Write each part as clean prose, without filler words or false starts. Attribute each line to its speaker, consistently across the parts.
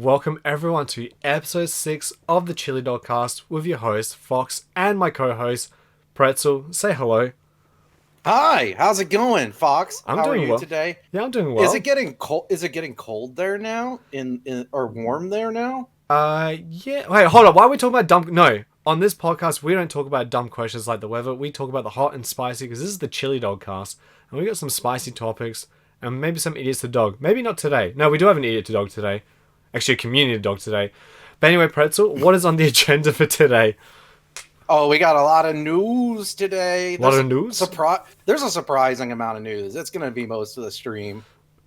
Speaker 1: Welcome everyone to episode 6 of the Chilidogcast with your host, Fox, and my co-host, Pretzel. Say hello.
Speaker 2: Hi, how's it going, Fox?
Speaker 1: I'm
Speaker 2: How are
Speaker 1: doing
Speaker 2: you
Speaker 1: well.
Speaker 2: today?
Speaker 1: Yeah, I'm doing well.
Speaker 2: Is it getting cold? Is it getting cold there now? Or warm there now?
Speaker 1: Yeah. Wait, hold on. Why are we talking about dumb... No, on this podcast, we don't talk about dumb questions like the weather. We talk about the hot and spicy, because this is the Chilidogcast. And we got some spicy topics, and maybe some idiots to dog. Maybe not today. No, we do have an idiot to dog today. Actually, a community dog today. But anyway, Pretzel, what is on the agenda for today?
Speaker 2: Oh, we got a lot of news today.
Speaker 1: A lot of news?
Speaker 2: There's a surprising amount of news. It's going to be most of the stream.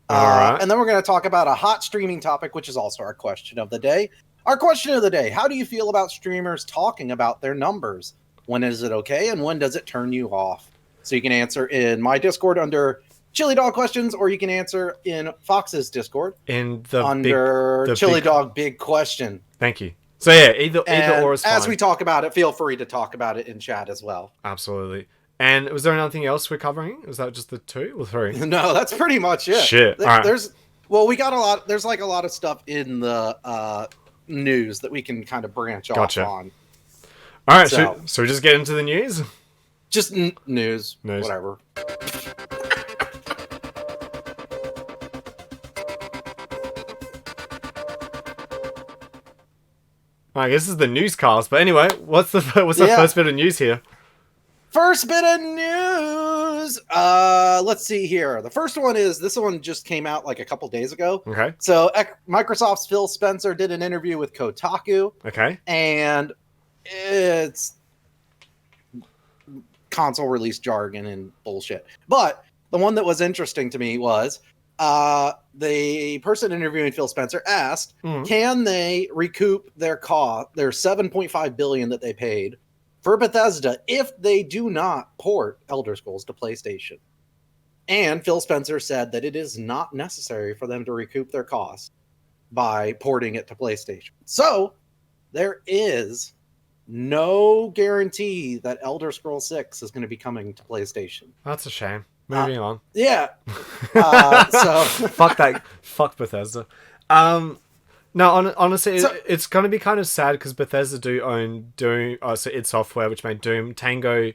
Speaker 1: All right.
Speaker 2: And then we're going to talk about a hot streaming topic, which is also our question of the day. Our question of the day: how do you feel about streamers talking about their numbers? When is it okay, and when does it turn you off? So you can answer in my Discord under Chili Dog Questions, or you can answer in Fox's Discord
Speaker 1: In the
Speaker 2: under Chili Dog Big Question.
Speaker 1: Thank you. So yeah, either or is fine.
Speaker 2: As we talk about it, feel free to talk about it in chat as well.
Speaker 1: Absolutely. And was there anything else we're covering? Was that just the 2 or 3?
Speaker 2: No, that's pretty much it.
Speaker 1: Shit. All right.
Speaker 2: We got a lot. There's like a lot of stuff in the news that we can kind of branch off on.
Speaker 1: All right. So we just get into the news.
Speaker 2: Just news. Whatever.
Speaker 1: I guess this is the newscast, but anyway, what's the first bit of news here?
Speaker 2: First bit of news. Let's see here. The first one is this one just came out like a couple days ago.
Speaker 1: Okay.
Speaker 2: So Microsoft's Phil Spencer did an interview with Kotaku.
Speaker 1: Okay. And
Speaker 2: it's console release jargon and bullshit. But the one that was interesting to me was the person interviewing Phil Spencer asked, can they recoup their $7.5 billion that they paid for Bethesda if they do not port Elder Scrolls to PlayStation? And Phil Spencer said that it is not necessary for them to recoup their costs by porting it to PlayStation. So there is no guarantee that Elder Scrolls 6 is going to be coming to PlayStation.
Speaker 1: That's a shame. Moving on.
Speaker 2: Yeah. So
Speaker 1: fuck Bethesda. No, honestly, it's going to be kind of sad because Bethesda do own Doom. So id Software, which made Doom, Tango.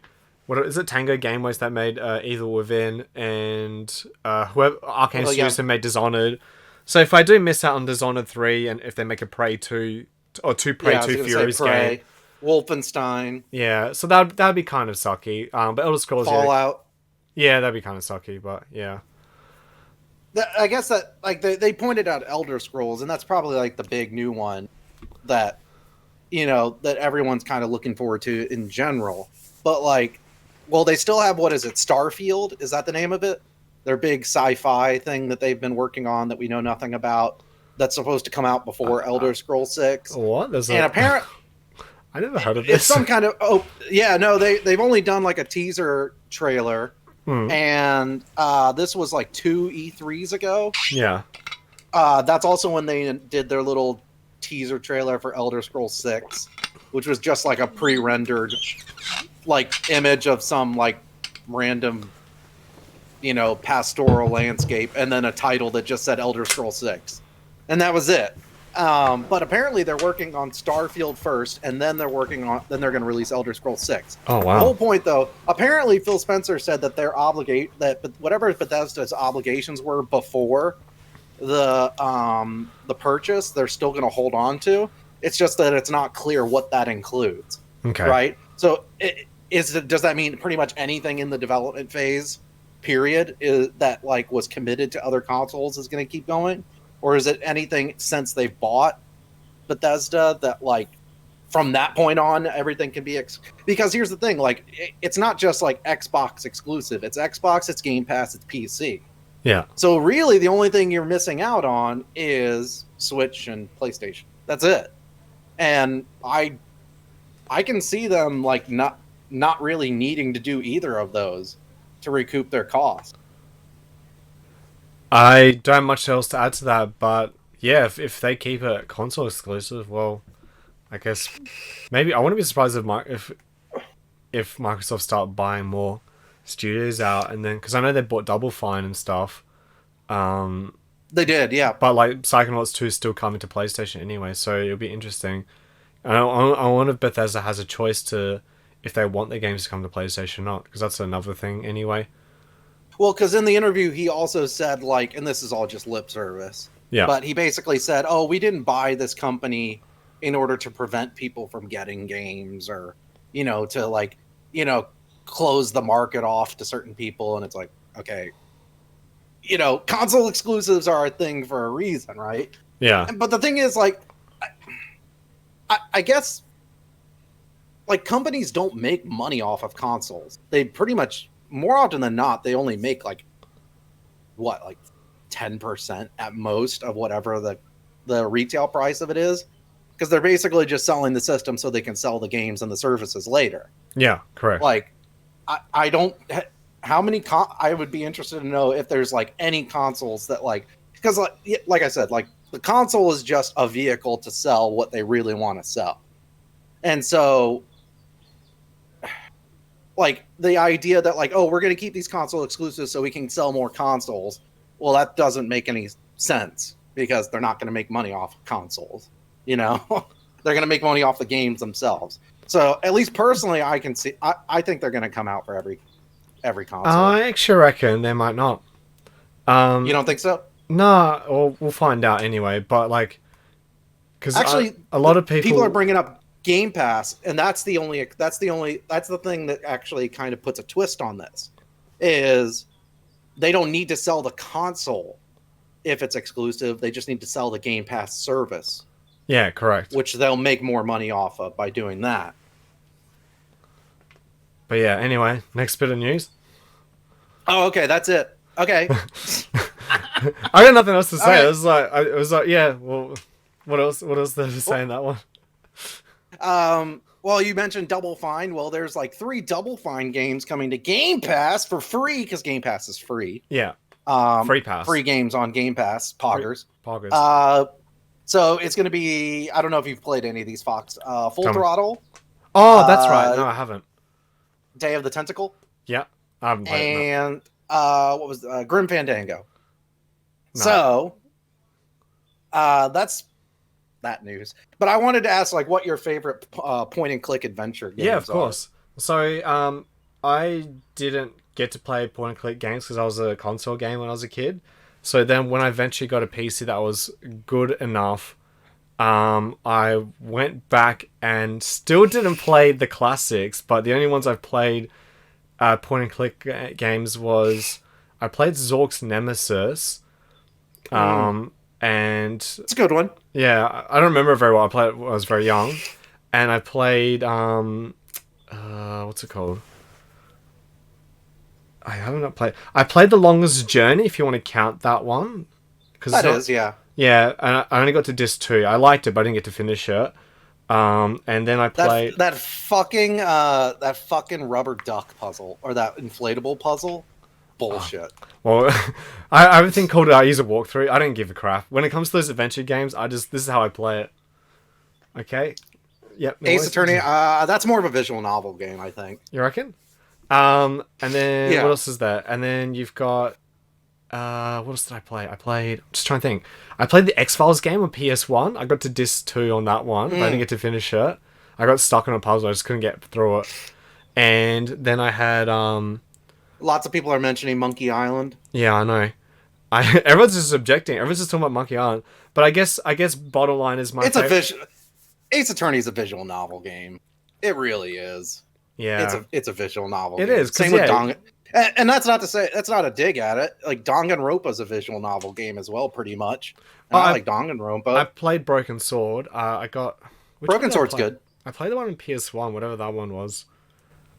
Speaker 1: What is it? Tango Gameways that made Evil Within, and whoever Arcane Studios who made Dishonored. So if I do miss out on Dishonored 3, and if they make a Prey 2 or 2 Prey 2 Furies game,
Speaker 2: Wolfenstein.
Speaker 1: Yeah, so that'd be kind of sucky. But Elder Scrolls
Speaker 2: Fallout.
Speaker 1: Yeah, that'd be kind of sucky, but yeah.
Speaker 2: I guess that like they pointed out Elder Scrolls, and that's probably like the big new one that that everyone's kind of looking forward to in general. But like, well, they still have, what is it? Starfield? Is that the name of it? Their big sci-fi thing that they've been working on that we know nothing about. That's supposed to come out before Elder Scrolls 6.
Speaker 1: What?
Speaker 2: Apparently,
Speaker 1: I never heard of this.
Speaker 2: It's some kind of they've only done like a teaser trailer. And this was like 2 E3s ago.
Speaker 1: Yeah.
Speaker 2: That's also when they did their little teaser trailer for Elder Scrolls 6, which was just like a pre-rendered like image of some like random pastoral landscape, and then a title that just said Elder Scrolls 6. And that was it. But apparently they're working on Starfield first, and then they're going to release Elder Scrolls 6.
Speaker 1: Oh wow!
Speaker 2: The whole point, though, apparently Phil Spencer said that whatever Bethesda's obligations were before the purchase, they're still going to hold on to. It's just that it's not clear what that includes.
Speaker 1: Okay.
Speaker 2: Right. So does that mean pretty much anything in the development phase period that like was committed to other consoles is going to keep going? Or is it anything since they bought Bethesda that, like, from that point on, everything can be... Because here's the thing, like, it's not just, like, Xbox exclusive. It's Xbox, it's Game Pass, it's PC.
Speaker 1: Yeah.
Speaker 2: So really, the only thing you're missing out on is Switch and PlayStation. That's it. And I can see them, like, not really needing to do either of those to recoup their cost.
Speaker 1: I don't have much else to add to that, but yeah, if they keep it console exclusive, well, I guess maybe I wouldn't be surprised if Microsoft start buying more studios out, and then because I know they bought Double Fine and stuff,
Speaker 2: They did, yeah.
Speaker 1: But like Psychonauts 2 is still coming to PlayStation anyway, so it'll be interesting. And I wonder if Bethesda has a choice to if they want their games to come to PlayStation or not, because that's another thing anyway.
Speaker 2: Well, because in the interview he also said like, and this is all just lip service.
Speaker 1: Yeah.
Speaker 2: But he basically said, "Oh, we didn't buy this company in order to prevent people from getting games, or to like, close the market off to certain people." And it's like, okay, console exclusives are a thing for a reason, right?
Speaker 1: Yeah.
Speaker 2: But the thing is, like, I guess, like, companies don't make money off of consoles. They pretty much, more often than not, they only make like 10% at most of whatever the retail price of it is, because they're basically just selling the system so they can sell the games and the services later.
Speaker 1: Yeah, correct.
Speaker 2: Like, I don't. How many? I would be interested to know if there's like any consoles that because like I said, like the console is just a vehicle to sell what they really want to sell, and so like the idea that like, oh, we're going to keep these console exclusives so we can sell more consoles. Well, that doesn't make any sense because they're not going to make money off of consoles. They're going to make money off the games themselves. So at least personally, I can see. I think they're going to come out for every console.
Speaker 1: I actually reckon they might not.
Speaker 2: You don't think so?
Speaker 1: No, or we'll find out anyway. But like, because
Speaker 2: actually,
Speaker 1: a lot of people
Speaker 2: are bringing up Game Pass, and that's the thing that actually kind of puts a twist on this. Is they don't need to sell the console if it's exclusive. They just need to sell the Game Pass service.
Speaker 1: Yeah, correct.
Speaker 2: Which they'll make more money off of by doing that.
Speaker 1: But yeah, anyway, next bit of news.
Speaker 2: Oh, okay, that's it. Okay.
Speaker 1: I got nothing else to say.
Speaker 2: Right.
Speaker 1: It was like, yeah. Well, what else? What else there to say in that one?
Speaker 2: Well, you mentioned Double Fine. Well, there's like 3 Double Fine games coming to Game Pass for free because Game Pass is free.
Speaker 1: Yeah. Free pass.
Speaker 2: Free games on Game Pass. Poggers.
Speaker 1: Poggers.
Speaker 2: So it's going to be. I don't know if you've played any of these, Fox. Full Throttle.
Speaker 1: Oh, that's right. No, I haven't.
Speaker 2: Day of the Tentacle.
Speaker 1: Yeah, I haven't played it.
Speaker 2: And what was Grim Fandango? No. So that's that news. But I wanted to ask, like, what your favorite point and click adventure games are.
Speaker 1: Yeah, of course. So I didn't get to play point and click games because I was a console game when I was a kid. So then when I eventually got a PC that was good enough, I went back and still didn't play the classics, but the only ones I've played point and click games was I played Zork's Nemesis, and
Speaker 2: it's a good one.
Speaker 1: Yeah, I don't remember very well. I played it when I was very young, and I played what's it called? I haven't played. I played The Longest Journey, if you want to count that one.
Speaker 2: That is, yeah.
Speaker 1: Yeah, and I only got to disc 2. I liked it, but I didn't get to finish it. And then I played
Speaker 2: that fucking rubber duck puzzle, or that inflatable puzzle. Bullshit.
Speaker 1: Well, I have a thing called user walkthrough. I don't give a crap when it comes to those adventure games. This is how I play it. Okay. Yep.
Speaker 2: Ace Attorney. That's more of a visual novel game, I think.
Speaker 1: You reckon? And then what else is there? And then you've got what else did I play? I'm just trying to think. I played the X-Files game on PS1. I got to disc 2 on that one, but I didn't get to finish it. I got stuck on a puzzle. I just couldn't get through it. And then I had
Speaker 2: lots of people are mentioning Monkey Island.
Speaker 1: Yeah, I know. Everyone's just objecting. Everyone's just talking about Monkey Island. But I guess bottom line is
Speaker 2: Ace Attorney is a visual novel game. It really is.
Speaker 1: Yeah,
Speaker 2: it's a visual novel.
Speaker 1: It is.
Speaker 2: Same with Dong, and that's not to say that's not a dig at it. Like Danganronpa is a visual novel game as well, pretty much. I like Danganronpa.
Speaker 1: I played Broken Sword.
Speaker 2: Broken Sword's good.
Speaker 1: I played the one in PS1, whatever that one was.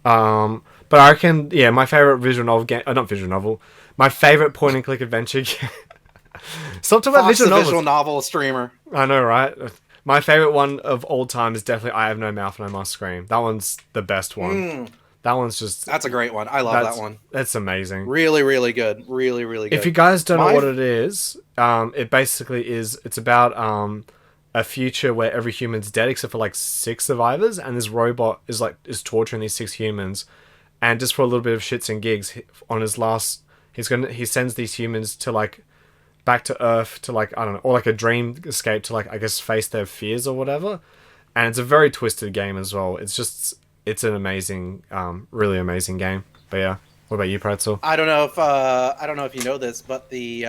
Speaker 1: But I reckon, my favorite visual novel game, not visual novel, my favorite point and click adventure game. Stop talking about
Speaker 2: visual novel streamer.
Speaker 1: I know, right? My favorite one of all time is definitely I Have No Mouth and I Must Scream. That one's the best one. That one's just...
Speaker 2: That's a great one. I love that one.
Speaker 1: That's amazing.
Speaker 2: Really, really good. Really, really good.
Speaker 1: If you guys don't know what it is, it basically is... It's about a future where every human's dead except for like 6 survivors, and this robot is torturing these 6 humans. And just for a little bit of shits and gigs, on his last... He sends these humans to like... back to Earth to like, I don't know, or like a dream escape to like, I guess, face their fears or whatever. And it's a very twisted game as well. It's an amazing, really amazing game. But yeah, what about you, Pretzel?
Speaker 2: I don't know if you know this, but the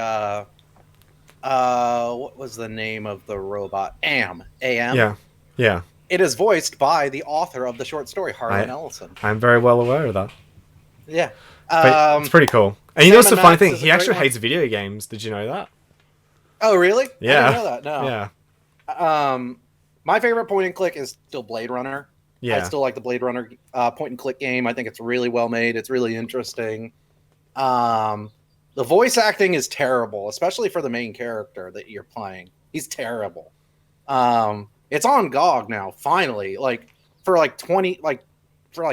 Speaker 2: what was the name of the robot? AM.
Speaker 1: Yeah, yeah.
Speaker 2: It is voiced by the author of the short story, Harlan Ellison.
Speaker 1: I'm very well aware of that.
Speaker 2: Yeah.
Speaker 1: But it's pretty cool. And you know what's the funny thing? He actually hates video games. Did you know that?
Speaker 2: Oh, really?
Speaker 1: Yeah.
Speaker 2: I didn't know that. No.
Speaker 1: Yeah.
Speaker 2: My favorite point and click is still Blade Runner.
Speaker 1: Yeah.
Speaker 2: I still like the Blade Runner point and click game. I think it's really well made. It's really interesting. The voice acting is terrible, especially for the main character that you're playing. He's terrible. It's on GOG now, finally. For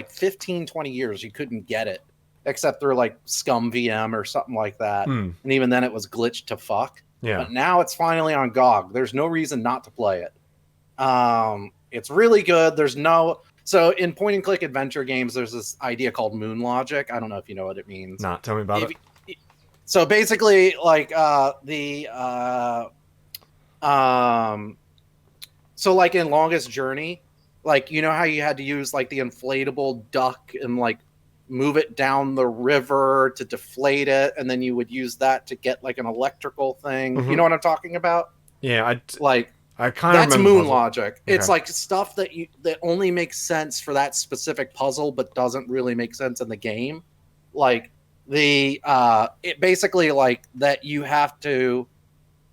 Speaker 2: 15, 20 years, you couldn't get it. Except through like Scum VM or something like that. And even then it was glitched to fuck.
Speaker 1: Yeah.
Speaker 2: But now it's finally on GOG. There's no reason not to play it. It's really good. So in point and click adventure games, there's this idea called moon logic. I don't know if you know what it means.
Speaker 1: Nah, tell me about it.
Speaker 2: So basically, like so like in Longest Journey, like you know how you had to use like the inflatable duck and like move it down the river to deflate it, and then you would use that to get like an electrical thing.
Speaker 1: Mm-hmm.
Speaker 2: You know what I'm talking about?
Speaker 1: Yeah, I kind of
Speaker 2: that's
Speaker 1: remember
Speaker 2: moon
Speaker 1: puzzle.
Speaker 2: logic.
Speaker 1: Okay.
Speaker 2: It's like stuff that only makes sense for that specific puzzle, but doesn't really make sense in the game. Like it basically like that you have to,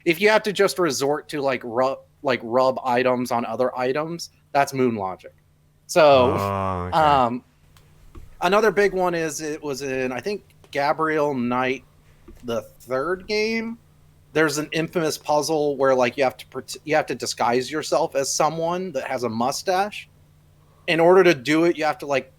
Speaker 2: if you have to just resort to like rub items on other items, that's moon logic. So,
Speaker 1: okay.
Speaker 2: Another big one is it was in, I think, Gabriel Knight, the third game. There's an infamous puzzle where like you have to disguise yourself as someone that has a mustache. In order to do it, you have to like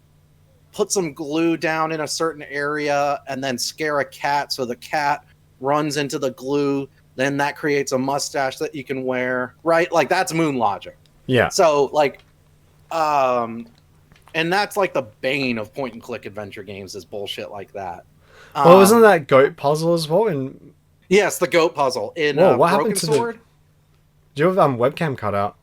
Speaker 2: put some glue down in a certain area and then scare a cat so the cat runs into the glue. Then that creates a mustache that you can wear, right? Like that's moon logic.
Speaker 1: Yeah.
Speaker 2: So like, and that's like the bane of point and click adventure games is bullshit like that.
Speaker 1: Well, wasn't that goat puzzle as well?
Speaker 2: Yes, the goat puzzle in
Speaker 1: what
Speaker 2: Broken
Speaker 1: happened to
Speaker 2: Sword.
Speaker 1: Do you have webcam cut out?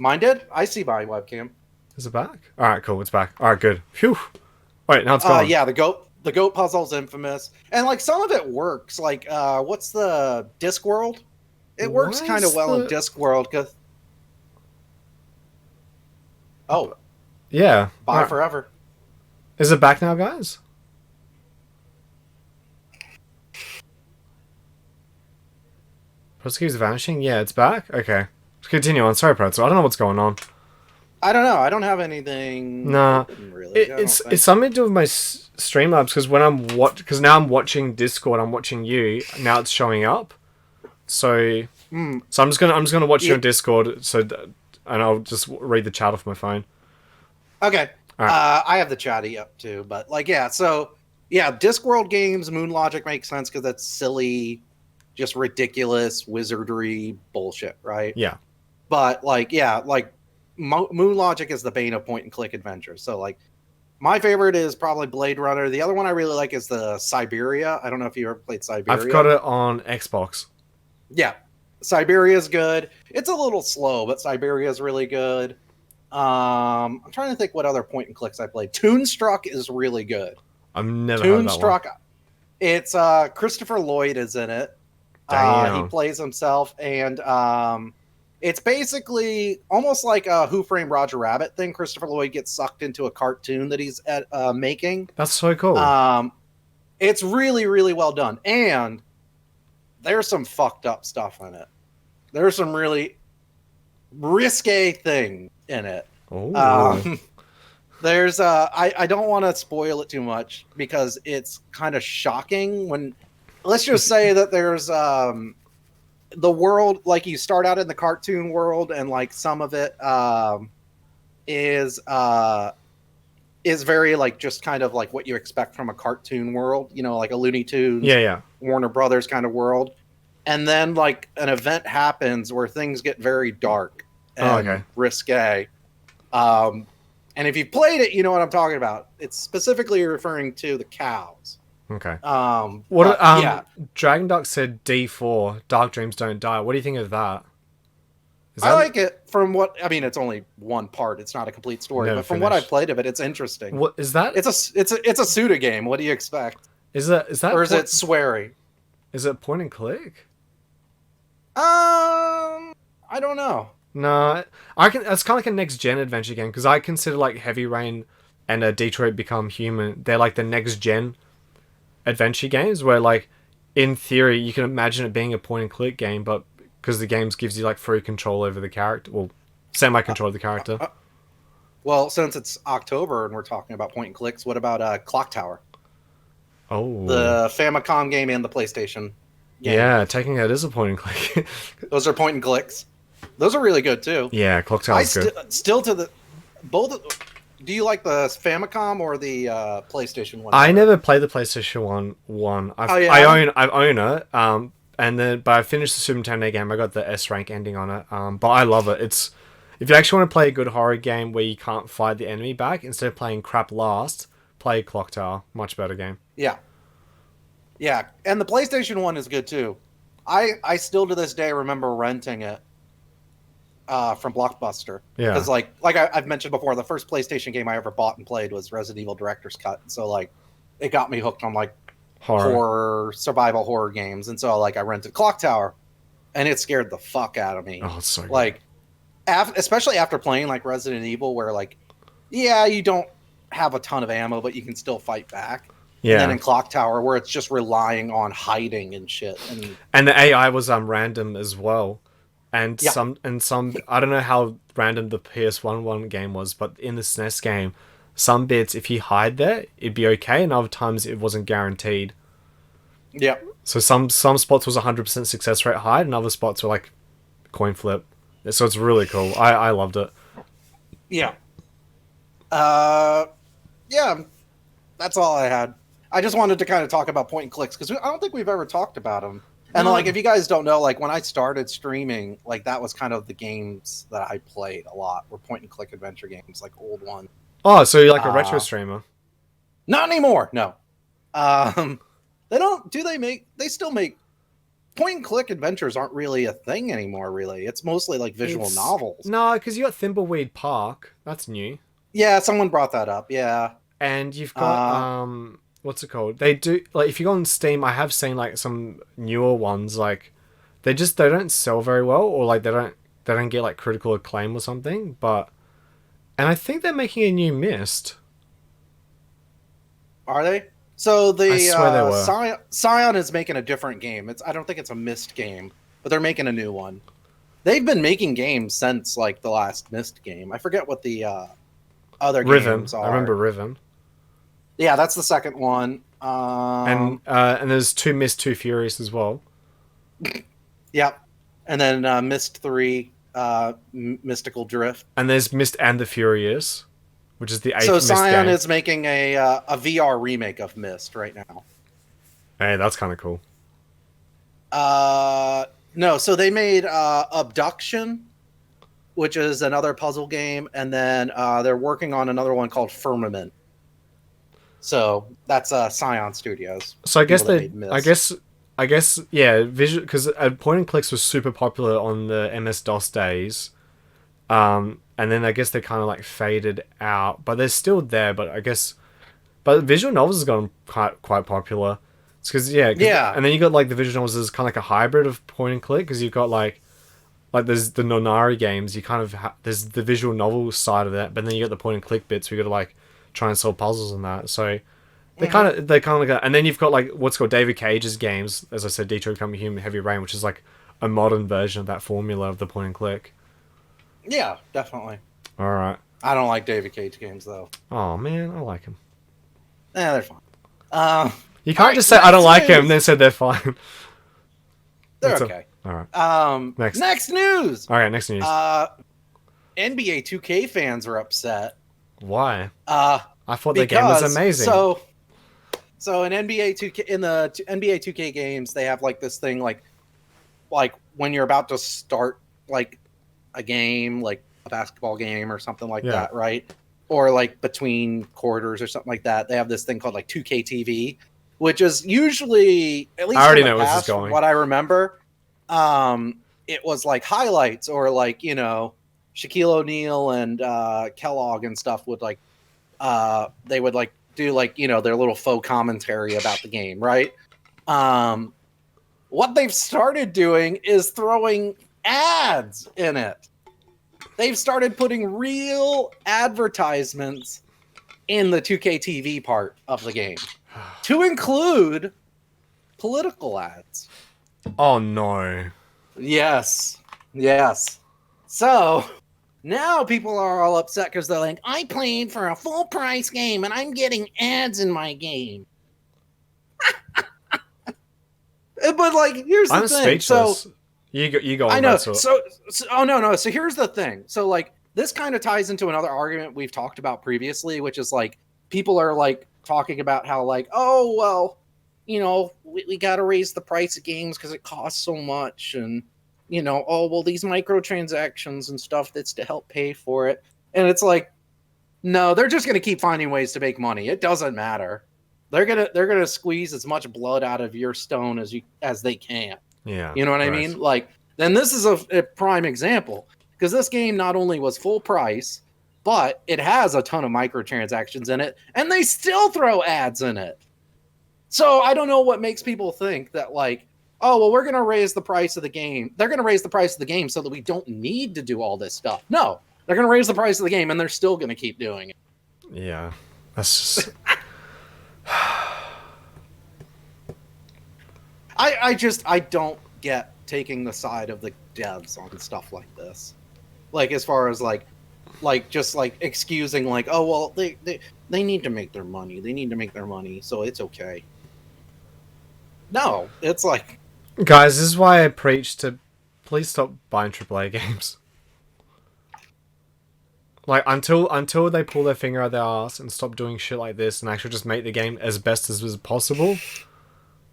Speaker 2: Mine did. I see my webcam.
Speaker 1: Is it back? All right, cool. It's back. All right, good. Phew. Wait, now it's gone.
Speaker 2: Yeah, the goat puzzle's infamous, and like some of it works. Like, what's the Discworld? It works kind of well in Discworld because. Oh.
Speaker 1: Yeah.
Speaker 2: Bye forever.
Speaker 1: Is it back now, guys? Post keeps vanishing? Yeah, it's back? Okay. Let's continue on. Sorry, Pretzel. I don't know what's going on.
Speaker 2: I don't know. I don't have anything.
Speaker 1: Nah.
Speaker 2: Really.
Speaker 1: It's something to do with my Streamlabs because because now I'm watching Discord, I'm watching you. Now it's showing up. So I'm just gonna watch you on Discord. And I'll just read the chat off my phone.
Speaker 2: Okay.
Speaker 1: Right.
Speaker 2: I have the chatty up too, but like, yeah. So yeah, Discworld games, moon logic makes sense because that's silly, just ridiculous wizardry bullshit, right?
Speaker 1: Yeah.
Speaker 2: But like, yeah, like moon logic is the bane of point and click adventure. So like, my favorite is probably Blade Runner. The other one I really like is the Siberia. I don't know if you ever played Siberia.
Speaker 1: I've got it on Xbox.
Speaker 2: Yeah, Siberia is good. It's a little slow, but Siberia is really good. I'm trying to think what other point and clicks I played. Toonstruck is really good.
Speaker 1: I've never heard of that one.
Speaker 2: It's Christopher Lloyd is in it. He plays himself, and it's basically almost like a Who Framed Roger Rabbit thing. Christopher Lloyd gets sucked into a cartoon that he's making.
Speaker 1: That's so cool.
Speaker 2: It's really, really well done, and there's some fucked up stuff in it. There's some really risque thing in it. There's I don't want to spoil it too much because it's kind of shocking when, let's just say that there's the world, like you start out in the cartoon world and like some of it is very like just kind of like what you expect from a cartoon world, you know, like a Looney Tunes, Warner Brothers kind of world. And then like an event happens where things get very dark and risque. And if you've played it, you know what I'm talking about. It's specifically referring to the cows.
Speaker 1: Okay.
Speaker 2: But, yeah,
Speaker 1: Dragon Duck said D4, Dark Dreams Don't Die. What do you think of that?
Speaker 2: I like it from what I mean. It's only one part. It's not a complete story,
Speaker 1: Never
Speaker 2: but from what I've
Speaker 1: finished.
Speaker 2: played of it, it's interesting.
Speaker 1: What is that?
Speaker 2: It's a Suda game. What do you expect?
Speaker 1: Is
Speaker 2: It sweary?
Speaker 1: is it point and click?
Speaker 2: I don't know.
Speaker 1: No, I can. It's kind of like a next gen adventure game because I consider like Heavy Rain and Detroit Become Human. They're like the next gen adventure games where like in theory you can imagine it being a point and click game, but because the games gives you like free control over the character, well, semi control of the character.
Speaker 2: Well, since it's October and we're talking about point and clicks, what about Clock Tower?
Speaker 1: Oh,
Speaker 2: The Famicom game and the PlayStation game.
Speaker 1: yeah, taking that is a point and click.
Speaker 2: Those are point and clicks. Those are really good too.
Speaker 1: Yeah, Clock Tower is good.
Speaker 2: Still to the both. Do you like the Famicom or the PlayStation one?
Speaker 1: I never played the PlayStation One. I own it. But I finished the Super Nintendo game. I got the S rank ending on it. But I love it. It's if you actually want to play a good horror game where you can't fight the enemy back, instead of playing crap last, play Clock Tower. Much better game.
Speaker 2: Yeah, yeah, and the PlayStation one is good too. I still to this day remember renting it from Blockbuster.
Speaker 1: Yeah,
Speaker 2: because I've mentioned before, the first PlayStation game I ever bought and played was Resident Evil Director's Cut. So like, it got me hooked on like horror survival horror games, and so like I rented Clock Tower, and it scared the fuck out of me.
Speaker 1: Oh, it's so good.
Speaker 2: Like, especially after playing like Resident Evil, where like, yeah, you don't have a ton of ammo, but you can still fight back.
Speaker 1: Yeah.
Speaker 2: And then in Clock Tower, where it's just relying on hiding and shit,
Speaker 1: and the AI was random as well. And
Speaker 2: yeah.
Speaker 1: some I don't know how random the PS1 game was, but in the SNES game, some bits if you hide there, it'd be okay, and other times it wasn't guaranteed.
Speaker 2: Yeah.
Speaker 1: So some spots was 100% success rate hide, and other spots were like coin flip. So it's really cool. I loved it.
Speaker 2: Yeah. Yeah. That's all I had. I just wanted to kind of talk about point and clicks because I don't think we've ever talked about them. And like, if you guys don't know, like when I started streaming, like that was kind of the games that I played a lot were point and click adventure games, like old ones.
Speaker 1: Oh, so you're like a retro streamer?
Speaker 2: Not anymore. No. They don't. Do they make? They still make point and click adventures. Aren't really a thing anymore. Really, it's mostly like visual novels.
Speaker 1: No, because you got Thimbleweed Park. That's new.
Speaker 2: Yeah, someone brought that up. Yeah.
Speaker 1: And you've got what's it called? They do like if you go on Steam, I have seen like some newer ones. Like they don't sell very well, or like they don't get like critical acclaim or something. And I think they're making a new Myst.
Speaker 2: Are they? So
Speaker 1: I swear they were.
Speaker 2: Scion is making a different game. I don't think it's a Myst game, but they're making a new one. They've been making games since like the last Myst game. I forget what the other games are.
Speaker 1: I remember Riven.
Speaker 2: Yeah, that's the second one.
Speaker 1: And there's 2 Myst, 2 Furious as well.
Speaker 2: Yep. And then Myst 3, Mystical Drift.
Speaker 1: And there's Myst and the Furious, which is the 8th
Speaker 2: So
Speaker 1: Myst
Speaker 2: Scion
Speaker 1: game.
Speaker 2: is making a VR remake of Myst right now.
Speaker 1: Hey, that's kind of cool.
Speaker 2: No, so they made Abduction, which is another puzzle game, and then they're working on another one called Firmament. So that's Scion Studios.
Speaker 1: So I guess yeah, visual because point and clicks was super popular on the MS DOS days, and then I guess they kind of like faded out, but they're still there. But visual novels has gotten quite popular. It's because yeah, and then you got like the visual novels is kind of like a hybrid of point and click because you've got like there's the Nonari games. You kind of there's the visual novel side of that, but then you got the point and click bits. We got to like try and solve puzzles and that. So they kind of like, and then you've got like what's called David Cage's games, as I said, Detroit Become Human, Heavy Rain, which is like a modern version of that formula of the point and click.
Speaker 2: Yeah, definitely.
Speaker 1: All right.
Speaker 2: I don't like David Cage games though.
Speaker 1: Oh man, I like him.
Speaker 2: They're fine.
Speaker 1: You can't just say I don't like him, then say they're fine.
Speaker 2: They're okay.
Speaker 1: All right.
Speaker 2: Next news.
Speaker 1: All right, next news.
Speaker 2: NBA 2K fans are upset.
Speaker 1: Why? I thought the game was amazing.
Speaker 2: So in NBA 2K in the NBA 2K games, they have like this thing like when you're about to start like a game, like a basketball game or something like that, right? Or like between quarters or something like that. They have this thing called like 2K TV, which is usually, at least
Speaker 1: I already
Speaker 2: in the
Speaker 1: know where this is
Speaker 2: past, from
Speaker 1: going.
Speaker 2: what I remember, it was like highlights or like, you know, Shaquille O'Neal and Kellogg and stuff would like, they would like do like, you know, their little faux commentary about the game, right? What they've started doing is throwing ads in it. They've started putting real advertisements in the 2K TV part of the game to include political ads.
Speaker 1: Oh no.
Speaker 2: Yes. Yes. So now people are all upset because they're like, I played for a full price game and I'm getting ads in my game. But like, here's the
Speaker 1: I'm
Speaker 2: thing.
Speaker 1: speechless.
Speaker 2: So
Speaker 1: You go on.
Speaker 2: I know.
Speaker 1: That
Speaker 2: So, oh no. So here's the thing. So like, this kind of ties into another argument we've talked about previously, which is like people are like talking about how like, oh well, you know, we got to raise the price of games because it costs so much, and you know, oh well, these microtransactions and stuff that's to help pay for it, and it's like, no, they're just gonna keep finding ways to make money. It doesn't matter. They're gonna squeeze as much blood out of your stone as they can.
Speaker 1: Yeah.
Speaker 2: You know what I mean? Like, then this is a prime example because this game not only was full price, but it has a ton of microtransactions in it, and they still throw ads in it. So I don't know what makes people think that like, oh well, we're gonna raise the price of the game. They're gonna raise the price of the game so that we don't need to do all this stuff. No, they're gonna raise the price of the game, and they're still gonna keep doing it.
Speaker 1: Yeah. That's just.
Speaker 2: I don't get taking the side of the devs on stuff like this. Like as far as like just like excusing like, oh well, they need to make their money. They need to make their money, so it's okay. No, it's like,
Speaker 1: Guys, this is why I preach to please stop buying AAA games. Like until they pull their finger out their ass and stop doing shit like this and actually just make the game as best as was possible,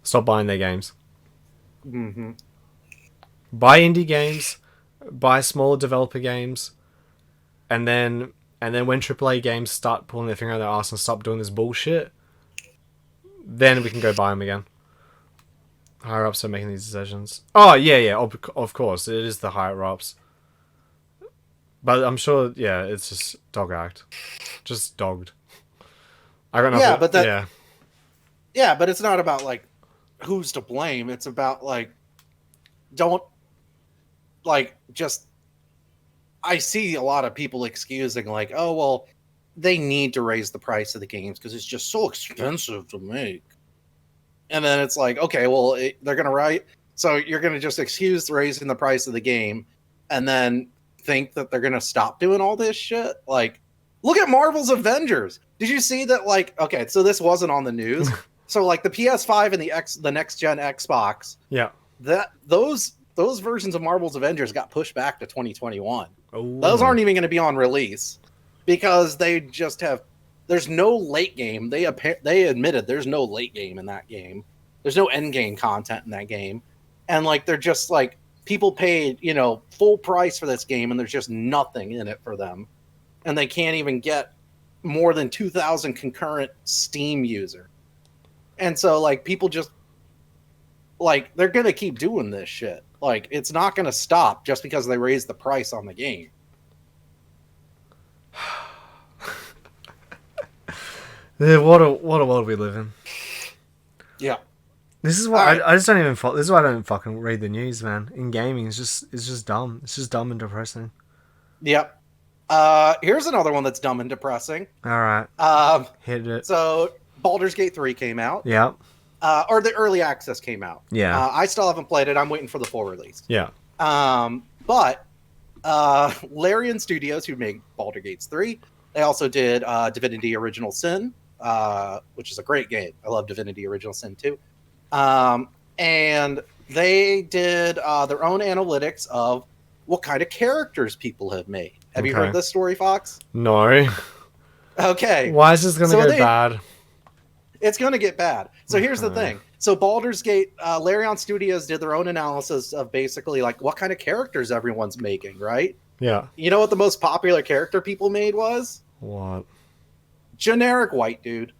Speaker 1: stop buying their games.
Speaker 2: mm-hmm.
Speaker 1: Buy indie games, buy smaller developer games, and then when AAA games start pulling their finger out their ass and stop doing this bullshit, then we can go buy them again. Higher ups are making these decisions. Oh yeah, of course it is the higher ups. But I'm sure, yeah, it's just dog act, just dogged. I got nothing.
Speaker 2: Yeah, but
Speaker 1: yeah.
Speaker 2: Yeah, but it's not about like who's to blame. It's about like, don't like just. I see a lot of people excusing like, oh well, they need to raise the price of the games because it's just so expensive to make. And then it's like, okay, well, they're gonna write. So you're gonna just excuse raising the price of the game, and then think that they're gonna stop doing all this shit. Like, look at Marvel's Avengers. Did you see that? Like, okay, so this wasn't on the news. So like the PS5 and the next gen Xbox.
Speaker 1: Yeah.
Speaker 2: Those versions of Marvel's Avengers got pushed back to 2021.
Speaker 1: Oh.
Speaker 2: Those aren't even going to be on release because they just have. There's no late game. They admitted there's no late game in that game. There's no end game content in that game, and like they're just like people paid full price for this game, and there's just nothing in it for them, and they can't even get more than 2,000 concurrent Steam user, and so like people just like they're gonna keep doing this shit. Like it's not gonna stop just because they raise the price on the game.
Speaker 1: What a world we live in.
Speaker 2: Yeah.
Speaker 1: This is why I just don't even. This is why I don't fucking read the news, man. In gaming, it's just dumb. It's just dumb and depressing.
Speaker 2: Yep. Here's another one that's dumb and depressing.
Speaker 1: All right. Hit it.
Speaker 2: So Baldur's Gate 3 came out.
Speaker 1: Yeah.
Speaker 2: Or the early access came out.
Speaker 1: Yeah.
Speaker 2: I still haven't played it. I'm waiting for the full release.
Speaker 1: Yeah.
Speaker 2: But Larian Studios, who made Baldur's Gate 3, they also did Divinity Original Sin, which is a great game. I love Divinity Original Sin too. And they did their own analytics of what kind of characters people have made. Have you heard this story, Fox?
Speaker 1: No.
Speaker 2: Okay.
Speaker 1: Why is this going to go bad?
Speaker 2: It's going to get bad. So here's the thing. So Baldur's Gate, Larian Studios did their own analysis of basically like what kind of characters everyone's making, right?
Speaker 1: Yeah.
Speaker 2: You know what the most popular character people made was?
Speaker 1: What?
Speaker 2: Generic white dude.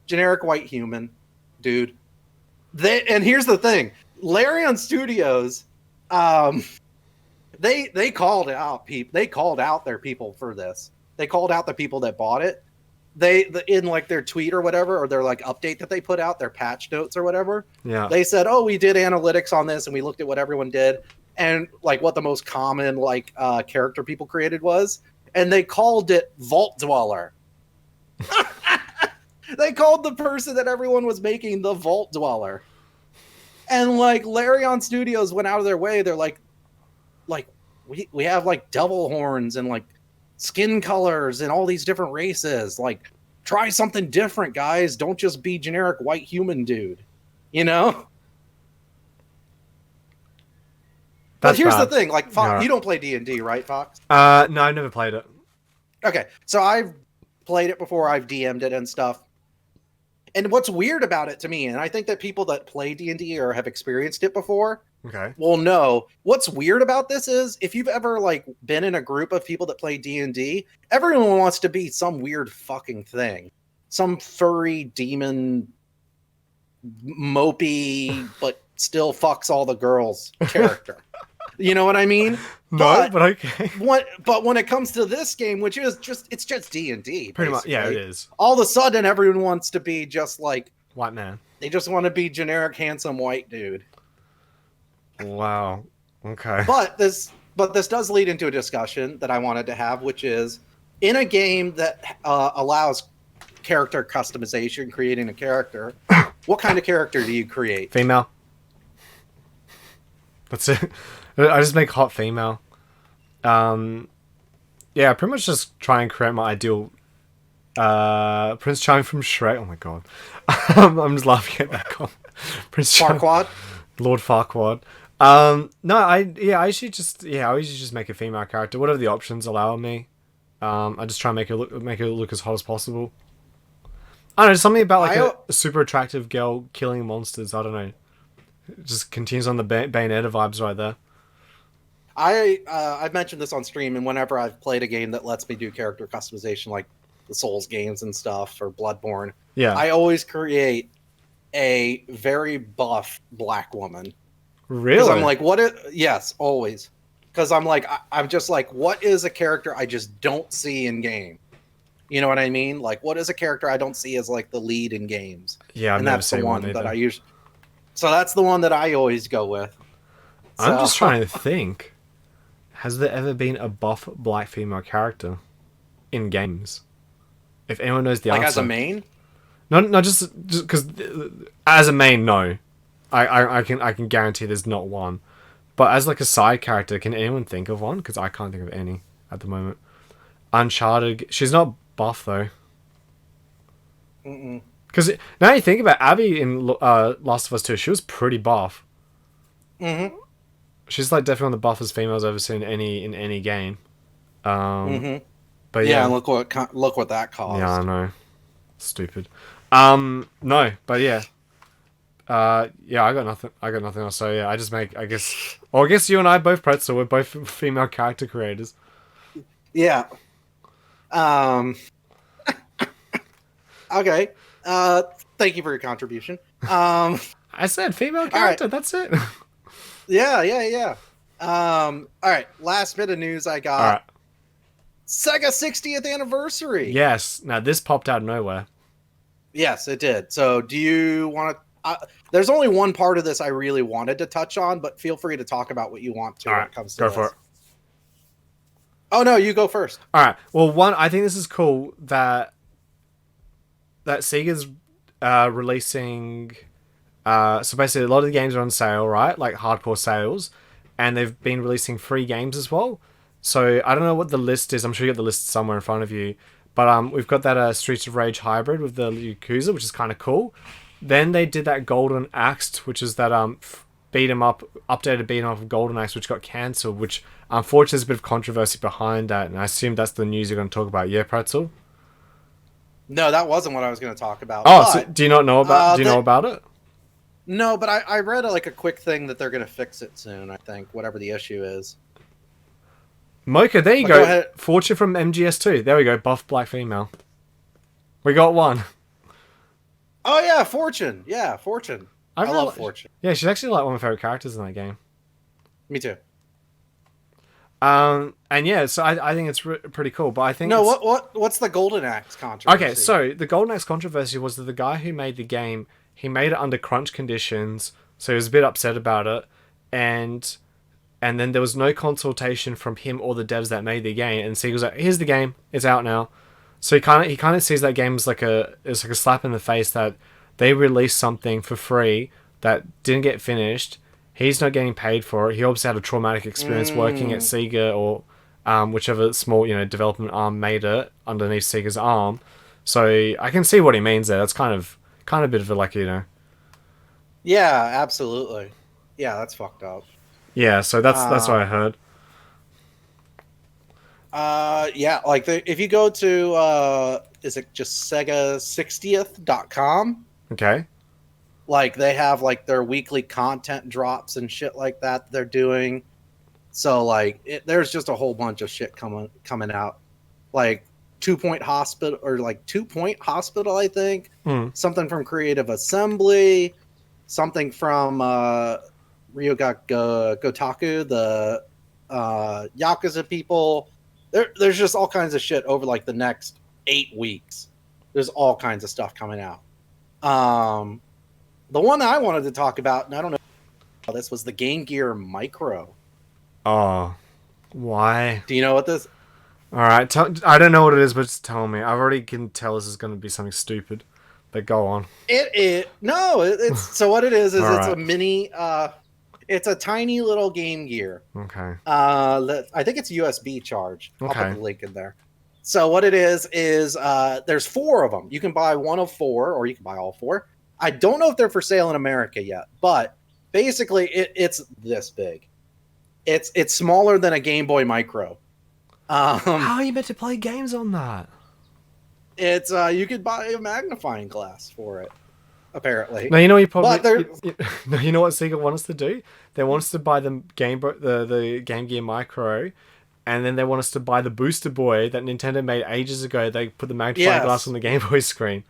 Speaker 2: generic white human, dude. And here's the thing, Larian Studios, they called out their people for this. They called out the people that bought it. In like their tweet or whatever, or their like update that they put out, their patch notes or whatever.
Speaker 1: Yeah.
Speaker 2: They said, "Oh, we did analytics on this and we looked at what everyone did and like what the most common like character people created was, and they called it Vault Dweller." They called the person that everyone was making the Vault Dweller. And like Larian Studios went out of their way. They're like we have like devil horns and like skin colors and all these different races. Like, try something different, guys. Don't just be generic white human dude. You know? But here's the thing, like, Fox, you don't play D&D, right, Fox?
Speaker 1: No, I've never played it.
Speaker 2: Okay, so I've played it before. I've DM'd it and stuff. And what's weird about it to me, and I think that people that play D&D or have experienced it before, will know, what's weird about this is if you've ever like been in a group of people that play D&D, everyone wants to be some weird fucking thing, some furry demon, mopey, but still fucks all the girls character. You know what I mean?
Speaker 1: No, but okay.
Speaker 2: But when it comes to this game, which is it's just D&D,
Speaker 1: pretty much, yeah, it is.
Speaker 2: All of a sudden, everyone wants to be just like
Speaker 1: white man.
Speaker 2: They just want to be generic, handsome white dude.
Speaker 1: Wow. Okay.
Speaker 2: But this does lead into a discussion that I wanted to have, which is in a game that allows character customization, creating a character. What kind of character do you create?
Speaker 1: Female. That's it. I just make hot female. Yeah, pretty much just try and create my ideal Prince Charming from Shrek. Oh my god. I'm just laughing at that comment. Prince
Speaker 2: Farquaad?
Speaker 1: Lord Farquaad. No, I usually just make a female character. Whatever the options allow me. I just try and make it look as hot as possible. I don't know, something about like a super attractive girl killing monsters. I don't know. It just continues on the Bayonetta vibes right there.
Speaker 2: I've mentioned this on stream, and whenever I've played a game that lets me do character customization, like the Souls games and stuff, or Bloodborne, I always create a very buff black woman.
Speaker 1: Really?
Speaker 2: Because I'm like, yes, always. Because I'm like, I'm just like, what is a character I just don't see in game? You know what I mean? Like, what is a character I don't see as like the lead in games?
Speaker 1: Yeah,
Speaker 2: and that's the one that I use. So that's the one that I always go with.
Speaker 1: I'm just trying to think. Has there ever been a buff black female character in games? If anyone knows the answer.
Speaker 2: Like as a main?
Speaker 1: No, just because as a main, no. I can guarantee there's not one. But as like a side character, can anyone think of one? Because I can't think of any at the moment. Uncharted, she's not buff though. Because now you think about Abby in Last of Us 2, she was pretty buff. She's like definitely one of the buffest females I've ever seen in any game. But
Speaker 2: yeah, and look what that caused.
Speaker 1: Yeah, I know. Stupid. No, but yeah. Yeah, I got nothing else. So yeah, I just make, I guess you and I both Pretzel. We're both female character creators.
Speaker 2: Yeah. Okay. Thank you for your contribution.
Speaker 1: I said female character. Right. That's it.
Speaker 2: Yeah. All right. Last bit of news I got. All right. Sega 60th anniversary.
Speaker 1: Yes. Now this popped out of nowhere.
Speaker 2: Yes, it did. So do you want to... there's only one part of this I really wanted to touch on, but feel free to talk about what you want to when it comes to
Speaker 1: go
Speaker 2: this.
Speaker 1: for it.
Speaker 2: Oh, no, you go first.
Speaker 1: All right. Well, one, I think this is cool that Sega's releasing... so basically, a lot of the games are on sale, right? Like hardcore sales. And they've been releasing free games as well. So I don't know what the list is. I'm sure you got the list somewhere in front of you. But we've got that Streets of Rage hybrid with the Yakuza, which is kind of cool. Then they did that Golden Axe, which is that updated beat 'em up of Golden Axe, which got cancelled, which unfortunately there's a bit of controversy behind that. And I assume that's the news you're going to talk about. Yeah, Pretzel?
Speaker 2: No, that wasn't what I was going to talk about.
Speaker 1: Oh, so do you not know about? Do you know about it?
Speaker 2: No, but I read a quick thing that they're going to fix it soon. I think whatever the issue is.
Speaker 1: Mocha, there you go. Fortune from MGS2. There we go. Buff black female. We got one.
Speaker 2: Oh yeah, Fortune. Yeah, Fortune.
Speaker 1: I
Speaker 2: I
Speaker 1: really
Speaker 2: love Fortune.
Speaker 1: yeah, she's actually like one of my favorite characters in that game.
Speaker 2: Me too.
Speaker 1: And yeah, so I think it's pretty cool, but I think
Speaker 2: No,
Speaker 1: it's
Speaker 2: what's the Golden Axe
Speaker 1: okay.
Speaker 2: controversy?
Speaker 1: So the Golden Axe controversy was that the guy who made the game, he made it under crunch conditions, so he was a bit upset about it, and and then there was no consultation from him or the devs that made the game, and so he was like, "Here's the game, it's out now." So he kind of sees that game as like a slap in the face that they released something for free that didn't get finished. He's not getting paid for it. He obviously had a traumatic experience working at Sega or whichever small development arm made it underneath Sega's arm. So I can see what he means there. That's kind of a bit of a
Speaker 2: Yeah, absolutely. Yeah, that's fucked up.
Speaker 1: yeah. So that's what I
Speaker 2: Um,
Speaker 1: heard.
Speaker 2: yeah, like if you go to is it just Sega60th.com?
Speaker 1: Okay.
Speaker 2: Like they have like their weekly content drops and shit like that they're doing. So like there's just a whole bunch of shit coming out. Like 2 Point Hospital or like 2 Point Hospital, I think.
Speaker 1: Hmm.
Speaker 2: Something from Creative Assembly, something from Gotaku, the Yakuza people. There's just all kinds of shit over like the next 8 weeks. There's all kinds of stuff coming out. The one I wanted to talk about, and I don't know how this was the Game Gear Micro.
Speaker 1: Oh, why?
Speaker 2: Do you know what this?
Speaker 1: All right. I don't know what it is, but just tell me. I already can tell this is going to be something stupid. But go on.
Speaker 2: It's so what it is
Speaker 1: All
Speaker 2: it's a
Speaker 1: right.
Speaker 2: mini it's a tiny little Game Gear.
Speaker 1: Okay.
Speaker 2: I think it's USB charge. I'll
Speaker 1: Okay.
Speaker 2: put the link in there. So what it is there's 4 of them. You can buy one of 4, or you can buy all 4. I don't know if they're for sale in America yet, but basically it's this big. It's smaller than a Game Boy Micro.
Speaker 1: How are you meant to play games on that?
Speaker 2: It's you could buy a magnifying glass for it, apparently.
Speaker 1: No, you know you probably.
Speaker 2: But there,
Speaker 1: No, you know what Sega want us to do? They want us to buy the the Game Gear Micro, and then they want us to buy the Booster Boy that Nintendo made ages ago. They put the magnifying glass
Speaker 2: yes,
Speaker 1: on the Game Boy screen.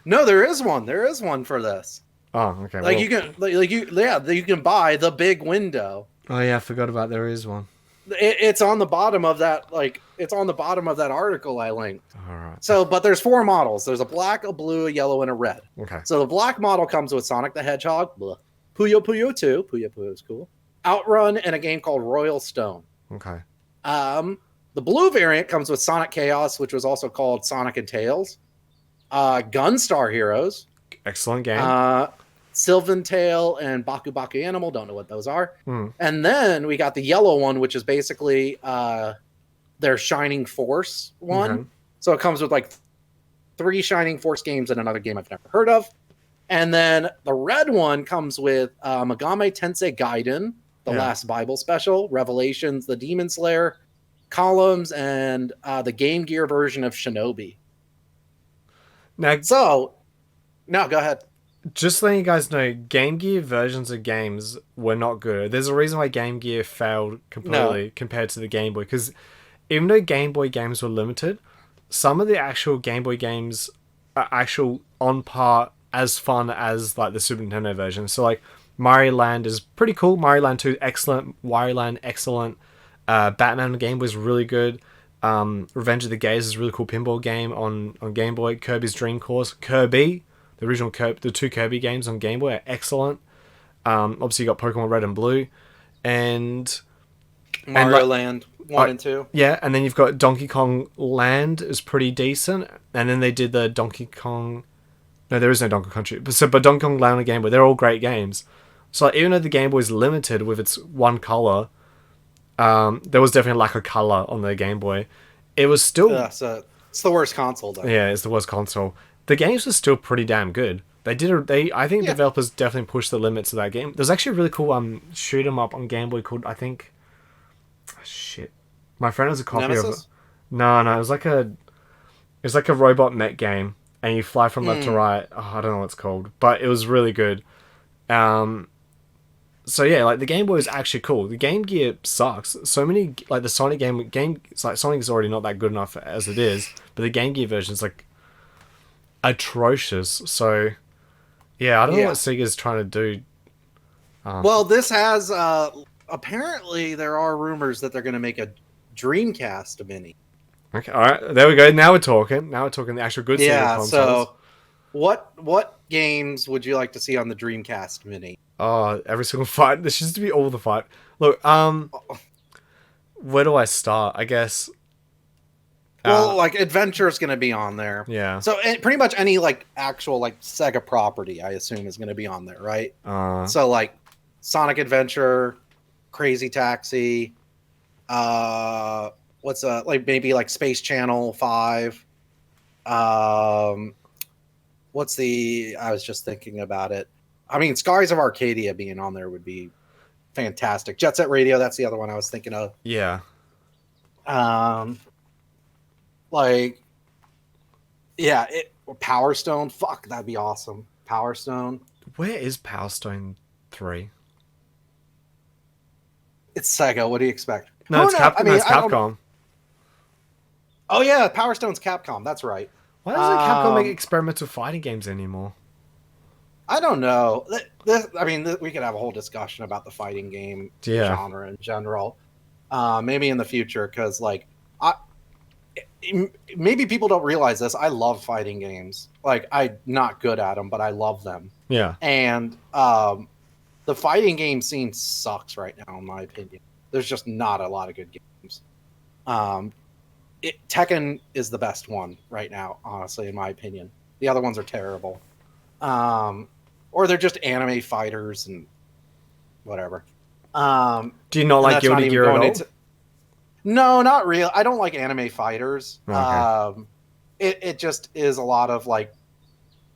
Speaker 2: no, there is one. There is one for this.
Speaker 1: Oh, okay.
Speaker 2: Like
Speaker 1: Well,
Speaker 2: you can, you can buy the big window.
Speaker 1: oh yeah, I forgot about there is one.
Speaker 2: It's on the bottom of that. Like it's on the bottom of that article I linked.
Speaker 1: All right.
Speaker 2: So, but there's 4 models. There's a black, a blue, a yellow, and a red.
Speaker 1: Okay.
Speaker 2: So the black model comes with Sonic the Hedgehog, blah, Puyo Puyo 2, Puyo Puyo is cool, Outrun, and a game called Royal Stone.
Speaker 1: Okay.
Speaker 2: The blue variant comes with Sonic Chaos, which was also called Sonic and Tails, Gunstar Heroes,
Speaker 1: Excellent game.
Speaker 2: Sylvan Tail, and Baku Baku Animal. Don't know what those are.
Speaker 1: Hmm.
Speaker 2: And then we got the yellow one, which is basically their Shining Force one.
Speaker 1: Okay.
Speaker 2: So it comes with like 3 Shining Force games and another game I've never heard of. And then the red one comes with Megami Tensei Gaiden, the last Bible special, Revelations, the Demon Slayer, Columns, and the Game Gear version of Shinobi.
Speaker 1: Now,
Speaker 2: So, no, go ahead.
Speaker 1: just letting you guys know, Game Gear versions of games were not good. There's a reason why Game Gear failed completely compared to the Game Boy, because even though Game Boy games were limited, some of the actual Game Boy games are actual on par as fun as like the Super Nintendo version. So like Mario Land is pretty cool. Mario Land 2 excellent. Wario Land excellent. Batman on the Game Boy is really good. Revenge of the Gays is a really cool pinball game on Game Boy. Kirby's Dream Course, Kirby, the original the 2 Kirby games on Game Boy are excellent. Obviously you got Pokemon Red and Blue, and
Speaker 2: Mario Land 1 and 2.
Speaker 1: yeah, and then you've got Donkey Kong Land is pretty decent, and then they did the Donkey Kong. No, there is no Donkey Kong Country, but Donkey Kong Land on Game Boy, they're all great games. So like, even though the Game Boy is limited with its one color, there was definitely a lack of color on the Game Boy. It was still
Speaker 2: So it's the worst console, though.
Speaker 1: yeah, it's the worst console. The games were still pretty damn good. I think developers definitely pushed the limits of that game. There's actually a really cool shoot 'em up on Game Boy called, I think, shit. My friend has a copy
Speaker 2: Nemesis?
Speaker 1: of it. No, it was like a robot mech game, and you fly from left to right. Oh, I don't know what it's called, but it was really good. So yeah, like the Game Boy is actually cool. The Game Gear sucks. So many like the Sonic game. It's like Sonic is already not that good enough as it is, but the Game Gear version is like atrocious. So, yeah, I don't know what Sega's trying to do.
Speaker 2: Well, this has apparently there are rumors that they're going to make a Dreamcast mini.
Speaker 1: Okay, all right, there we go. Now we're talking. Now we're talking the actual good Sega consoles.
Speaker 2: So what games would you like to see on the Dreamcast mini?
Speaker 1: Oh, every single fight. This used to be all the fight. Look, where do I start? I guess.
Speaker 2: Well, like Adventure is going to be on there.
Speaker 1: Yeah.
Speaker 2: So pretty much any like actual like Sega property, I assume, is going to be on there, right? So like Sonic Adventure, Crazy Taxi, what's like maybe like Space Channel 5. What's the? I was just thinking about it. I mean, Skies of Arcadia being on there would be fantastic. Jet Set Radio, that's the other one I was thinking of.
Speaker 1: Yeah.
Speaker 2: Like, yeah, Power Stone. Fuck, that'd be awesome. Power Stone.
Speaker 1: Where is Power Stone 3?
Speaker 2: It's Sega. What do you expect?
Speaker 1: No, it's Capcom. I mean, it's Capcom.
Speaker 2: Oh yeah, Power Stone's Capcom. That's right.
Speaker 1: Why doesn't Capcom make experimental fighting games anymore?
Speaker 2: I don't know. We could have a whole discussion about the fighting game genre in general. Maybe in the future, because like, maybe people don't realize this. I love fighting games. Like, I'm not good at them, but I love them.
Speaker 1: Yeah.
Speaker 2: And the fighting game scene sucks right now, in my opinion. There's just not a lot of good games. Tekken is the best one right now, honestly, in my opinion. The other ones are terrible. Or they're just anime fighters and whatever.
Speaker 1: Do you not like Guilty Gear at all?
Speaker 2: No, not real. I don't like anime fighters.
Speaker 1: Okay.
Speaker 2: It just is a lot of like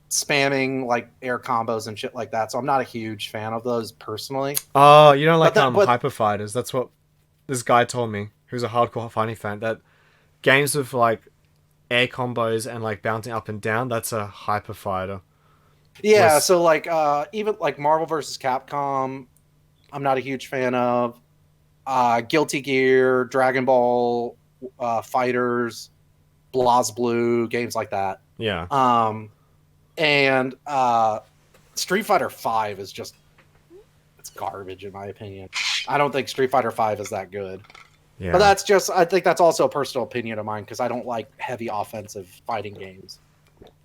Speaker 2: spamming like air combos and shit like that. So I'm not a huge fan of those personally.
Speaker 1: Oh, you don't like hyper fighters. That's what this guy told me, who's a hardcore fighting fan, that games with like air combos and like bouncing up and down, that's a hyper fighter.
Speaker 2: Yeah, so like even like Marvel vs. Capcom, I'm not a huge fan of. Guilty Gear, Dragon Ball Fighters, BlazBlue, games like that.
Speaker 1: Yeah.
Speaker 2: And Street Fighter V is just, it's garbage in my opinion. I don't think Street Fighter V is that good. Yeah. But that's just, I think that's also a personal opinion of mine because I don't like heavy offensive fighting games.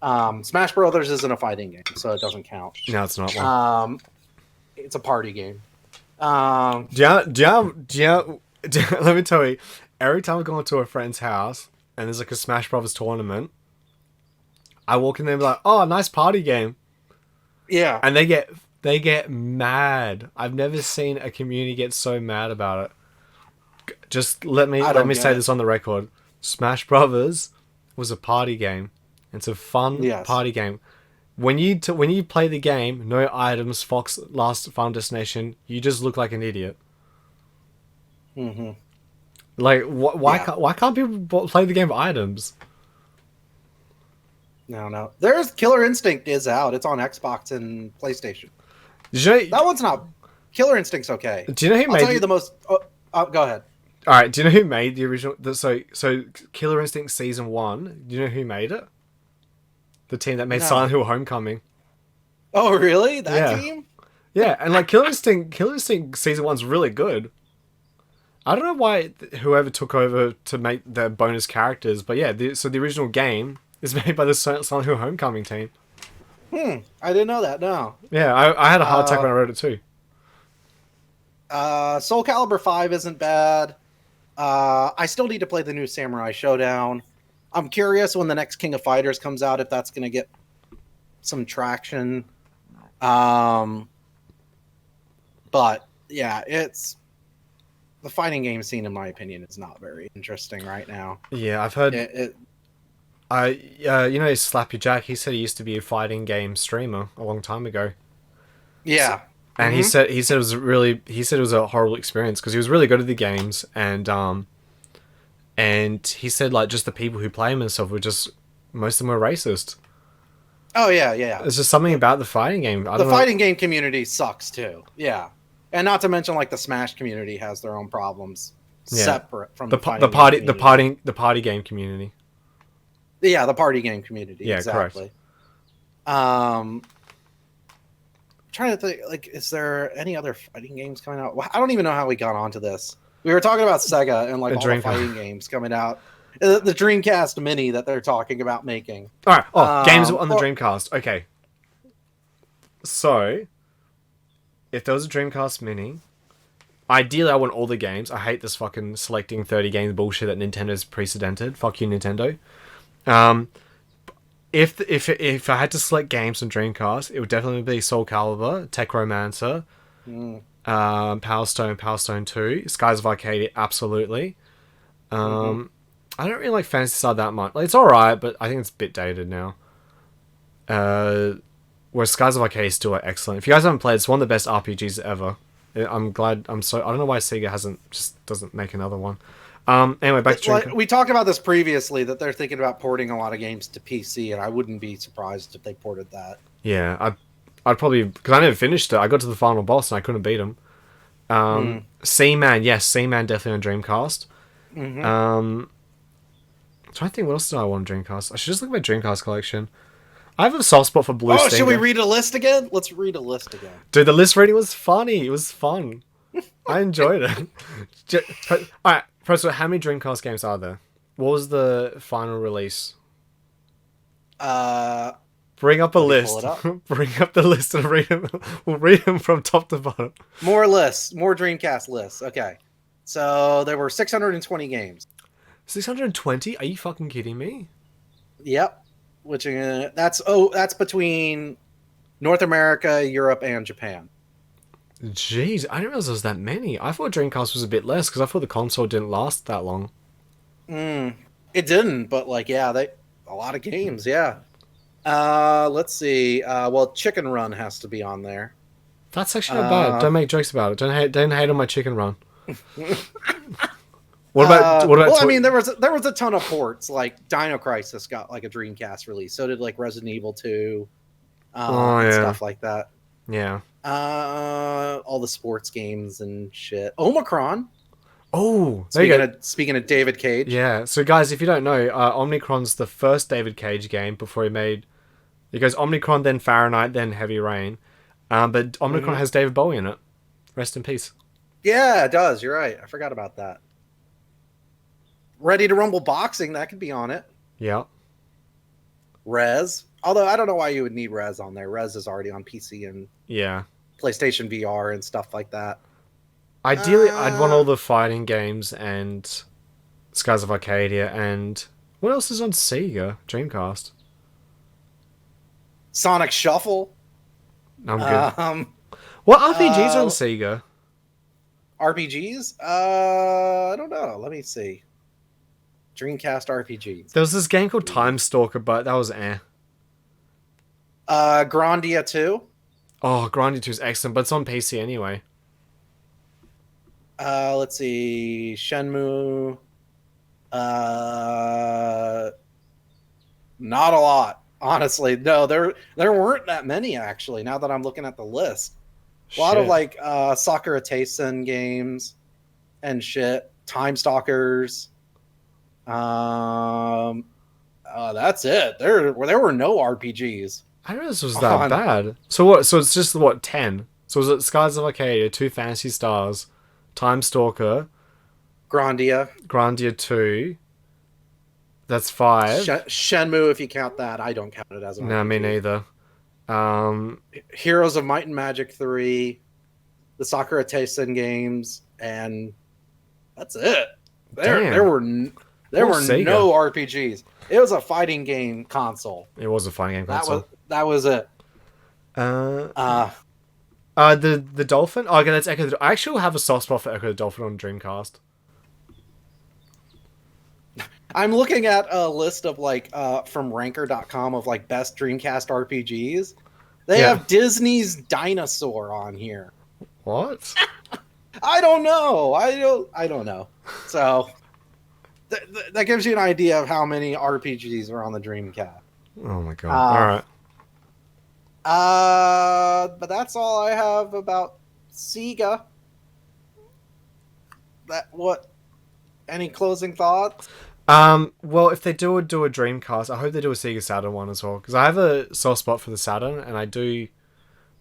Speaker 2: Smash Brothers isn't a fighting game, so it doesn't count.
Speaker 1: No, it's not one.
Speaker 2: It's a party game.
Speaker 1: Let me tell you, every time I go into a friend's house and there's like a Smash Brothers tournament, I walk in there and be like, "Oh, nice party game."
Speaker 2: Yeah.
Speaker 1: And they get mad. I've never seen a community get so mad about it. Just let me say this on the record. Smash Brothers was a party game. It's a fun party game. When you play the game, no items, Fox Last Final Destination, you just look like an idiot.
Speaker 2: Mm-hmm.
Speaker 1: Like, why can't people play the game with items?
Speaker 2: No. There's Killer Instinct is out. It's on Xbox and PlayStation. That one's not. Killer Instinct's okay.
Speaker 1: Do you know who made?
Speaker 2: I'll tell you the most. Go ahead.
Speaker 1: All right. Do you know who made the original? So Killer Instinct Season 1. Do you know who made it? The team that made Silent Hill Homecoming.
Speaker 2: Oh, really? That team?
Speaker 1: Yeah, and like Killer Instinct Season 1's really good. I don't know why whoever took over to make the bonus characters, but yeah, so the original game is made by the Silent Hill Homecoming team.
Speaker 2: I didn't know that, no.
Speaker 1: Yeah, I had a heart attack when I wrote it too.
Speaker 2: Soul Calibur 5 isn't bad. I still need to play the new Samurai Showdown. I'm curious when the next King of Fighters comes out if that's going to get some traction. But yeah, it's the fighting game scene, in my opinion, is not very interesting right now.
Speaker 1: Yeah, I've heard. Slappy Jack. He said he used to be a fighting game streamer a long time ago.
Speaker 2: Yeah,
Speaker 1: and he said it was a horrible experience because he was really good at the games and he said like just the people who play him and stuff were just most of them were racist.
Speaker 2: Oh yeah.
Speaker 1: There's just something about the fighting game.
Speaker 2: The fighting game community sucks too. Yeah, and not to mention like the Smash community has their own problems separate from the party
Speaker 1: game community.
Speaker 2: Yeah, the party game community.
Speaker 1: Yeah,
Speaker 2: exactly.
Speaker 1: Correct.
Speaker 2: Um, trying to think, like, is there any other fighting games coming out? I don't even know how we got onto this. We were talking about Sega and like all the fighting games coming out. The Dreamcast Mini that they're talking about making.
Speaker 1: All right. Oh, games on the Dreamcast. Okay. So, if there was a Dreamcast Mini, ideally I want all the games. I hate this fucking selecting 30 games bullshit that Nintendo's precedented. Fuck you, Nintendo. If I had to select games on Dreamcast, it would definitely be Soul Calibur, Techromancer, Power Stone, Power Stone 2, Skies of Arcadia, absolutely. I don't really like Phantasy Star that much. Like, it's alright, but I think it's a bit dated now. Whereas Skies of Arcadia is still like, excellent. If you guys haven't played, it's one of the best RPGs ever. I'm glad. I don't know why Sega doesn't make another one. Anyway, back to
Speaker 2: like, we talked about this previously, that they're thinking about porting a lot of games to PC, and I wouldn't be surprised if they ported that.
Speaker 1: Yeah, I'd probably, because I never finished it. I got to the final boss and I couldn't beat him. Seaman, yes, Seaman definitely on Dreamcast. I'm trying to think, what else did I want on Dreamcast? I should just look at my Dreamcast collection. I have a soft spot for Blue Stinger.
Speaker 2: Should we read a list again? Let's read a list again.
Speaker 1: Dude, the list reading was funny. It was fun. I enjoyed it. Alright, first of all, how many Dreamcast games are there? What was the final release? Bring up a list. Bring up the list and read them. We'll read them from top to bottom.
Speaker 2: More lists. More Dreamcast lists. Okay. So there were 620 games.
Speaker 1: 620? Are you fucking kidding me?
Speaker 2: Yep. Which that's between North America, Europe, and Japan.
Speaker 1: Jeez, I didn't realize there was that many. I thought Dreamcast was a bit less because I thought the console didn't last that long.
Speaker 2: It didn't, but like, yeah, a lot of games, yeah. Let's see. Well, Chicken Run has to be on there.
Speaker 1: That's actually not bad. Don't make jokes about it. Don't hate on my Chicken Run. What about?
Speaker 2: Well, I mean, there was a ton of ports. Like Dino Crisis got like a Dreamcast release. So did like Resident Evil 2, and stuff like that.
Speaker 1: Yeah.
Speaker 2: All the sports games and shit. Omicron.
Speaker 1: Oh, there you go.
Speaker 2: Speaking of David Cage.
Speaker 1: Yeah. So guys, if you don't know, Omnicron's the first David Cage game before he made. It goes Omnicron, then Fahrenheit, then Heavy Rain. But Omnicron has David Bowie in it. Rest in peace.
Speaker 2: Yeah, it does. You're right. I forgot about that. Ready to Rumble Boxing, that could be on it.
Speaker 1: Yeah.
Speaker 2: Rez. Although I don't know why you would need Rez on there. Rez is already on PC and PlayStation VR and stuff like that.
Speaker 1: Ideally, I'd want all the fighting games and Skies of Arcadia and... What else is on Sega? Dreamcast.
Speaker 2: Sonic Shuffle.
Speaker 1: I'm good. What RPGs are on Sega?
Speaker 2: RPGs? I don't know. Let me see. Dreamcast RPGs.
Speaker 1: There was this game called Time Stalker, but that was
Speaker 2: Grandia 2.
Speaker 1: Oh, Grandia 2 is excellent, but it's on PC anyway.
Speaker 2: Let's see. Shenmue. Not a lot, honestly. No, there weren't that many, actually, now that I'm looking at the list. A lot of, like, Sakura Taisen games and shit. Time Stalkers. That's it. There were no RPGs.
Speaker 1: I didn't know this was that bad. So what? So it's just, 10? So was it Skies of Arcadia, 2 Phantasy Stars, Time Stalker, Grandia 2. That's 5.
Speaker 2: Shenmue, if you count that. I don't count it as an RPG.
Speaker 1: No, me neither.
Speaker 2: Heroes of Might and Magic 3, the Sakura Taisen games, and that's it. There were no RPGs. It was a fighting game console.
Speaker 1: It was a fighting game console.
Speaker 2: That was it.
Speaker 1: The Dolphin? Oh, okay, that's Echo the... I actually have a soft spot for Echo the Dolphin on Dreamcast.
Speaker 2: I'm looking at a list of like from ranker.com of like best Dreamcast RPGs. They have Disney's Dinosaur on here.
Speaker 1: What?
Speaker 2: I don't know. I don't know. So that gives you an idea of how many RPGs are on the Dreamcast.
Speaker 1: Oh my god. All
Speaker 2: right. But that's all I have about Sega. Any closing thoughts?
Speaker 1: Well, if they do a Dreamcast, I hope they do a Sega Saturn one as well, because I have a soft spot for the Saturn, and I do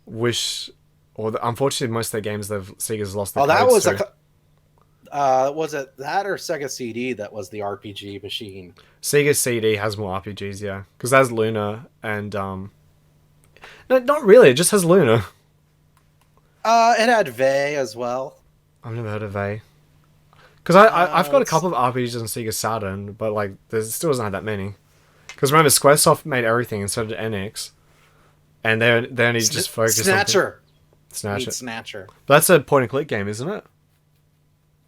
Speaker 1: wish, unfortunately, most of their games Sega's lost the
Speaker 2: that
Speaker 1: codes
Speaker 2: was
Speaker 1: to.
Speaker 2: was it that or Sega CD that was the RPG machine?
Speaker 1: Sega CD has more RPGs, yeah, because that's Luna and no, not really. It just has Luna.
Speaker 2: It had Vey as well.
Speaker 1: I've never heard of A. Because I've got a couple of RPGs on Sega Saturn, but like there still doesn't have that many. Because remember, SquareSoft made everything, and so did NX, and they only just focus
Speaker 2: Snatcher.
Speaker 1: on Snatcher.
Speaker 2: Snatcher.
Speaker 1: But that's a point and click game, isn't it?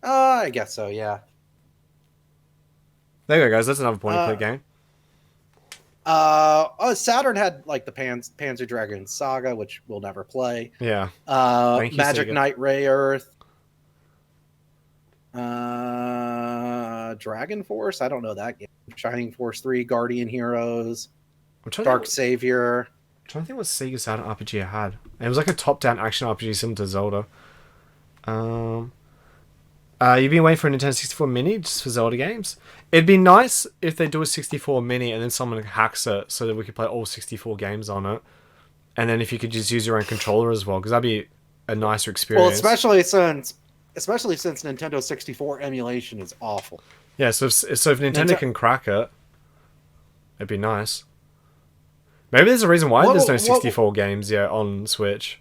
Speaker 2: I guess so. Yeah.
Speaker 1: There you go, guys. That's another point and click game.
Speaker 2: Saturn had like the Panzer Dragoon Saga, which we'll never play.
Speaker 1: Yeah.
Speaker 2: Magic Knight Ray Earth. Dragon Force. I don't know that game. Shining Force 3, Guardian Heroes, Dark Savior.
Speaker 1: I'm trying to think what Sega Saturn RPG I had. It was like a top-down action RPG similar to Zelda. You've been waiting for a Nintendo 64 Mini just for Zelda games? It'd be nice if they do a 64 Mini and then someone hacks it so that we could play all 64 games on it. And then if you could just use your own controller as well, because that'd be a nicer experience.
Speaker 2: Well, especially since Nintendo 64 emulation is awful.
Speaker 1: Yeah, so if Nintendo can crack it, it'd be nice. Maybe there's a reason why there's no 64 games yet on Switch.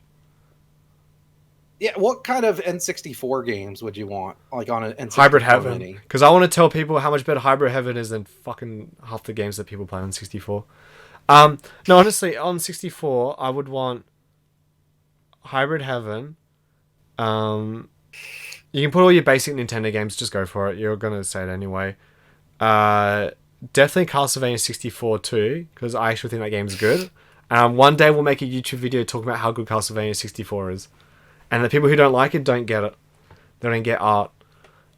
Speaker 2: Yeah, what kind of N64 games would you want? Like on an N64
Speaker 1: Hybrid Heaven.
Speaker 2: Mini?
Speaker 1: Because I want to tell people how much better Hybrid Heaven is than fucking half the games that people play on 64. No, honestly, on 64, I would want Hybrid Heaven. You can put all your basic Nintendo games, just go for it. You're going to say it anyway. Definitely Castlevania 64 too, because I actually think that game's good. One day we'll make a YouTube video talking about how good Castlevania 64 is. And the people who don't like it don't get it. They don't get art.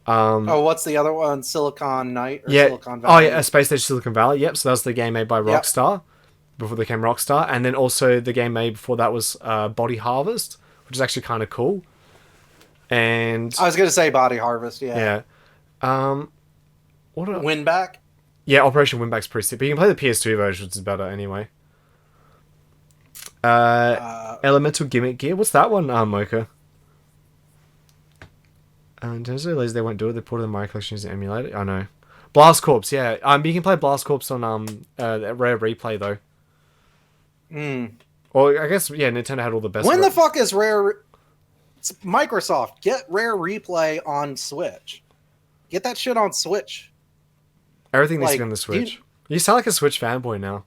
Speaker 2: What's the other one? Silicon Knight or
Speaker 1: yeah.
Speaker 2: Silicon Valley?
Speaker 1: Oh, yeah, Space Station Silicon Valley. Yep, so that's the game made by Rockstar before they became Rockstar. And then also the game made before that was Body Harvest, which is actually kind of cool. And
Speaker 2: I was going to say Body Harvest, yeah.
Speaker 1: Yeah.
Speaker 2: Winback?
Speaker 1: Yeah, Operation Winback's pretty sick. But you can play the PS2 version, which is better anyway. Elemental Gimmick Gear. What's that one, Mocha? In terms of release, they won't do it. They put it in my collection using emulator. I know. Blast Corps, yeah. You can play Blast Corps on Rare Replay though. Or I guess Nintendo had all the best.
Speaker 2: When the fuck is Rare? It's Microsoft, get Rare Replay on Switch. Get that shit on Switch.
Speaker 1: Everything needs to be on the Switch. You sound like a Switch fanboy now.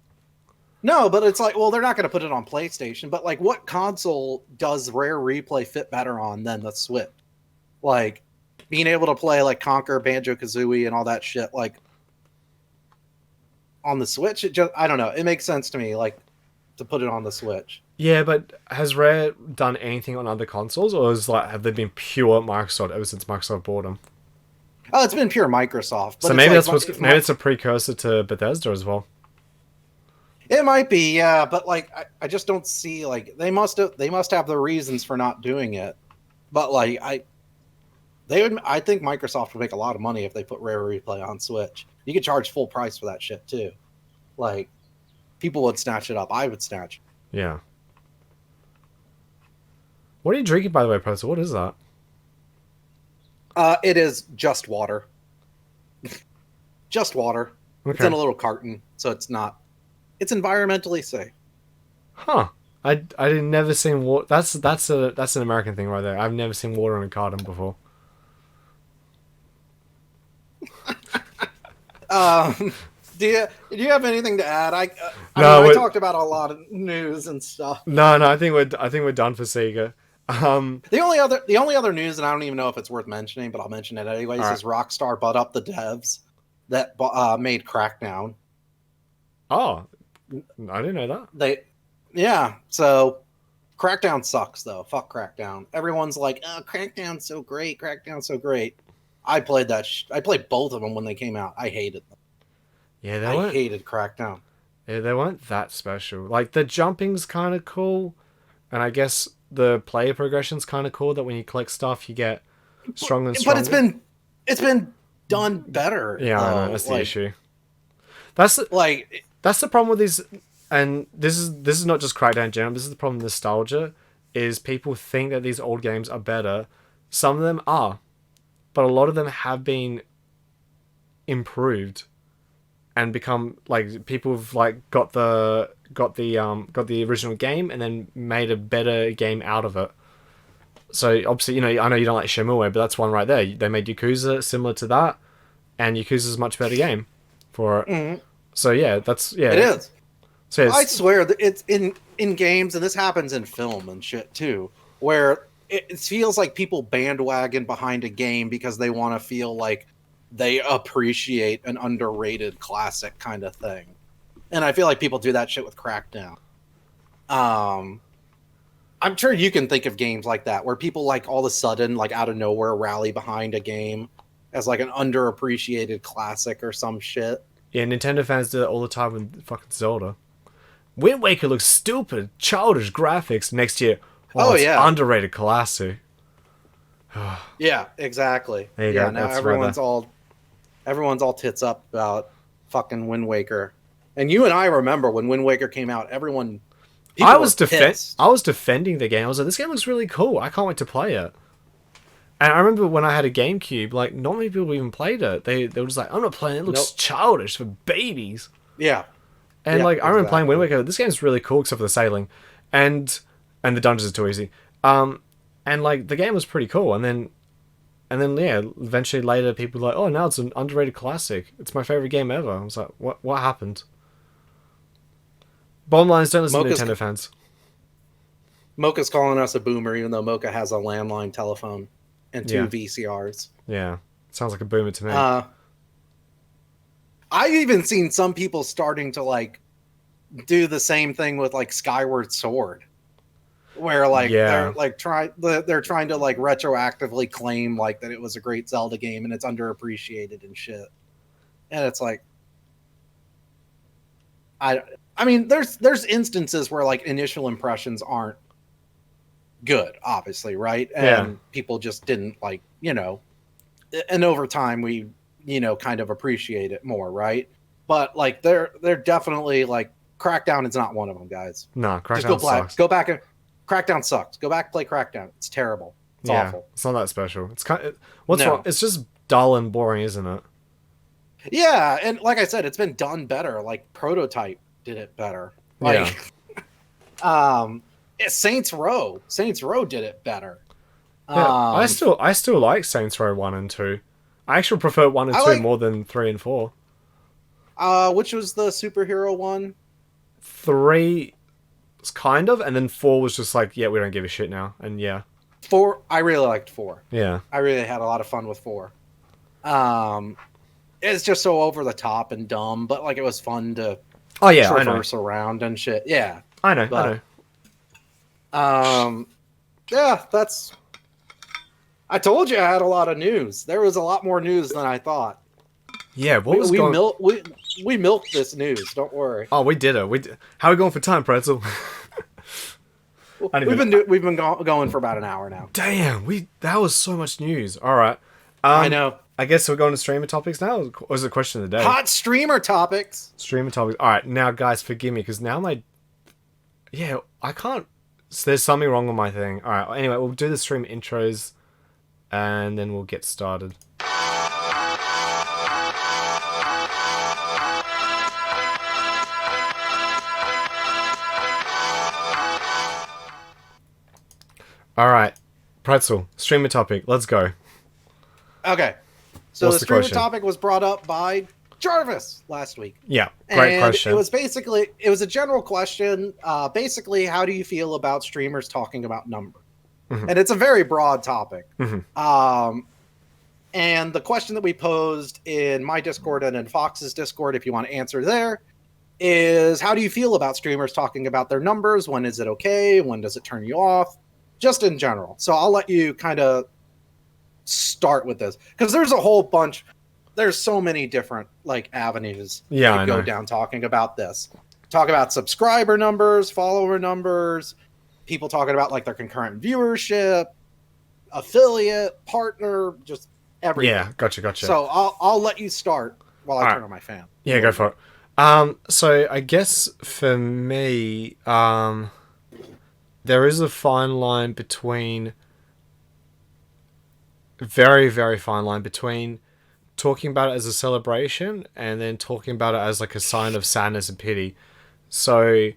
Speaker 2: No, but it's like, well, they're not going to put it on PlayStation. But like, what console does Rare Replay fit better on than the Switch? Like, being able to play like Conquer, Banjo-Kazooie, and all that shit, like on the Switch, I don't know. It makes sense to me, like, to put it on the Switch.
Speaker 1: Yeah, but has Rare done anything on other consoles, or have they been pure Microsoft ever since Microsoft bought them?
Speaker 2: Oh, it's been pure Microsoft.
Speaker 1: So maybe maybe it's a precursor to Bethesda as well.
Speaker 2: It might be, yeah, but like I just don't see, like, they must have the reasons for not doing it. But like I think Microsoft would make a lot of money if they put Rare Replay on Switch. You could charge full price for that shit too. Like, people would snatch it up. I would snatch it.
Speaker 1: Yeah. What are you drinking, by the way, Professor? What is that?
Speaker 2: It is just water. Just water. Okay. It's in a little carton, so it's environmentally safe.
Speaker 1: Huh. I've never seen water. That's an American thing right there. I've never seen water in a carton before.
Speaker 2: Do you have anything to add? I talked about a lot of news and stuff.
Speaker 1: No, I think we're done for Sega.
Speaker 2: The only other news, and I don't even know if it's worth mentioning, but I'll mention it anyways, is Rockstar bought up the devs that made Crackdown.
Speaker 1: Oh, I didn't know that.
Speaker 2: So Crackdown sucks though. Fuck Crackdown. Everyone's like, "Oh, Crackdown's so great. Crackdown's so great." I played I played both of them when they came out. I hated them.
Speaker 1: Yeah,
Speaker 2: I hated Crackdown.
Speaker 1: Yeah, they weren't that special. Like, the jumping's kind of cool, and I guess the player progression's kind of cool. That when you collect stuff, you get stronger and stronger.
Speaker 2: But it's been done better.
Speaker 1: Yeah,
Speaker 2: though.
Speaker 1: I know, that's the issue. That's the problem with these, and this is not just Crackdown in general. This is the problem with nostalgia. Is people think that these old games are better. Some of them are, but a lot of them have been improved and become like people have like got the original game and then made a better game out of it. So obviously, I know you don't like Shenmue, but that's one right there. They made Yakuza similar to that, and Yakuza's a much better game for it.
Speaker 2: Mm-hmm.
Speaker 1: So yeah, it
Speaker 2: is.
Speaker 1: So
Speaker 2: I swear that it's in games, and this happens in film and shit too, where it feels like people bandwagon behind a game because they want to feel like they appreciate an underrated classic kind of thing. And I feel like people do that shit with Crackdown. I'm sure you can think of games like that where people like all of a sudden, like out of nowhere, rally behind a game as like an underappreciated classic or some shit.
Speaker 1: Yeah, Nintendo fans do that all the time with fucking Zelda. Wind Waker looks stupid, childish graphics. Next year, underrated classic.
Speaker 2: Yeah, exactly.
Speaker 1: There you
Speaker 2: go.
Speaker 1: Now
Speaker 2: everyone's all tits up about fucking Wind Waker. And you and I remember when Wind Waker came out, I was
Speaker 1: defending the game. I was like, this game looks really cool. I can't wait to play it. And I remember when I had a GameCube, like, not many people even played it. They were just like, I'm not playing it. It looks childish for babies.
Speaker 2: Yeah.
Speaker 1: And I remember playing Wind Waker. This game's really cool except for the sailing. And the dungeons are too easy. And like the game was pretty cool. And then eventually later people were like, oh, now it's an underrated classic. It's my favorite game ever. I was like, what happened? Bottom line is, don't listen to Nintendo fans.
Speaker 2: Mocha's calling us a boomer, even though Mocha has a landline telephone and 2 VCRs.
Speaker 1: Yeah. Sounds like a boomer to me.
Speaker 2: I've even seen some people starting to like do the same thing with like Skyward Sword, where like they're trying to like retroactively claim like that it was a great Zelda game and it's underappreciated and shit. And it's like, I mean, there's instances where like initial impressions aren't good, obviously, right? And people just didn't like, and over time we kind of appreciate it more, right? But like they're definitely like Crackdown is not one of them, guys.
Speaker 1: No, Crackdown sucks.
Speaker 2: Go back and Crackdown sucks. Go back and play Crackdown. It's terrible. It's awful.
Speaker 1: It's not that special. It's what's wrong? It's just dull and boring, isn't it?
Speaker 2: Yeah, and like I said, it's been done better. Like Prototype did it better. Like Saints Row did it better.
Speaker 1: Yeah, I still like Saints Row 1 and 2. I actually prefer 1 and 2 more than 3 and 4.
Speaker 2: Which was the superhero one?
Speaker 1: 3 was kind of, and then 4 was just like, we don't give a shit now. And
Speaker 2: 4, I really liked 4.
Speaker 1: Yeah.
Speaker 2: I really had a lot of fun with 4. It's just so over the top and dumb, but like it was fun to traverse around and shit. Yeah.
Speaker 1: I know.
Speaker 2: That's... I told you I had a lot of news. There was a lot more news than I thought.
Speaker 1: Yeah,
Speaker 2: we milked this news. Don't worry.
Speaker 1: Oh, we did it. How are we going for time, Pretzel?
Speaker 2: We've been going for about an hour now.
Speaker 1: Damn, that was so much news. All right,
Speaker 2: I know.
Speaker 1: I guess we're going to streamer topics now. Or was it a question of the day?
Speaker 2: Hot streamer topics.
Speaker 1: Streamer topics. All right, now guys, forgive me because now I can't. So there's something wrong with my thing. All right. Anyway, we'll do the stream intros. And then we'll get started. Alright. Pretzel, streamer topic. Let's go.
Speaker 2: Okay. So the streamer topic was brought up by Jarvis last week.
Speaker 1: Yeah, great question.
Speaker 2: It was a general question. Basically, how do you feel about streamers talking about numbers? Mm-hmm. And it's a very broad topic.
Speaker 1: Mm-hmm.
Speaker 2: And the question that we posed in my Discord and in Fox's Discord, if you want to answer there, is how do you feel about streamers talking about their numbers? When is it okay? When does it turn you off? Just in general. So I'll let you kind of start with this because there's a whole bunch. There's so many different like avenues to go down talking about this. Talk about subscriber numbers, follower numbers, people talking about like their concurrent viewership, affiliate, partner, just everything.
Speaker 1: Yeah, gotcha.
Speaker 2: So I'll let you start while I turn on my fan.
Speaker 1: Yeah, go for it. So I guess for me, there is a fine line between very, very fine line between talking about it as a celebration and then talking about it as like a sign of sadness and pity. So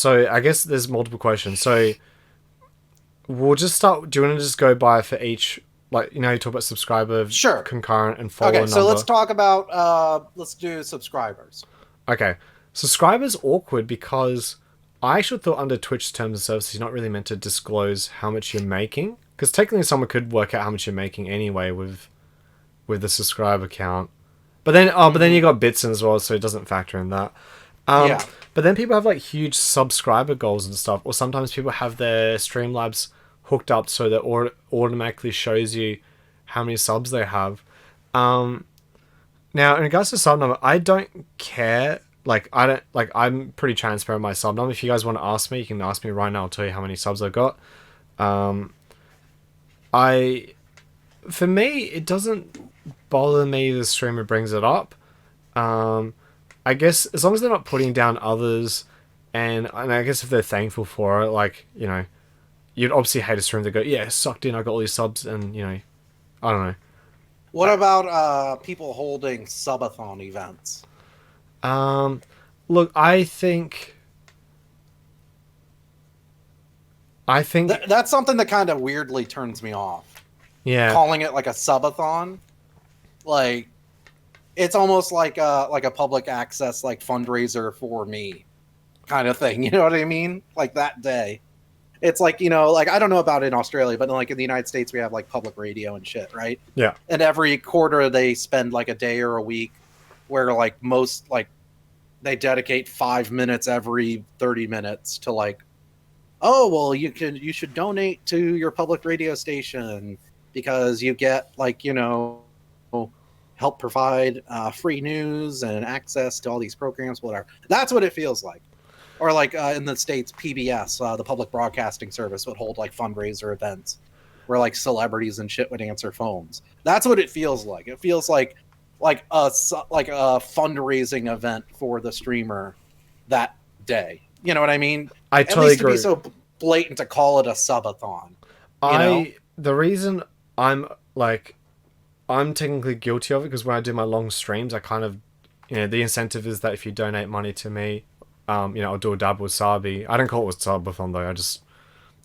Speaker 1: I guess there's multiple questions. So we'll just start. Do you want to just go by for each, like, you talk about subscriber,
Speaker 2: sure,
Speaker 1: concurrent, and follower number?
Speaker 2: Okay, so let's talk about, let's do subscribers.
Speaker 1: Okay. Subscribers awkward because I actually thought under Twitch terms and services, you're not really meant to disclose how much you're making. Because technically someone could work out how much you're making anyway with the subscriber count. But then you got bits in as well, so it doesn't factor in that.
Speaker 2: Yeah.
Speaker 1: But then people have like huge subscriber goals and stuff, or sometimes people have their Streamlabs hooked up so that automatically shows you how many subs they have. Now, in regards to sub number, I don't care. I'm pretty transparent with my sub number. If you guys want to ask me, you can ask me right now. I'll tell you how many subs I've got. For me, it doesn't bother me the streamer brings it up. I guess as long as they're not putting down others, and I guess if they're thankful for it, you'd obviously hate a stream that go, yeah, sucked in, I got all these subs, and I don't know.
Speaker 2: What about people holding subathon events?
Speaker 1: Look, I think
Speaker 2: that's something that kind of weirdly turns me off.
Speaker 1: Yeah,
Speaker 2: calling it like a subathon, like it's almost like a public access like fundraiser for me kind of thing. You know what I mean? Like that day. It's like, like I don't know about in Australia, but like in the United States, we have like public radio and shit, right?
Speaker 1: Yeah.
Speaker 2: And every quarter they spend like a day or a week where like most like they dedicate 5 minutes every 30 minutes to like, oh, well, you should donate to your public radio station because you get like, help provide free news and access to all these programs, whatever. That's what it feels like. Or like in the States, PBS, the Public Broadcasting Service, would hold like fundraiser events where like celebrities and shit would answer phones. That's what it feels like. It feels like a fundraising event for the streamer that day. You know what I mean?
Speaker 1: I totally agree.
Speaker 2: To be so blatant to call it a subathon.
Speaker 1: The reason I'm technically guilty of it because when I do my long streams, I kind of, the incentive is that if you donate money to me, I'll do a dab wasabi. I don't call it subathon though.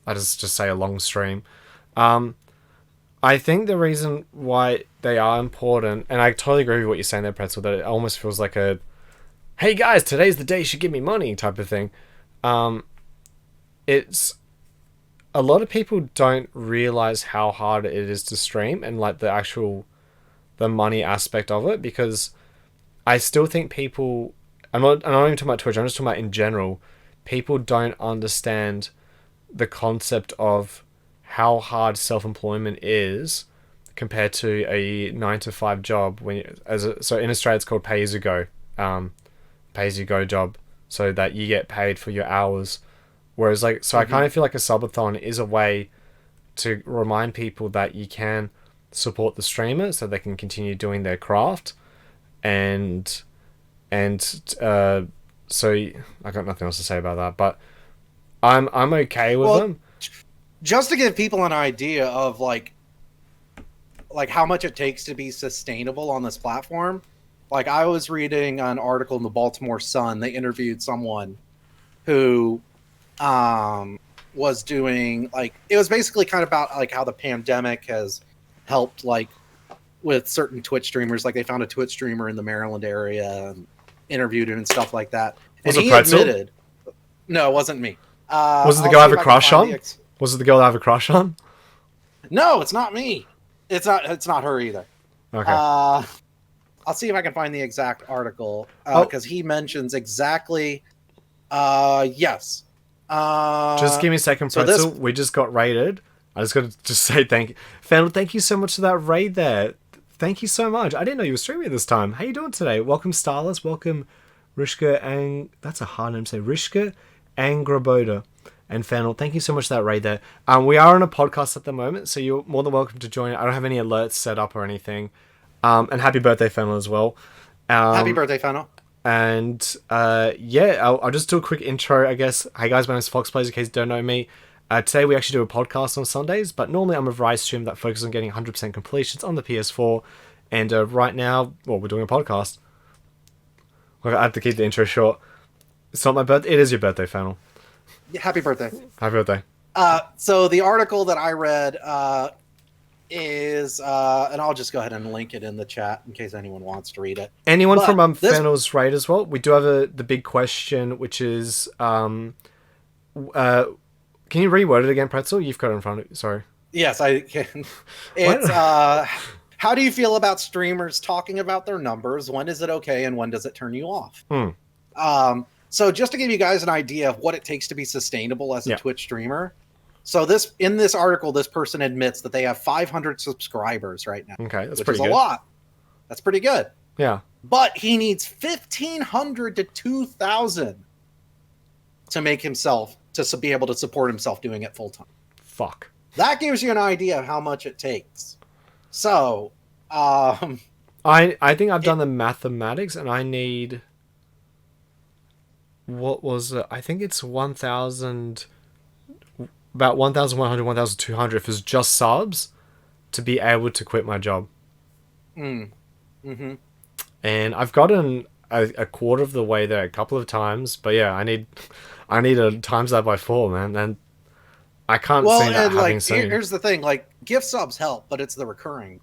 Speaker 1: I just say a long stream. I think the reason why they are important, and I totally agree with what you're saying there, Pretzel, that it almost feels like a, hey guys, today's the day you should give me money type of thing. It's a lot of people don't realize how hard it is to stream and like the money aspect of it, because I still think people, I'm not even talking about Twitch, I'm just talking about in general, people don't understand the concept of how hard self-employment is compared to a 9-to-5 job. So in Australia it's called pay-as-you-go job, so that you get paid for your hours. Whereas I kind of feel like a subathon is a way to remind people that you can support the streamer so they can continue doing their craft, and so I got nothing else to say about that. But I'm okay with them.
Speaker 2: Just to give people an idea of like how much it takes to be sustainable on this platform. Like I was reading an article in the Baltimore Sun. They interviewed someone who was doing it was basically kind of about like how the pandemic has helped like with certain Twitch streamers. Like they found a Twitch streamer in the Maryland area and interviewed him and stuff like that. And he admitted, no, it wasn't me.
Speaker 1: Was it the girl I have a crush on? Was it the girl I have a crush on?
Speaker 2: No, it's not me. It's not her either.
Speaker 1: Okay.
Speaker 2: I'll see if I can find the exact article because he mentions exactly. Yes.
Speaker 1: Just give me a second, Pretzel. We just got raided. I just got to say thank you. Fandle, thank you so much for that raid there. Thank you so much. I didn't know you were streaming this time. How you doing today? Welcome, Starless. Welcome, Rishka, and that's a hard name to say. Rishka Angraboda. And Fennel, thank you so much for that raid there. We are on a podcast at the moment, so you're more than welcome to join. I don't have any alerts set up or anything. And happy birthday, Fennel, as well.
Speaker 2: Happy birthday, Fennel.
Speaker 1: And I'll just do a quick intro, I guess. Hey guys, my name is Fox Plays, in case you don't know me. Today we actually do a podcast on Sundays, but normally I'm a Rise stream that focuses on getting 100% completions on the PS4. And right now, well, we're doing a podcast. I have to keep the intro short. It's not my birthday. It is your birthday, Fennel.
Speaker 2: Happy birthday.
Speaker 1: Happy birthday.
Speaker 2: So the article that I read is, and I'll just go ahead and link it in the chat in case anyone wants to read it.
Speaker 1: Anyone from Fennel's raid as well? We do have the big question, which is, can you reword it again, Pretzel? You've got it in front of you. Sorry.
Speaker 2: Yes, I can. It's, how do you feel about streamers talking about their numbers? When is it okay and when does it turn you off? So just to give you guys an idea of what it takes to be sustainable as a Twitch streamer. So in this article, this person admits that they have 500 subscribers right now.
Speaker 1: Okay, that's
Speaker 2: which
Speaker 1: pretty
Speaker 2: is
Speaker 1: good.
Speaker 2: A lot. That's pretty good.
Speaker 1: Yeah.
Speaker 2: But he needs 1,500 to 2,000 to make himself, to be able to support himself doing it full time.
Speaker 1: Fuck.
Speaker 2: That gives you an idea of how much it takes. So,
Speaker 1: I think I've done the mathematics, and I need, what was it? I think it's 1,000, about 1,100, 1,200 if it's just subs to be able to quit my job.
Speaker 2: Mm-hmm.
Speaker 1: And I've gotten a quarter of the way there a couple of times, but yeah, I need to times that by 4, man. And I can't see that happening soon.
Speaker 2: Here's the thing, like, gift subs help, but it's the recurring.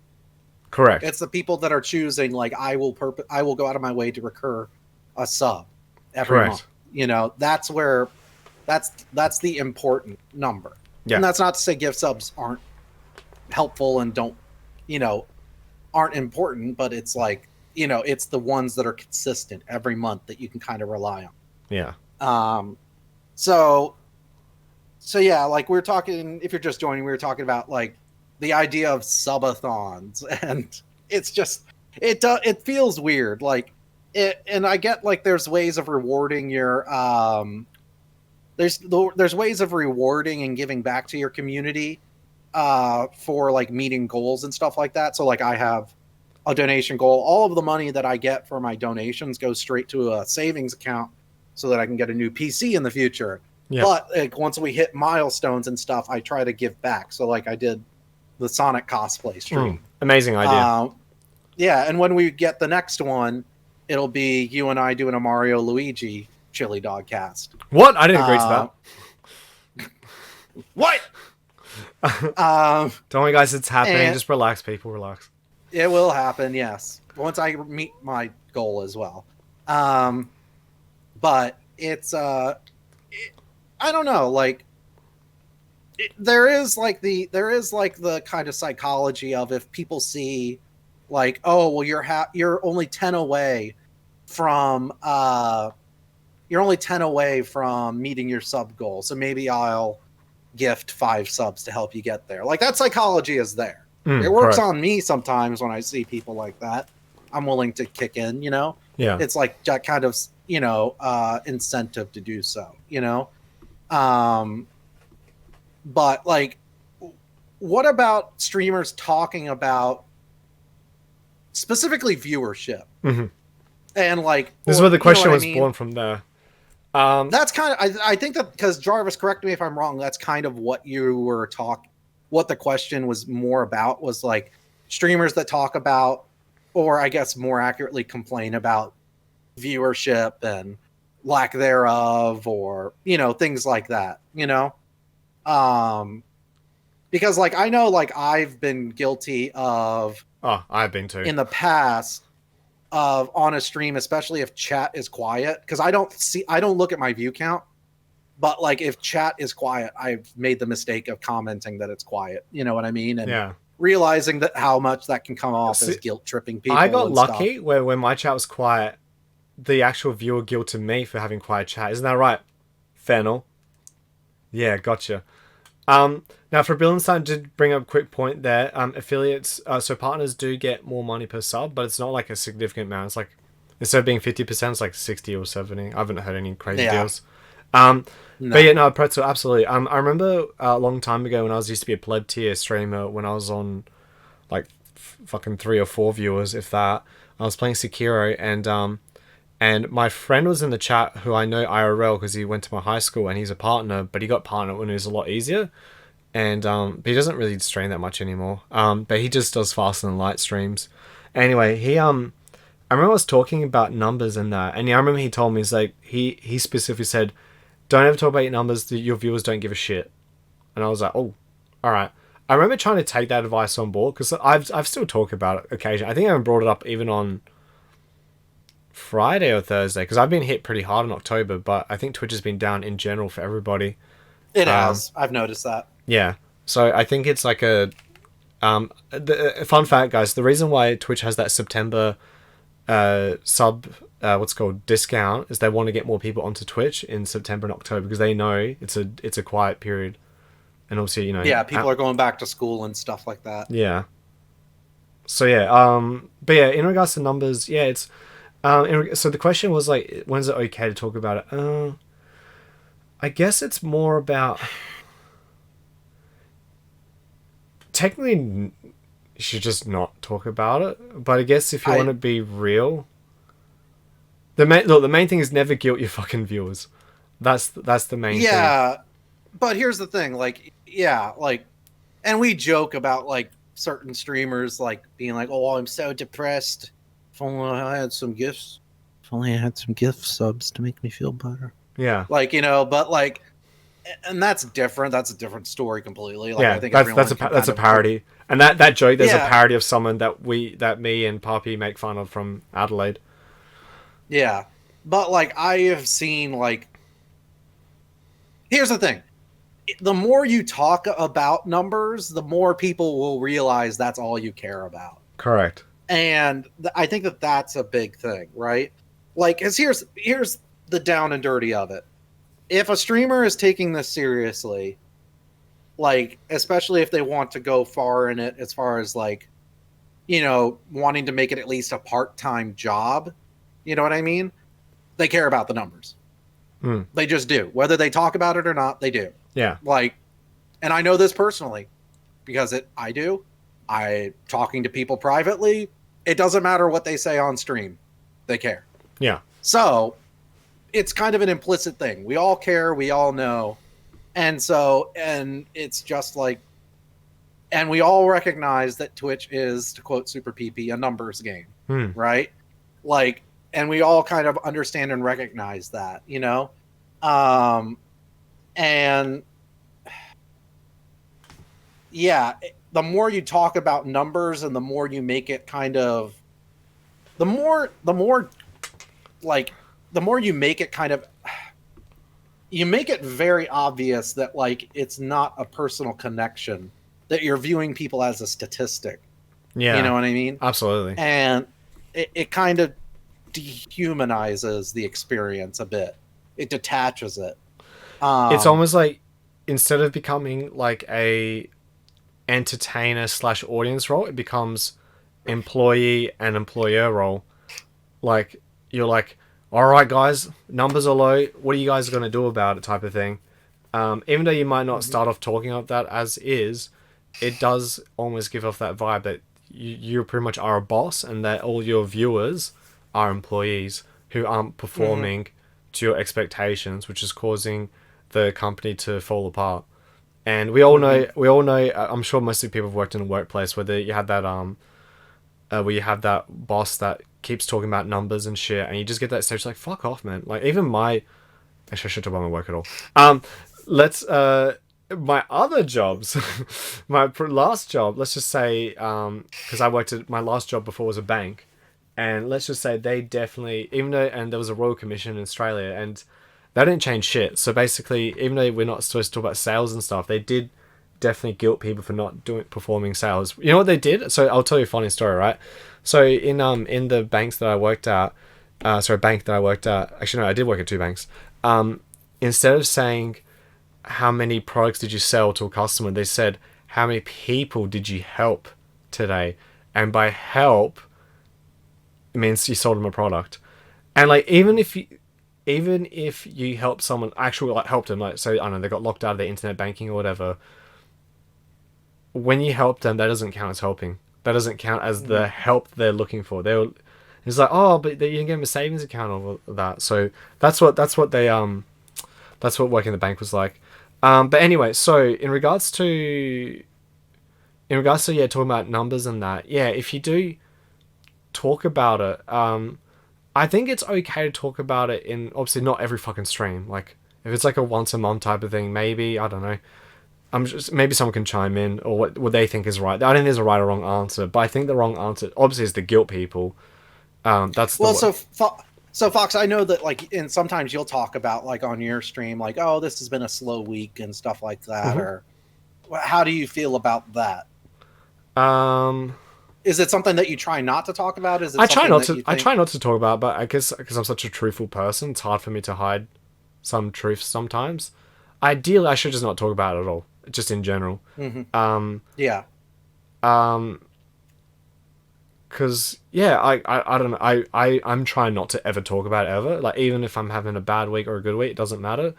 Speaker 1: Correct.
Speaker 2: It's the people that are choosing, like, I will go out of my way to recur a sub every month. You know, that's where that's the important number.
Speaker 1: Yeah.
Speaker 2: And that's not to say gift subs aren't helpful and aren't important, but it's like, it's the ones that are consistent every month that you can kind of rely on.
Speaker 1: Yeah.
Speaker 2: So yeah, like we're talking, if you're just joining, we were talking about like the idea of subathons, and it's just, it feels weird. Like and I get like there's ways of rewarding your, there's ways of rewarding and giving back to your community, for like meeting goals and stuff like that. So like I have a donation goal. All of the money that I get for my donations goes straight to a savings account so that I can get a new PC in the future. Yeah. But like once we hit milestones and stuff, I try to give back. So like I did the Sonic cosplay stream.
Speaker 1: Amazing idea.
Speaker 2: Yeah, and when we get the next one, it'll be you and I doing a Mario Luigi Chilidogcast.
Speaker 1: What? I didn't agree to that.
Speaker 2: What?
Speaker 1: Don't worry, guys. It's happening. Just relax, people. Relax.
Speaker 2: It will happen, yes. Once I meet my goal as well. But it's I don't know, like there is the kind of psychology of if people see like, oh well, you're only 10 away from meeting your sub goal, so maybe I'll gift 5 subs to help you get there. Like that psychology is there. It works on me sometimes when I see people like that. I'm willing to kick in, Yeah. It's like that kind of, incentive to do so, But like, what about streamers talking about specifically viewership? Mm-hmm. And like,
Speaker 1: this is where the question was born from there.
Speaker 2: That's kind of, I think that, because Jarvis, correct me if I'm wrong, that's kind of what you were what the question was more about, was like streamers that talk about, or I guess more accurately complain about viewership and lack thereof, or, things like that, because like, I know, like I've been guilty of,
Speaker 1: I've been too
Speaker 2: in the past, of on a stream, especially if chat is quiet, because I don't look at my view count, but like if chat is quiet, I've made the mistake of commenting that it's quiet. You know what I mean? And realizing that how much that can come off as guilt tripping people.
Speaker 1: I got lucky where when my chat was quiet, the actual viewer guilted me for having quiet chat. Isn't that right, Fennel? Yeah, gotcha. Now for Billenstein did bring up a quick point there. Affiliates, so partners do get more money per sub, but it's not like a significant amount. It's like, instead of being 50%, it's like 60 or 70. I haven't heard any crazy deals.
Speaker 2: No.
Speaker 1: But yeah, no, Pretzel, absolutely. I remember a long time ago when I used to be a pleb tier streamer when I was on like fucking 3 or 4 viewers, if that. I was playing Sekiro, and my friend was in the chat who I know IRL because he went to my high school and he's a partner, but he got partner when it was a lot easier. And but he doesn't really stream that much anymore. But he just does faster than light streams. Anyway, I remember I was talking about numbers and that, and yeah, I remember he told me, he's like, he specifically said, don't ever talk about your numbers, your viewers don't give a shit. And I was like, oh, alright. I remember trying to take that advice on board, because I've still talked about it occasionally. I think I haven't brought it up even on Friday or Thursday, because I've been hit pretty hard in October, but I think Twitch has been down in general for everybody.
Speaker 2: It has. I've noticed that.
Speaker 1: Yeah. So I think it's like a... fun fact, guys, the reason why Twitch has that September what's called discount is they want to get more people onto Twitch in September and October because they know it's a quiet period, and obviously
Speaker 2: people are going back to school and stuff like that.
Speaker 1: Yeah. So yeah, but yeah, in regards to numbers, yeah, it's so the question was like, when's it okay to talk about it? I guess it's more about technically. You should just not talk about it. But I guess if you want to be real, the main thing is never guilt your fucking viewers. That's the main thing.
Speaker 2: Yeah, but here's the thing, and we joke about like certain streamers like being like, "Oh, I'm so depressed. If only I had some gifts. If only I had some gift subs to make me feel better."
Speaker 1: Yeah,
Speaker 2: but like, and that's different. That's a different story completely. Like,
Speaker 1: yeah,
Speaker 2: I think
Speaker 1: that's a parody. And that joke, there's a parody of someone that me and Poppy make fun of from Adelaide.
Speaker 2: Yeah. But like I have seen like, here's the thing. The more you talk about numbers, the more people will realize that's all you care about.
Speaker 1: Correct.
Speaker 2: And I think that's a big thing, right? Like, 'cause here's the down and dirty of it. If a streamer is taking this seriously, like, especially if they want to go far in it as far as like, wanting to make it at least a part-time job, you know what I mean? They care about the numbers. They just do. Whether they talk about it or not, they do.
Speaker 1: Yeah.
Speaker 2: Like, and I know this personally because I do. Talking to people privately, it doesn't matter what they say on stream. They care.
Speaker 1: Yeah.
Speaker 2: So it's kind of an implicit thing. We all care. We all know. And it's just like, and we all recognize that Twitch is, to quote Super PP, a numbers game, right? Like, and we all kind of understand and recognize that, and yeah, the more you talk about numbers and the more you make it kind of, the more you make it kind of, you make it very obvious that like it's not a personal connection, that you're viewing people as a statistic.
Speaker 1: Yeah.
Speaker 2: You know what I mean?
Speaker 1: Absolutely.
Speaker 2: And it kind of dehumanizes the experience a bit. It detaches it.
Speaker 1: It's almost like instead of becoming like a entertainer / audience role, it becomes employee and employer role. Like, you're like, all right, guys, numbers are low. What are you guys going to do about it, type of thing? Even though you might not start off talking of that as is, it does almost give off that vibe that you pretty much are a boss and that all your viewers are employees who aren't performing to your expectations, which is causing the company to fall apart. And we all know, I'm sure most of the people have worked in a workplace where you have that boss that keeps talking about numbers and shit, and you just get that stage like, fuck off, man. Like, even actually, I shouldn't talk about my work at all. My other jobs, my last job, let's just say, because I worked at, my last job before was a bank, and let's just say they definitely, even though, and there was a Royal Commission in Australia, and they didn't change shit. So basically, even though we're not supposed to talk about sales and stuff, they did definitely guilt people for not performing sales. You know what they did? So I'll tell you a funny story, right? So in the banks that I worked at, bank that I worked at, actually no, I did work at 2 banks. Instead of saying how many products did you sell to a customer, they said how many people did you help today, and by help it means you sold them a product. And like, even if you, even if you help someone, actually like helped them, like, so I don't know, they got locked out of their internet banking or whatever. When you help them, that doesn't count as helping. That doesn't count as the help they're looking for. It's like, oh, but you can get them a savings account or that. So that's what working the bank was like. But anyway, so in regards to yeah, talking about numbers and that, yeah, if you do talk about it, I think it's okay to talk about it in, obviously not every fucking stream. Like if it's like a once a month type of thing, maybe, I don't know. Maybe someone can chime in or what they think is right. I don't think there's a right or wrong answer, but I think the wrong answer obviously is the guilt people. That's the
Speaker 2: So Fox, I know that like, and sometimes you'll talk about like on your stream, like, oh, this has been a slow week and stuff like that. Or how do you feel about that? Is it something that you try not to talk about? Is it? I try not to.
Speaker 1: I try not to talk about, but I guess because I'm such a truthful person, it's hard for me to hide some truths sometimes. Ideally, I should just not talk about it at all, just in general.
Speaker 2: Yeah.
Speaker 1: Because yeah, I don't know. I'm trying not to ever talk about it ever. Like even if I'm having a bad week or a good week, it doesn't matter.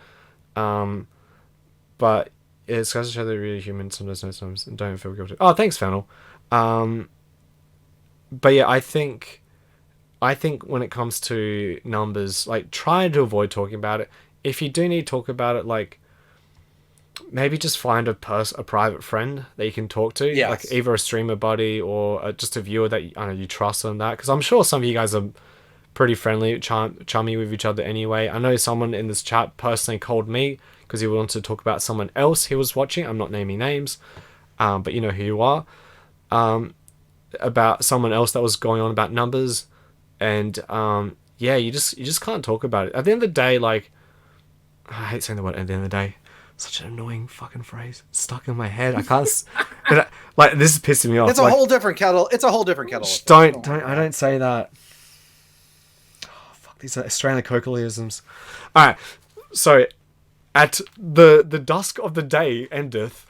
Speaker 1: But it's guys to show they're really human sometimes and don't feel guilty. Oh, thanks, Fennel. But yeah, I think when it comes to numbers, like try to avoid talking about it. If you do need to talk about it, like maybe just find a private friend that you can talk to, like either a streamer buddy or just a viewer that you trust on that. Because I'm sure some of you guys are pretty friendly, chummy with each other anyway. I know someone in this chat personally called me because he wanted to talk about someone else he was watching. I'm not naming names, but you know who you are. About someone else that was going on about numbers, and yeah, you just can't talk about it. At the end of the day, like, I hate saying the word at the end of the day. Such an annoying fucking phrase. It's stuck in my head. I can't. Like this is pissing me off.
Speaker 2: It's a whole different kettle. It's a whole different kettle.
Speaker 1: Don't. I don't say that. Oh, fuck, these are Australian colloquialisms. All right. So, at the dusk of the day endeth.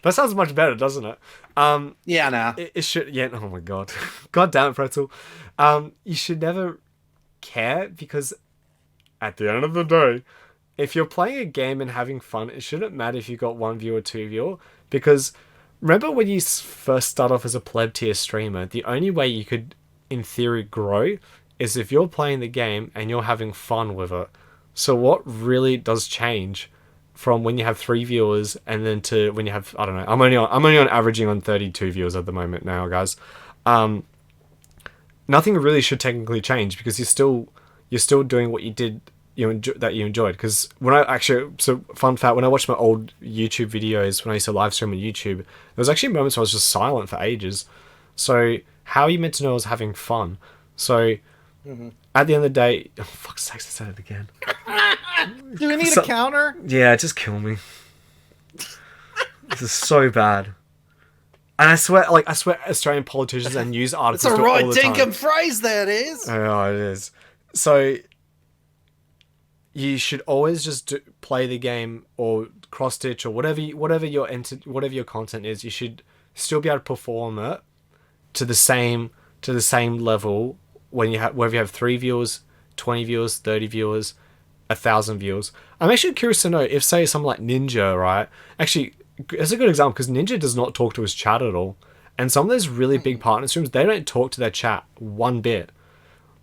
Speaker 1: That sounds much better, doesn't it?
Speaker 2: Yeah, nah.
Speaker 1: It should. Yeah. Oh my god. God damn it, Pretzel. You should never care because at the end of the day, if you're playing a game and having fun, it shouldn't matter if you got one viewer or two viewer. Because remember when you first start off as a pleb tier streamer, the only way you could, in theory, grow is if you're playing the game and you're having fun with it. So what really does change from when you have 3 viewers and then to when you have, I don't know, I'm only on averaging on 32 viewers at the moment now, guys. Nothing really should technically change because you're still doing what you did that you enjoyed. Because fun fact, when I watched my old YouTube videos when I used to live stream on YouTube, there was actually moments where I was just silent for ages. So how are you meant to know I was having fun? So at the end of the day, oh, fuck's sake, I said it again.
Speaker 2: Do we need a counter?
Speaker 1: Yeah, just kill me. This is so bad. And I swear Australian politicians and news articles
Speaker 2: do it all the time. It's a Roy
Speaker 1: Dinkum
Speaker 2: phrase, that is.
Speaker 1: Oh, it is. So you should always just play the game or cross stitch or whatever your content is. You should still be able to perform it to the same level when whether you have 3 viewers, 20 viewers, 30 viewers, 1,000 viewers. I'm actually curious to know if, say, someone like Ninja, right? Actually, it's a good example because Ninja does not talk to his chat at all, and some of those really big partner streams, they don't talk to their chat one bit.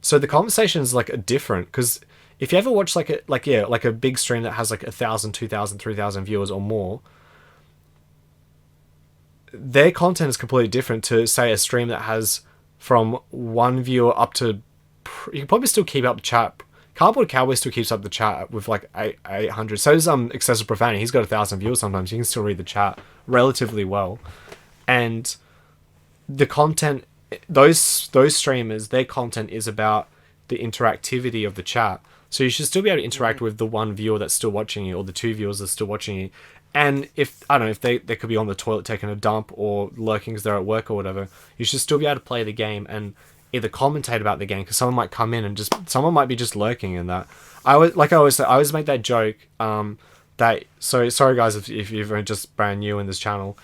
Speaker 1: So the conversation is like different because if you ever watch like a big stream that has like 1,000, 2,000, 3,000 viewers or more, their content is completely different to, say, a stream that has from 1 viewer up to, you can probably still keep up the chat. Cardboard Cowboy still keeps up the chat with like 800. So does Excessive Profanity. He's got 1,000 viewers sometimes. You can still read the chat relatively well. And the content, those streamers, their content is about the interactivity of the chat. So you should still be able to interact with the 1 viewer that's still watching you or the 2 viewers that's still watching you. And if, I don't know, if they could be on the toilet taking a dump or lurking because they're at work or whatever, you should still be able to play the game and either commentate about the game because someone might come in and someone might be just lurking in that. I always make that joke. Sorry guys if you're just brand new in this channel.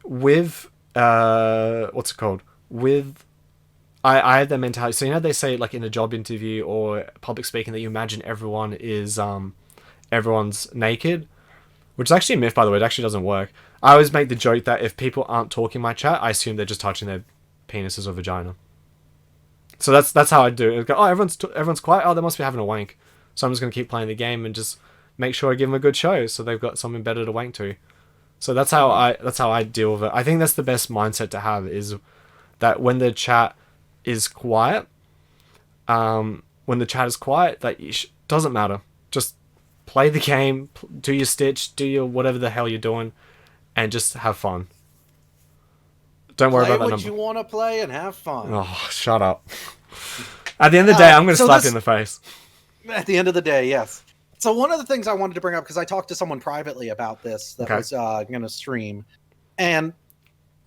Speaker 1: With what's it called? With I had that mentality. So they say like in a job interview or public speaking that you imagine everyone's naked, which is actually a myth, by the way. It actually doesn't work. I always make the joke that if people aren't talking in my chat, I assume they're just touching their penises or vagina. So that's how I do it. Go, oh, everyone's quiet. Oh, they must be having a wank. So I'm just gonna keep playing the game and just make sure I give them a good show, so they've got something better to wank to. So that's how I deal with it. I think that's the best mindset to have, is that when the chat is quiet, that doesn't matter. Just play the game, do your stitch, do your whatever the hell you're doing, and just have fun. Don't worry about that number.
Speaker 2: Play what you want to play and have fun.
Speaker 1: Oh, shut up. At the end of the day, I'm going to slap you in the face.
Speaker 2: At the end of the day, yes. So one of the things I wanted to bring up, because I talked to someone privately about this that was going to stream, and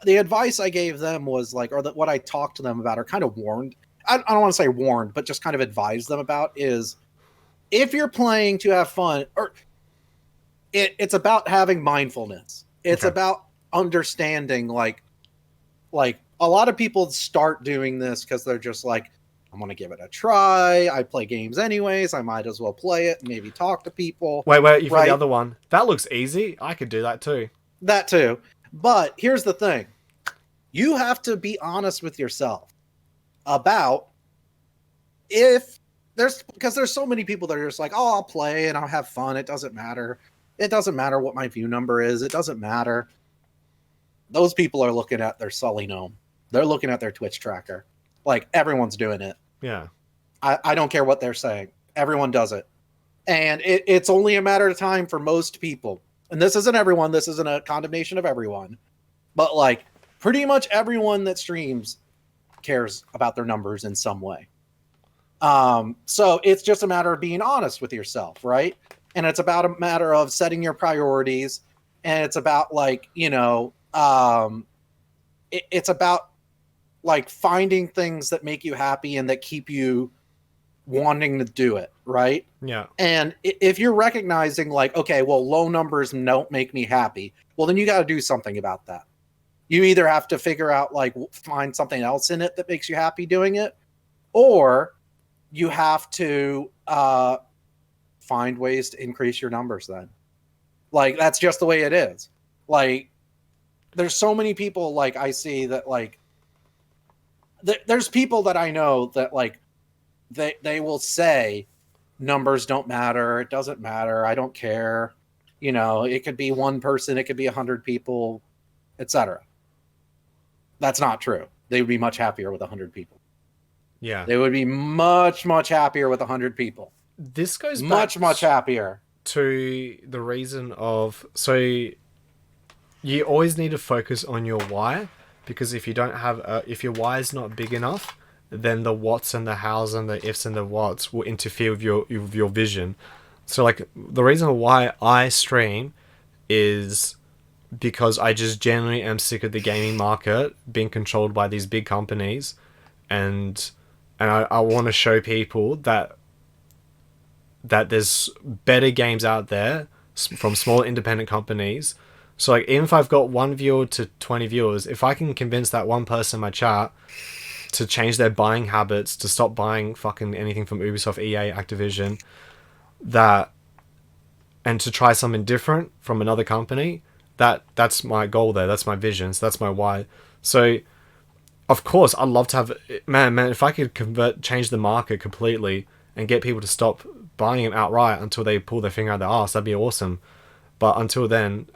Speaker 2: the advice I gave them was like, what I talked to them about, or kind of warned. I don't want to say warned, but just kind of advised them about is, if you're playing to have fun, or it's about having mindfulness. It's about understanding, like a lot of people start doing this because they're just like, I'm going to give it a try. I play games anyways. I might as well play it and maybe talk to people.
Speaker 1: Wait, you've got the other one. That looks easy. I could do that too.
Speaker 2: That too. But here's the thing. You have to be honest with yourself about because there's so many people that are just like, oh, I'll play and I'll have fun. It doesn't matter. It doesn't matter what my view number is. It doesn't matter. Those people are looking at their Sully Gnome. They're looking at their Twitch tracker. Like, everyone's doing it.
Speaker 1: Yeah.
Speaker 2: I don't care what they're saying. Everyone does it. And it's only a matter of time for most people. And this isn't everyone. This isn't a condemnation of everyone. But, like, pretty much everyone that streams cares about their numbers in some way. So it's just a matter of being honest with yourself, right? And it's about a matter of setting your priorities. And it's about, like, it's about, like, finding things that make you happy and that keep you wanting to do it, right?
Speaker 1: Yeah.
Speaker 2: And if you're recognizing, like, okay, well, low numbers don't make me happy, well, then you got to do something about that. You either have to figure out, like, find something else in it that makes you happy doing it, or you have to find ways to increase your numbers then. Like, that's just the way it is. Like, there's so many people, like, I see that, like, there's people that I know that, like, they will say numbers don't matter. It doesn't matter. I don't care. It could be one person. It could be 100 people, etc. That's not true. They would be much happier with 100 people.
Speaker 1: Yeah.
Speaker 2: They would be much, much happier with 100 people.
Speaker 1: This goes
Speaker 2: much, much happier
Speaker 1: to the reason of, so you always need to focus on your why, because if you don't have if your why is not big enough, then the whats and the hows and the ifs and the whats will interfere with your vision. So, like, the reason why I stream is because I just genuinely am sick of the gaming market being controlled by these big companies, and I want to show people that there's better games out there from small independent companies. So, like, even if I've got 1 viewer to 20 viewers, if I can convince that one person in my chat to change their buying habits, to stop buying fucking anything from Ubisoft, EA, Activision, and to try something different from another company, that's my goal there. That's my vision. So that's my why. So, of course, I'd love to have, man, if I could change the market completely and get people to stop buying them outright until they pull their finger out their arse, that'd be awesome. But until then,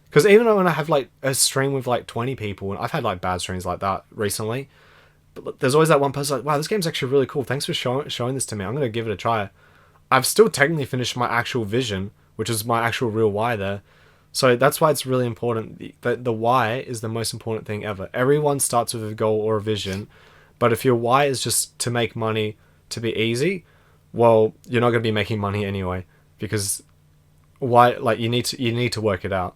Speaker 1: because even when I have, like, a stream with, like, 20 people, and I've had, like, bad streams like that recently, but there's always that one person like, wow, this game's actually really cool. Thanks for showing this to me. I'm going to give it a try. I've still technically finished my actual vision, which is my actual real why there. So that's why it's really important. The why is the most important thing ever. Everyone starts with a goal or a vision, but if your why is just to make money, to be easy, well, you're not going to be making money anyway, because why? Like, you need to work it out.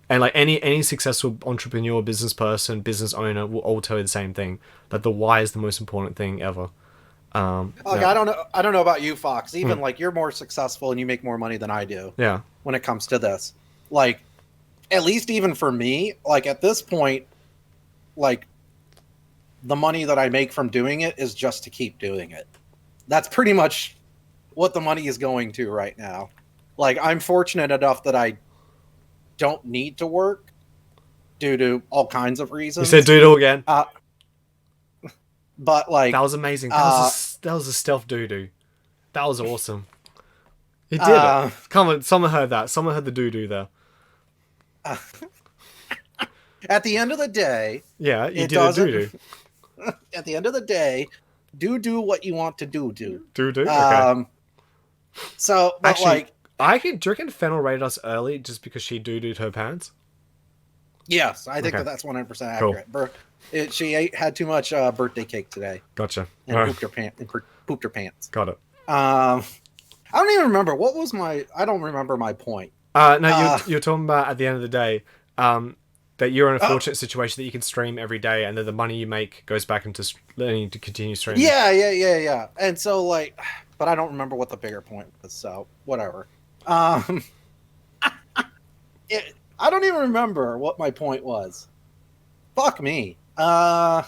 Speaker 1: And, like, any successful entrepreneur, business person, business owner will all tell you the same thing, that the why is the most important thing ever.
Speaker 2: I don't know about you, Fox. Even like, you're more successful and you make more money than I do.
Speaker 1: Yeah.
Speaker 2: When it comes to this, like, at least even for me, like, at this point, like, the money that I make from doing it is just to keep doing it. That's pretty much what the money is going to right now. Like, I'm fortunate enough that I don't need to work due to all kinds of reasons.
Speaker 1: You said doodle again.
Speaker 2: But like,
Speaker 1: that was amazing. That was a stealth doo-doo. That was awesome. You did it. Come on, someone heard that. Someone heard the doo-doo there.
Speaker 2: At the end of the day,
Speaker 1: yeah, you did a doo-doo.
Speaker 2: At the end of the day, do what you want to do.
Speaker 1: Do. Okay.
Speaker 2: So, but
Speaker 1: actually, do you reckon Fennel rated us early just because she doo-dooed her pants?
Speaker 2: Yes, I think that's 100% accurate. Cool. She had too much birthday cake today.
Speaker 1: Gotcha.
Speaker 2: And pooped her pants.
Speaker 1: Got it.
Speaker 2: I don't even remember I don't remember my point.
Speaker 1: No, you're talking about at the end of the day, that you're in a fortunate situation that you can stream every day, and that the money you make goes back into learning to continue streaming.
Speaker 2: Yeah. And so like, but I don't remember what the bigger point was. So whatever. I don't even remember what my point was. Fuck me. Damn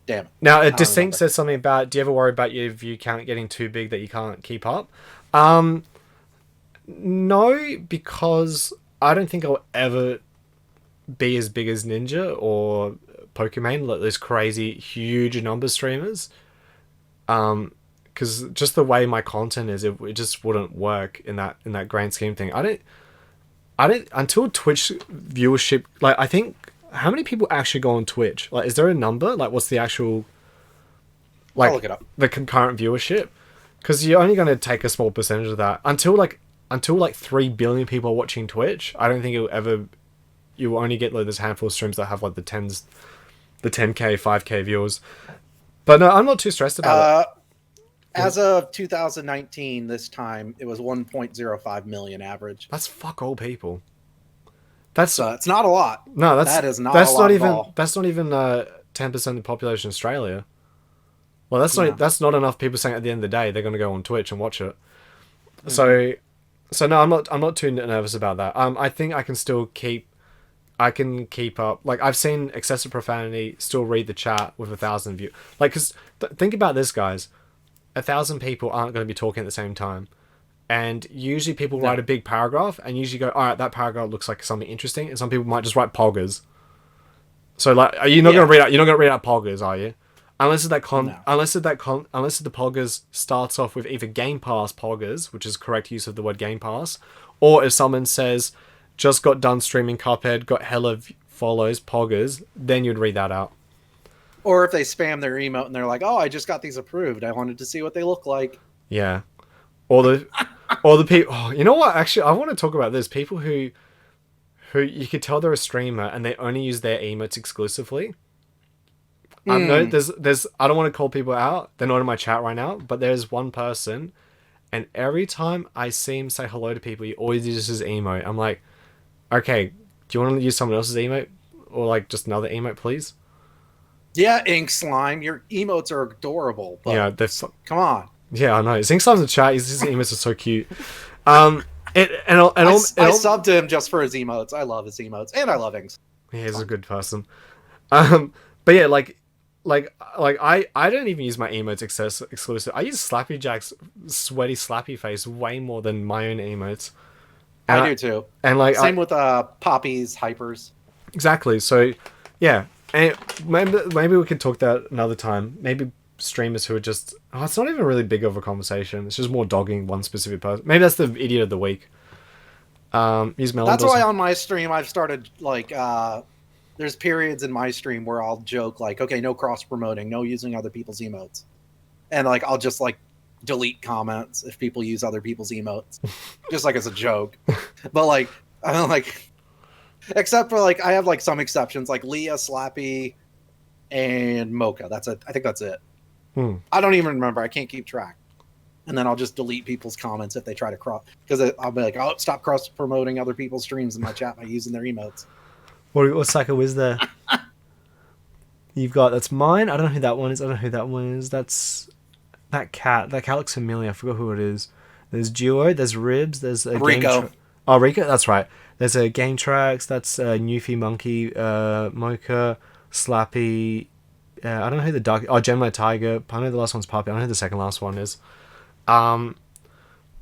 Speaker 2: it.
Speaker 1: Now, Distinct says something about, do you ever worry about your view count getting too big that you can't keep up? No, because I don't think I'll ever be as big as Ninja or Pokemon, like those crazy, huge number streamers. Because just the way my content is, it just wouldn't work in that grand scheme thing. I don't until Twitch viewership, like, I think, how many people actually go on Twitch? Like, is there a number? Like, what's the actual, like,
Speaker 2: I'll look it up.
Speaker 1: The concurrent viewership? Because you're only going to take a small percentage of that until 3 billion people are watching Twitch. I don't think you'll only get like this handful of streams that have like the 10k, 5k viewers. But no, I'm not too stressed about it.
Speaker 2: As of 2019, this time it was 1.05 million average.
Speaker 1: That's fuck all people. That's
Speaker 2: it's not a lot.
Speaker 1: No,
Speaker 2: that is not a lot at all.
Speaker 1: That's not even 10% of the population of Australia. Well, that's not enough people saying at the end of the day they're going to go on Twitch and watch it. Mm-hmm. So no, I'm not too nervous about that. I think I can still keep up. Like, I've seen excessive profanity still read the chat with 1,000 views. Like, because think about this, guys. 1,000 people aren't going to be talking at the same time, and usually people write a big paragraph and usually go, all right, that paragraph looks like something interesting, and some people might just write poggers. So like, are you not going to read out? You're not going to read out poggers, are you? Unless the poggers starts off with either Game Pass poggers, which is correct use of the word Game Pass, or if someone says, just got done streaming Cuphead, got hella follows, poggers, then you'd read that out.
Speaker 2: Or if they spam their emote and they're like, oh, I just got these approved, I wanted to see what they look like.
Speaker 1: Yeah. Or the people, you know what, actually, I want to talk about this. People who you could tell they're a streamer and they only use their emotes exclusively. No, there's I don't want to call people out. They're not in my chat right now, but there's one person, and every time I see him say hello to people, he always uses his emote. I'm like, okay, do you want to use someone else's emote? Or like just another emote, please?
Speaker 2: Yeah, Ink Slime, your emotes are adorable. But
Speaker 1: yeah,
Speaker 2: come on.
Speaker 1: Yeah, I know. Ink Slime's in the chat. His emotes are so cute. I
Speaker 2: subbed to him just for his emotes. I love his emotes, and I love Ink.
Speaker 1: Yeah, he's a good person. But yeah, like I don't even use my emotes exclusive. I use Slappy Jack's sweaty slappy face way more than my own emotes. And
Speaker 2: I do too.
Speaker 1: And like
Speaker 2: same with Poppy's hypers.
Speaker 1: Exactly. So yeah, and maybe we could talk that another time. Maybe streamers who are just it's not even really big of a conversation. It's just more dogging one specific person. Maybe that's the idiot of the week. Use Melon.
Speaker 2: That's why on my stream I've started like there's periods in my stream where I'll joke like, okay, no cross promoting, no using other people's emotes, and like I'll just like delete comments if people use other people's emotes, just like as a joke. But like I don't like, except for like I have like some exceptions like Leah, Slappy, and Mocha. That's it. I think that's it. I don't even remember. I can't keep track. And then I'll just delete people's comments if they try to cross, because I'll be like, oh, stop cross promoting other people's streams in my chat by using their emotes.
Speaker 1: What Psycho is there? You've got, that's mine. I don't know who that one is. That's that cat. That cat looks familiar. I forgot who it is. There's Duo. There's Ribs. There's a
Speaker 2: Rico.
Speaker 1: Rico. That's right. There's a Game Tracks. That's Newfie Monkey. Mocha. Slappy. I don't know who the dark. Oh, Gemini Tiger. I know the last one's Puppy. I don't know who the second last one is.
Speaker 2: I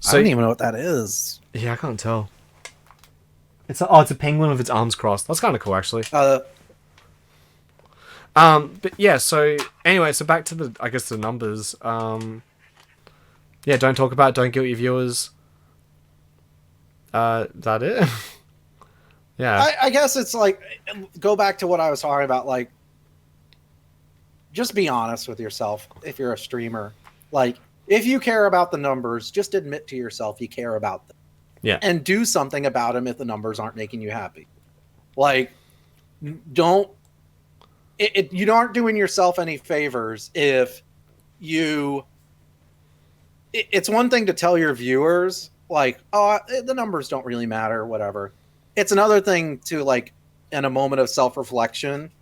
Speaker 1: So
Speaker 2: don't even know what that is.
Speaker 1: yeah, I can't tell. It's a penguin with its arms crossed. That's kind of cool, actually. But yeah. So anyway, so back to the numbers. Yeah, don't talk about it, don't guilt your viewers. That it? Yeah.
Speaker 2: I guess it's like, go back to what I was talking about. Like, just be honest with yourself if you're a streamer. Like, if you care about the numbers, just admit to yourself you care about them.
Speaker 1: Yeah.
Speaker 2: And do something about them if the numbers aren't making you happy. Like, you aren't doing yourself any favors if you... It's one thing to tell your viewers, like, oh, the numbers don't really matter, whatever. It's another thing to, like, in a moment of self-reflection,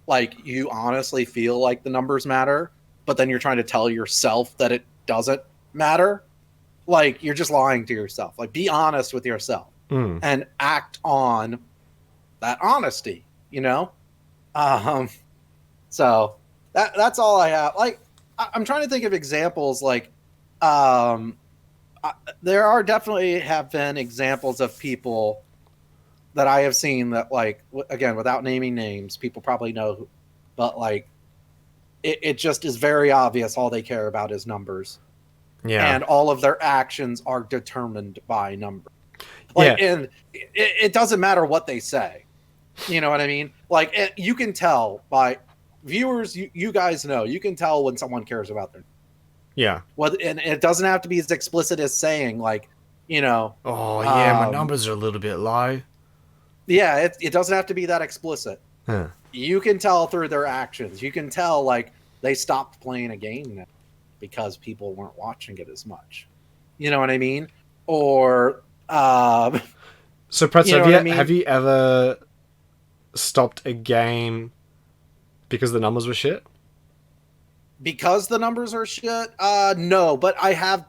Speaker 2: like, you honestly feel like the numbers matter, but then you're trying to tell yourself that it doesn't matter. Like, you're just lying to yourself. Like, be honest with yourself and act on that honesty, you know? So that's all I have. Like, I'm trying to think of examples. Like, there are definitely have been examples of people that I have seen that, like, again, without naming names, people probably know, but like, it just is very obvious all they care about is numbers.
Speaker 1: Yeah.
Speaker 2: And all of their actions are determined by numbers. Like,
Speaker 1: yeah.
Speaker 2: And it doesn't matter what they say. You know what I mean? Like, you can tell by viewers, you guys know, you can tell when someone cares about their...
Speaker 1: Yeah.
Speaker 2: Well, and it doesn't have to be as explicit as saying, like, you know...
Speaker 1: Oh, yeah, my numbers are a little bit low.
Speaker 2: Yeah, it doesn't have to be that explicit.
Speaker 1: Huh.
Speaker 2: You can tell through their actions. You can tell, like, they stopped playing a game now because people weren't watching it as much. You know what I mean? Or...
Speaker 1: So, Pretz,
Speaker 2: you know what I mean?
Speaker 1: have you ever stopped a game because the numbers were shit?
Speaker 2: Because the numbers are shit? No, but I have...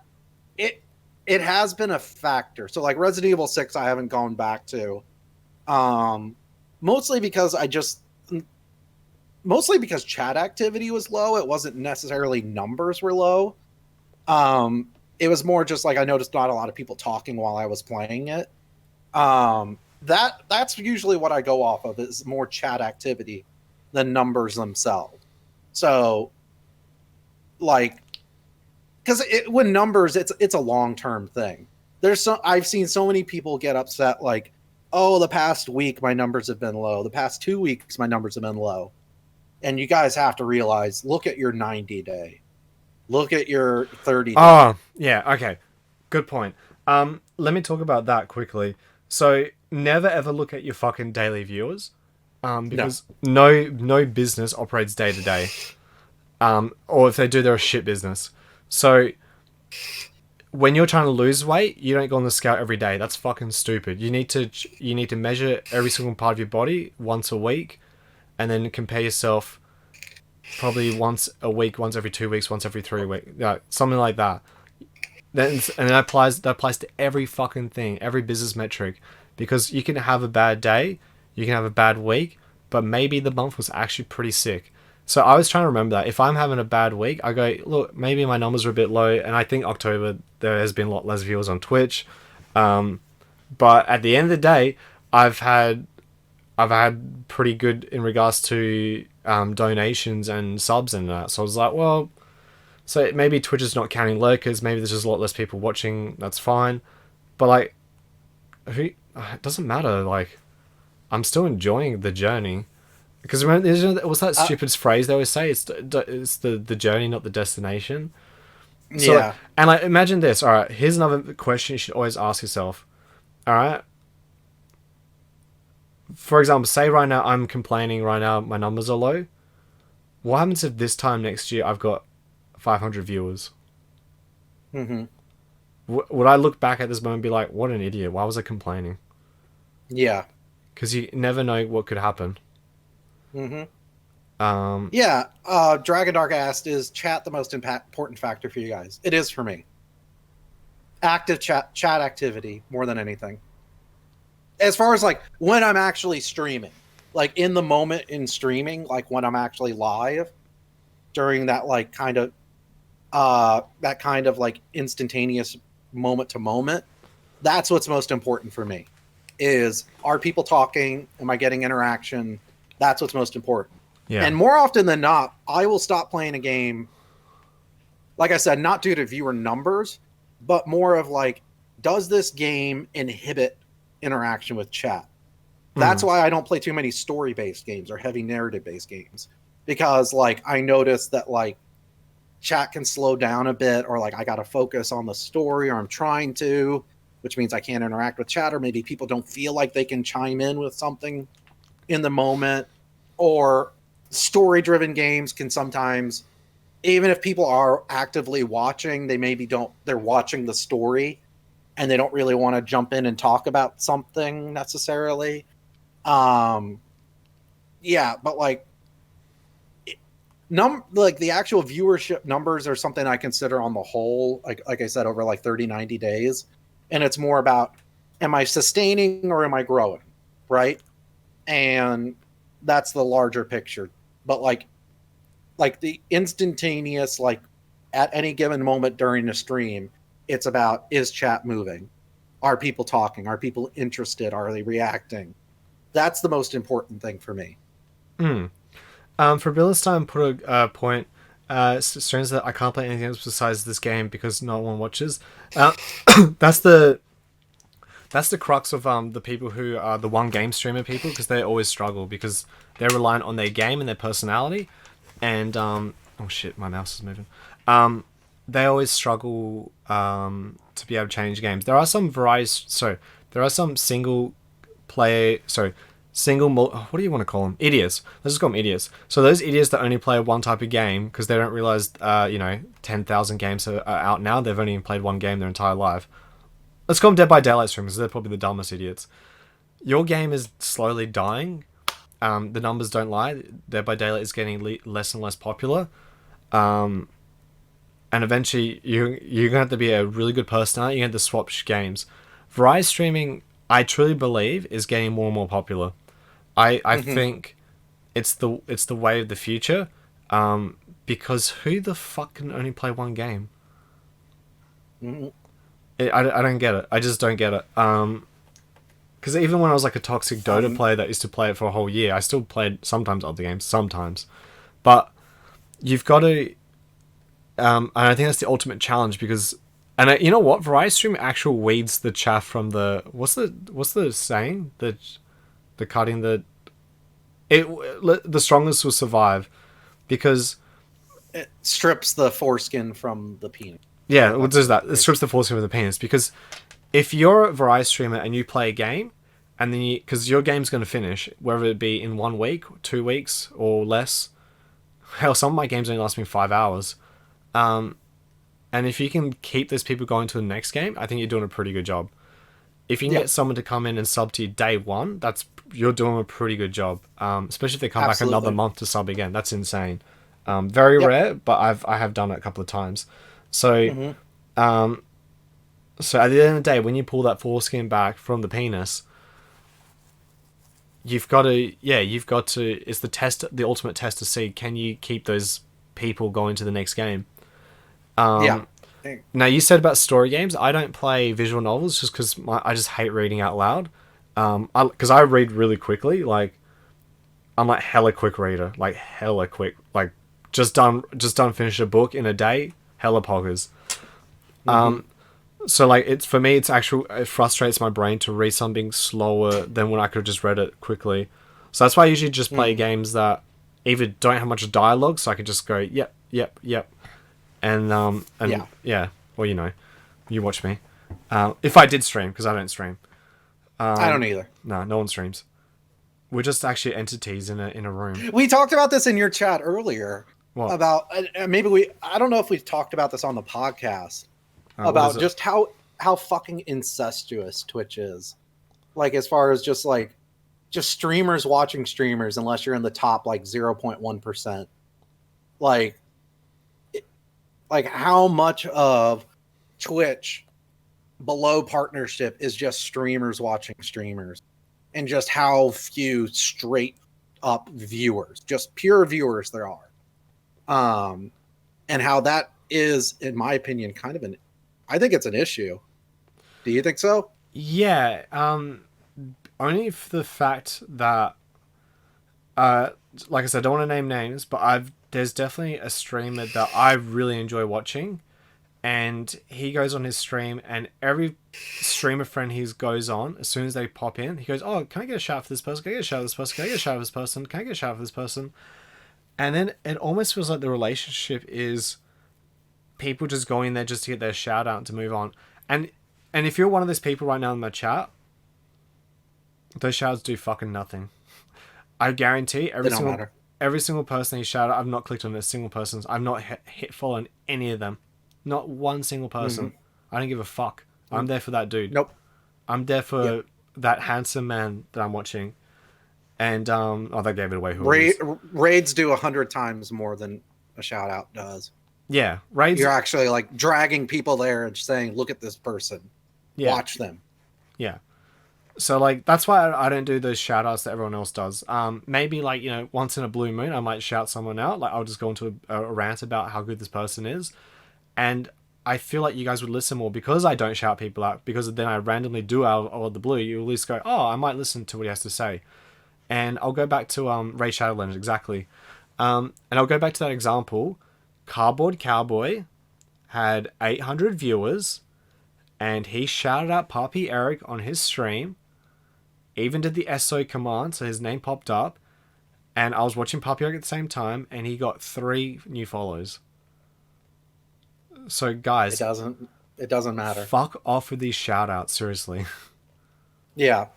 Speaker 2: It has been a factor. So, like, Resident Evil 6, I haven't gone back to. Mostly because chat activity was low. It wasn't necessarily numbers were low. It was more just like I noticed not a lot of people talking while I was playing it. That's usually what I go off of, is more chat activity than numbers themselves. So, like, because when numbers, it's a long-term thing. I've seen so many people get upset, like, oh, the past week my numbers have been low. The past 2 weeks my numbers have been low. And you guys have to realize, look at your 90-day. Look at your 30-day.
Speaker 1: Oh, yeah, okay. Good point. Let me talk about that quickly. So, never ever look at your fucking daily viewers. Because no business operates day to day. Or if they do, they're a shit business. So, when you're trying to lose weight, you don't go on the scale every day. That's fucking stupid. You need to measure every single part of your body once a week, and then compare yourself probably once a week, once every 2 weeks, once every 3 weeks, something like that. And that applies to every fucking thing, every business metric, because you can have a bad day, you can have a bad week, but maybe the month was actually pretty sick. So I was trying to remember that. If I'm having a bad week, I go, look, maybe my numbers are a bit low, and I think October there has been a lot less viewers on Twitch. But at the end of the day, I've had pretty good in regards to donations and subs and that. So I was like, well, so maybe Twitch is not counting lurkers. Maybe there's just a lot less people watching. That's fine. But like, it doesn't matter. Like, I'm still enjoying the journey. Because remember, what's that stupid phrase they always say? It's the journey, not the destination. So,
Speaker 2: Yeah.
Speaker 1: And like, imagine this. All right, here's another question you should always ask yourself. All right. For example, say right now I'm complaining. Right now my numbers are low. What happens if this time next year I've got 500 viewers?
Speaker 2: Mm-hmm.
Speaker 1: Would I look back at this moment and be like, "What an idiot! Why was I complaining?"
Speaker 2: Yeah.
Speaker 1: Because you never know what could happen.
Speaker 2: Mm-hmm. Yeah. Dragon Dark asked, is chat the most important factor for you guys? It is for me. Active chat activity more than anything. As far as like when I'm actually streaming, like in the moment in streaming, like when I'm actually live during that like kind of like instantaneous moment to moment. That's what's most important for me. Is are people talking? Am I getting interaction? That's what's most important.
Speaker 1: Yeah.
Speaker 2: And more often than not, I will stop playing a game, like I said, not due to viewer numbers, but more of like, does this game inhibit interaction with chat? That's why I don't play too many story-based games or heavy narrative-based games. Because like I notice that like chat can slow down a bit, or like I gotta focus on the story, or I'm trying to, which means I can't interact with chat, or maybe people don't feel like they can chime in with something in the moment. Or story-driven games can sometimes, even if people are actively watching, they maybe don't, they're watching the story and they don't really want to jump in and talk about something necessarily. Yeah, but like like the actual viewership numbers are something I consider on the whole, like I said, over like 30, 90 days. And it's more about, am I sustaining or am I growing? Right. And that's the larger picture. But like the instantaneous, like at any given moment during a stream, it's about, is chat moving? Are people talking? Are people interested? Are they reacting? That's the most important thing for me.
Speaker 1: For Billerstein put a point, strange that I can't play anything else besides this game because no one watches. That's the crux of the people who are the one game streamer people, because they always struggle because they're reliant on their game and their personality, and oh shit, my mouse is moving. They always struggle to be able to change games. There are some there are some single player, what do you want to call them? Idiots. Let's just call them idiots. So those idiots that only play one type of game because they don't realize, 10,000 games are out now. They've only played one game their entire life. Let's call them Dead by Daylight streamers. They're probably the dumbest idiots. Your game is slowly dying. The numbers don't lie. Dead by Daylight is getting less and less popular. And eventually you're going to have to be a really good personality. You're going to have to swap games. Verizon streaming, I truly believe, is getting more and more popular. I think it's the way of the future, because who the fuck can only play one game? I don't get it. I just don't get it. Because even when I was like a toxic Dota player that used to play it for a whole year, I still played sometimes other games, but you've got to. And I think that's the ultimate challenge because, and you know what, Verizon stream actual weeds the chaff from the what's the saying, the cutting the strongest will survive, because
Speaker 2: it strips the foreskin from the penis.
Speaker 1: Yeah, what does that? It strips the foreskin from the penis, because if you're a Verizon streamer and you play a game, and then because your game's going to finish, whether it be in 1 week, 2 weeks, or less. Hell, some of my games only last me 5 hours. And if you can keep those people going to the next game, I think you're doing a pretty good job. If you can get someone to come in and sub to you day one, you're doing a pretty good job. Especially if they come back another month to sub again. That's insane. Very rare, but I have done it a couple of times. So, so at the end of the day, when you pull that foreskin back from the penis, you've got to, it's the ultimate test to see, can you keep those people going to the next game? Now, you said about story games. I don't play visual novels just because I just hate reading out loud. Because I read really quickly. Like, I'm like hella quick reader. Like, hella quick. Like, just done finish a book in a day. Hella poggers. So like, it frustrates my brain to read something slower than when I could have just read it quickly. So that's why I usually just play games that either don't have much dialogue, so I can just go yep. And well, you watch me. If I did stream, because I don't stream.
Speaker 2: I don't either.
Speaker 1: No one streams. We're just actually entities in a room.
Speaker 2: We talked about this in your chat earlier.
Speaker 1: What?
Speaker 2: About I don't know if we've talked about this on the podcast, about just how fucking incestuous Twitch is. Like, as far as just streamers watching streamers, unless you're in the top like 0.1%. Like how much of Twitch below partnership is just streamers watching streamers, and just how few straight up viewers, just pure viewers there are. And how that is, in my opinion, kind of I think it's an issue. Do you think so?
Speaker 1: Yeah, only for the fact that, like I said, I don't want to name names, but there's definitely a streamer that I really enjoy watching, and he goes on his stream, and every streamer friend he goes on, as soon as they pop in, he goes, "Oh, can I get a shout out for this person? Can I get a shout out for this person? Can I get a shout out for this person? Can I get a shout out for this person?" And then it almost feels like the relationship is people just going there just to get their shout out and to move on. And if you're one of those people right now in my chat, those shouts do fucking nothing. I guarantee every single person he shouted, I've not clicked on a single person. I've not hit follow on any of them. Not one single person. I don't give a fuck. I'm there for that dude.
Speaker 2: Nope.
Speaker 1: I'm there for that handsome man that I'm watching. And they gave it away.
Speaker 2: Raids do 100 times more than a shout out does.
Speaker 1: Yeah, raids.
Speaker 2: You're actually like dragging people there and saying, "Look at this person, watch them."
Speaker 1: Yeah. So like that's why I don't do those shout outs that everyone else does. Maybe like, you know, once in a blue moon I might shout someone out. Like I'll just go into a rant about how good this person is, and I feel like you guys would listen more because I don't shout people out, because then I randomly do out of the blue. You at least go, "Oh, I might listen to what he has to say." And I'll go back to Ray Shadowlands, exactly. And I'll go back to that example. Cardboard Cowboy had 800 viewers, and he shouted out Puppy Eric on his stream. Even did the SO command, so his name popped up. And I was watching Puppy Eric at the same time, and he got 3 new follows. So guys,
Speaker 2: it doesn't matter.
Speaker 1: Fuck off with these shout outs, seriously.
Speaker 2: Yeah.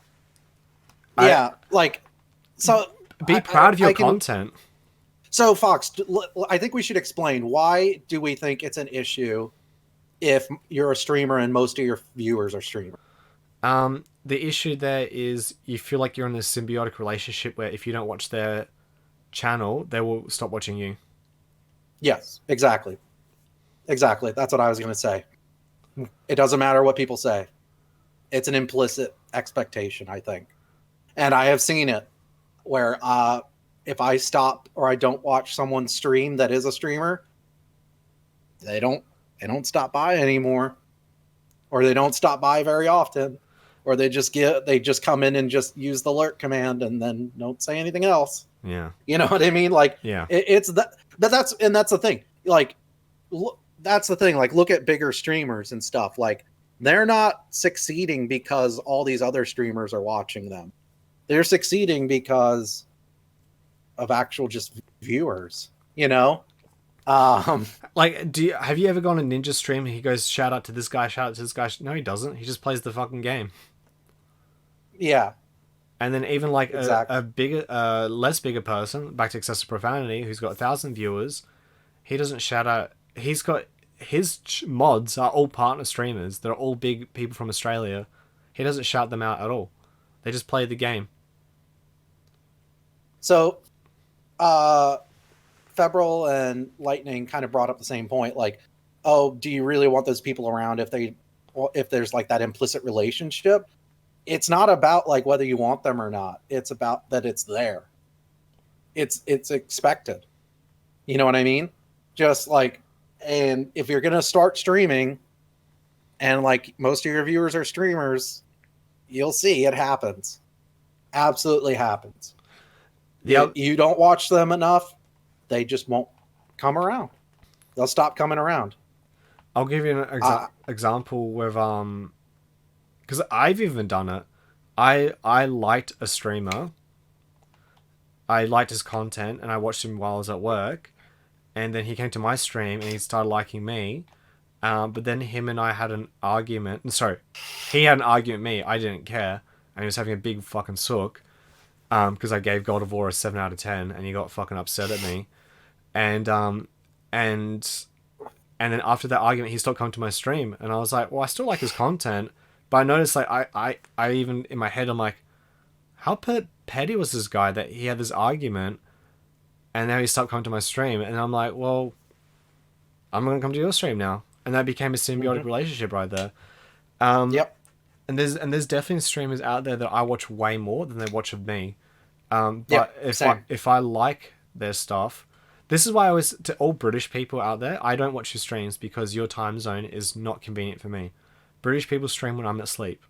Speaker 2: So
Speaker 1: be proud of your content.
Speaker 2: So Fox, I think we should explain, why do we think it's an issue if you're a streamer and most of your viewers are streamers?
Speaker 1: The issue there is you feel like you're in a symbiotic relationship where if you don't watch their channel, they will stop watching you.
Speaker 2: Yes, exactly. Exactly. That's what I was going to say. It doesn't matter what people say. It's an implicit expectation, I think. And I have seen it where if I stop or I don't watch someone stream that is a streamer, they don't stop by anymore, or they don't stop by very often, or they just come in and just use the alert command and then don't say anything else.
Speaker 1: Yeah,
Speaker 2: you know what I mean? Like,
Speaker 1: yeah,
Speaker 2: it's that. But that's the thing. Like, that's the thing. Like, look at bigger streamers and stuff. Like, they're not succeeding because all these other streamers are watching them. They're succeeding because of actual just viewers, you know?
Speaker 1: Like, have you ever gone to Ninja stream and he goes, shout out to this guy, shout out to this guy? No, he doesn't. He just plays the fucking game.
Speaker 2: Yeah.
Speaker 1: And then even like a bigger, less bigger person, back to Excessive Profanity, who's got 1,000 viewers, he doesn't shout out. He's got his mods are all partner streamers. They're all big people from Australia. He doesn't shout them out at all. They just play the game.
Speaker 2: So, Febrile and Lightning kind of brought up the same point. Like, oh, do you really want those people around if there's like that implicit relationship? It's not about like whether you want them or not. It's about that it's there. It's expected. You know what I mean? Just like, and if you're gonna start streaming, and like most of your viewers are streamers, you'll see it happens. Absolutely happens.
Speaker 1: Yep.
Speaker 2: You don't watch them enough, they just won't come around. They'll stop coming around.
Speaker 1: I'll give you an example with because I've even done it. I liked a streamer. I liked his content, and I watched him while I was at work. And then he came to my stream, and he started liking me. But then him and I had an argument. Sorry, he had an argument with me. I didn't care, and he was having a big fucking sook. Because I gave God of War a 7 out of 10, and he got fucking upset at me. And then after that argument, he stopped coming to my stream, and I was like, well, I still like his content. But I noticed, like, I even, in my head, I'm like, how petty was this guy that he had this argument, and now he stopped coming to my stream? And I'm like, well, I'm going to come to your stream now. And that became a symbiotic relationship right there.
Speaker 2: Yep.
Speaker 1: And there's definitely streamers out there that I watch way more than they watch of me. But
Speaker 2: same.
Speaker 1: if I like their stuff, this is why I always, to all British people out there, I don't watch your streams because your time zone is not convenient for me. British people stream when I'm asleep.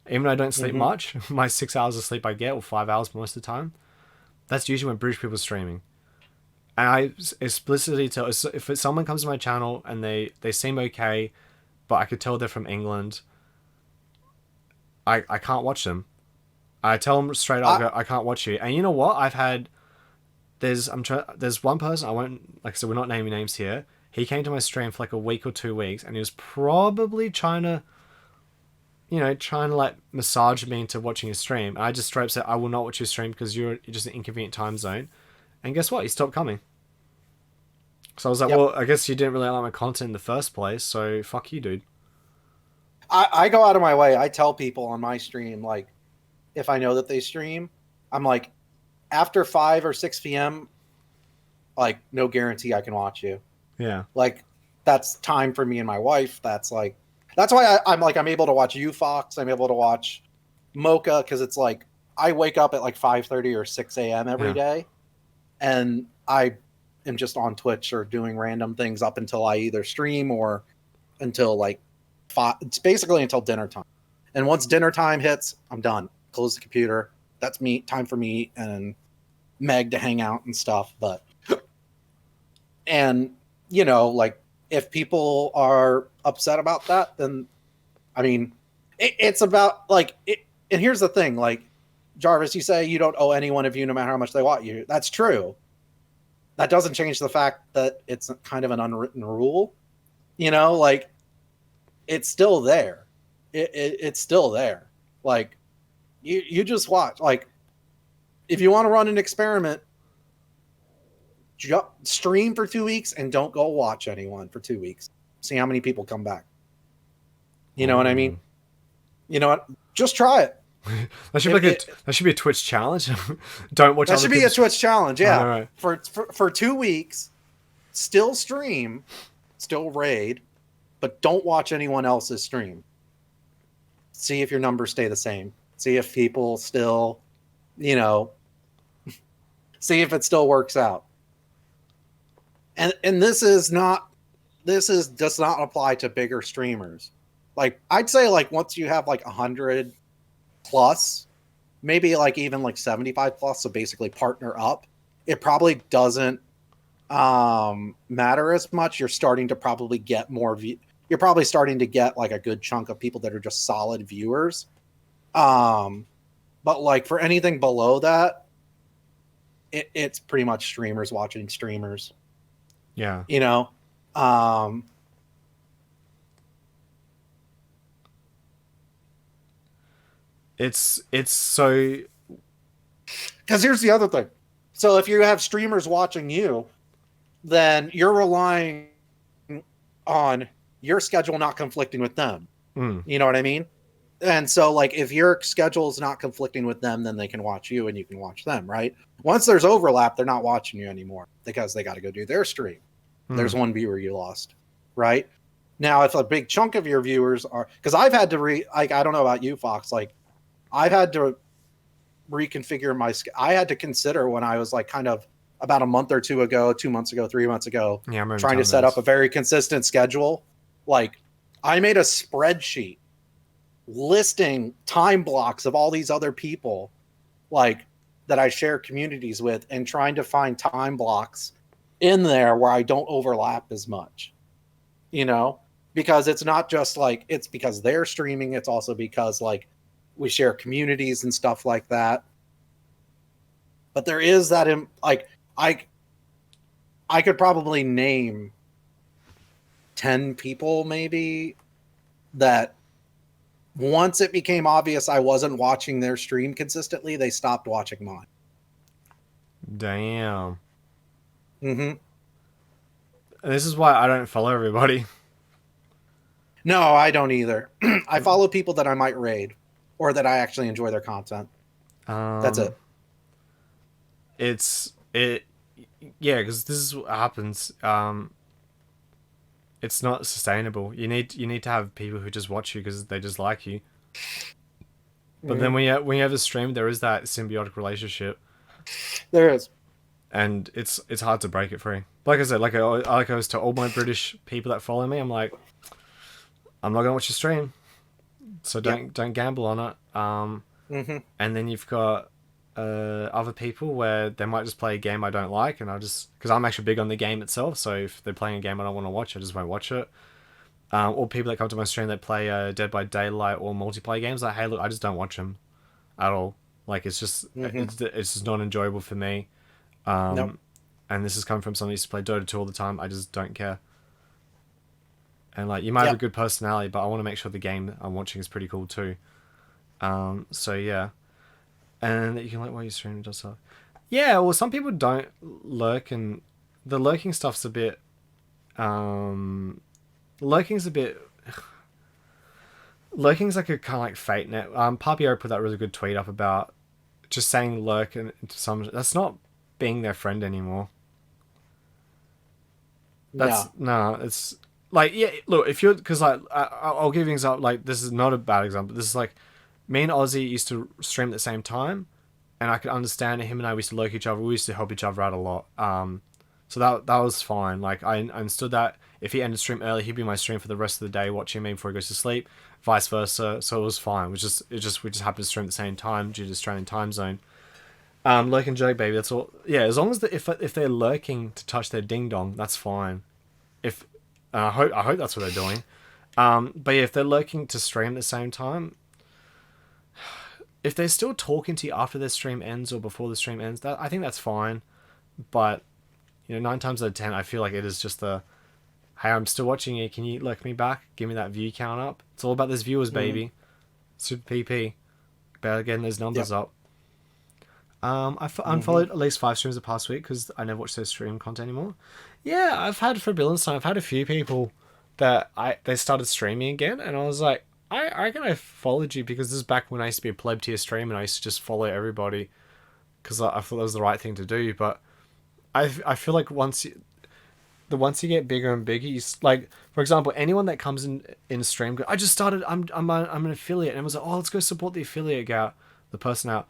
Speaker 1: Even though I don't sleep
Speaker 2: Hmm.
Speaker 1: much, my 6 hours of sleep I get, or 5 hours most of the time, that's usually when British people are streaming. And I explicitly tell, if someone comes to my channel and they seem okay, but I could tell they're from England, I can't watch them. I tell them straight
Speaker 2: I
Speaker 1: up, I can't watch you. And you know what? There's one person, I won't, like I said, we're not naming names here. He came to my stream for like a week or 2 weeks, and he was probably trying to like massage me into watching his stream. And I just straight up said, I will not watch your stream because you're just an inconvenient time zone. And guess what? He stopped coming. So I was like,
Speaker 2: Yep.
Speaker 1: well, I guess you didn't really like my content in the first place, so fuck you, dude.
Speaker 2: I go out of my way. I tell people on my stream, like, if I know that they stream, I'm like, after 5 or 6 p.m., like, no guarantee I can watch you.
Speaker 1: Yeah.
Speaker 2: Like, that's time for me and my wife. That's why I'm like, I'm able to watch you, Fox. I'm able to watch Mocha because it's like, I wake up at like 5:30 or 6 a.m. every
Speaker 1: Yeah.
Speaker 2: day, and I am just on Twitch or doing random things up until I either stream or until like it's basically until dinner time. And once dinner time hits, I'm done. Close the computer. That's me. Time for me and Meg to hang out and stuff. But and like if people are upset about that, then I mean, it's about like it. And here's the thing, like Jarvis, you say you don't owe anyone a view no matter how much they want you. That's true. That doesn't change the fact that it's kind of an unwritten rule. Like it's still there. It's still there. Like you just watch. Like if you want to run an experiment, stream for 2 weeks and don't go watch anyone for 2 weeks. See how many people come back. You know what I mean? You know what? Just try it.
Speaker 1: That should be a Twitch challenge. Don't watch.
Speaker 2: That should be a Twitch challenge. Yeah,
Speaker 1: right.
Speaker 2: For 2 weeks, still stream, still raid, but don't watch anyone else's stream. See if your numbers stay the same. See if people still, see if it still works out. And this does not apply to bigger streamers. Like I'd say like once you have like 100 plus, maybe like even like 75 plus, so basically partner up, it probably doesn't matter as much. You're starting to probably get more you're probably starting to get like a good chunk of people that are just solid viewers. But like for anything below that, it's pretty much streamers watching streamers.
Speaker 1: Yeah. It's so,
Speaker 2: because here's the other thing. So if you have streamers watching you, then you're relying on your schedule not conflicting with them. You know what I mean? And so like if your schedule is not conflicting with them, then they can watch you and you can watch them, right? Once there's overlap, they're not watching you anymore because they got to go do their stream. There's one viewer you lost, right? Now, if a big chunk of your viewers are, because I've had to I don't know about you, Fox, like I've had to reconfigure I had to consider when I was like kind of about a month or two ago, 2 months ago, 3 months ago, trying to set up a very consistent schedule. Like I made a spreadsheet listing time blocks of all these other people like that I share communities with and trying to find time blocks in there where I don't overlap as much, because it's not just like it's because they're streaming. It's also because like we share communities and stuff like that. But there is that like I could probably name 10 people maybe that once it became obvious I wasn't watching their stream consistently, they stopped watching mine.
Speaker 1: Damn.
Speaker 2: Mm-hmm.
Speaker 1: This is why I don't follow everybody.
Speaker 2: No, I don't either. I follow people that I might raid or that I actually enjoy their content. That's it.
Speaker 1: Yeah, because this is what happens. It's not sustainable. You need to have people who just watch you because they just like you. But then when you have a stream, there is that symbiotic relationship.
Speaker 2: There is.
Speaker 1: and it's hard to break it free. Like I said, like I was to all my British people that follow me, I'm like, I'm not gonna watch your stream, so
Speaker 2: Yep.
Speaker 1: don't gamble on it.
Speaker 2: Mm-hmm.
Speaker 1: And then you've got other people where they might just play a game I don't like, and I just because I'm actually big on the game itself. So if they're playing a game I don't want to watch, I just won't watch it. Or people that come to my stream that play Dead by Daylight or multiplayer games, like hey, look, I just don't watch them at all. Like
Speaker 2: Mm-hmm.
Speaker 1: it's just not enjoyable for me.
Speaker 2: Nope.
Speaker 1: And this is coming from someone who used to play Dota 2 all the time. I just don't care. And like you might have a
Speaker 2: Yep.
Speaker 1: good personality, but I want to make sure the game I'm watching is pretty cool too. So yeah, and you can like while you stream and just stuff. Yeah, well, some people don't lurk, and the lurking stuff's a bit. Lurking's a bit. Lurking's like a kind of like fate net. Papio put that really good tweet up about just saying lurk and some. That's not being their friend anymore.
Speaker 2: No.
Speaker 1: That's no. It's like yeah. Look, if you're because like I'll give you an example. Like this is not a bad example. This is like me and Ozzy used to stream at the same time, and I could understand it. Him and I used to lurk each other. We used to help each other out a lot. So that was fine. Like I understood that if he ended stream early, he'd be my stream for the rest of the day, watching me before he goes to sleep, vice versa. So it was fine. We just happened to stream at the same time due to Australian time zone. Lurk and joke, baby. That's all. Yeah, as long as if they're lurking to touch their ding dong, that's fine. If I hope that's what they're doing. But yeah, if they're lurking to stream at the same time, if they're still talking to you after their stream ends or before the stream ends, that I think that's fine. But you know, 9 times out of 10, I feel like it is just the hey, I'm still watching you. Can you lurk me back? Give me that view count up. It's all about those viewers,
Speaker 2: Mm-hmm.
Speaker 1: baby. Super PP. About getting those numbers
Speaker 2: Yep.
Speaker 1: up. I've
Speaker 2: Mm-hmm.
Speaker 1: unfollowed at least 5 streams the past week because I never watch their stream content anymore. Yeah, I've had for Bill and Son. I've had a few people that they started streaming again, and I was like, I reckon I followed you because this is back when I used to be a pleb to your stream, and I used to just follow everybody because I thought that was the right thing to do. But I feel like once you get bigger and bigger, like for example, anyone that comes in stream, I just started. I'm an affiliate, and I was like, oh, let's go support the affiliate out, the person out.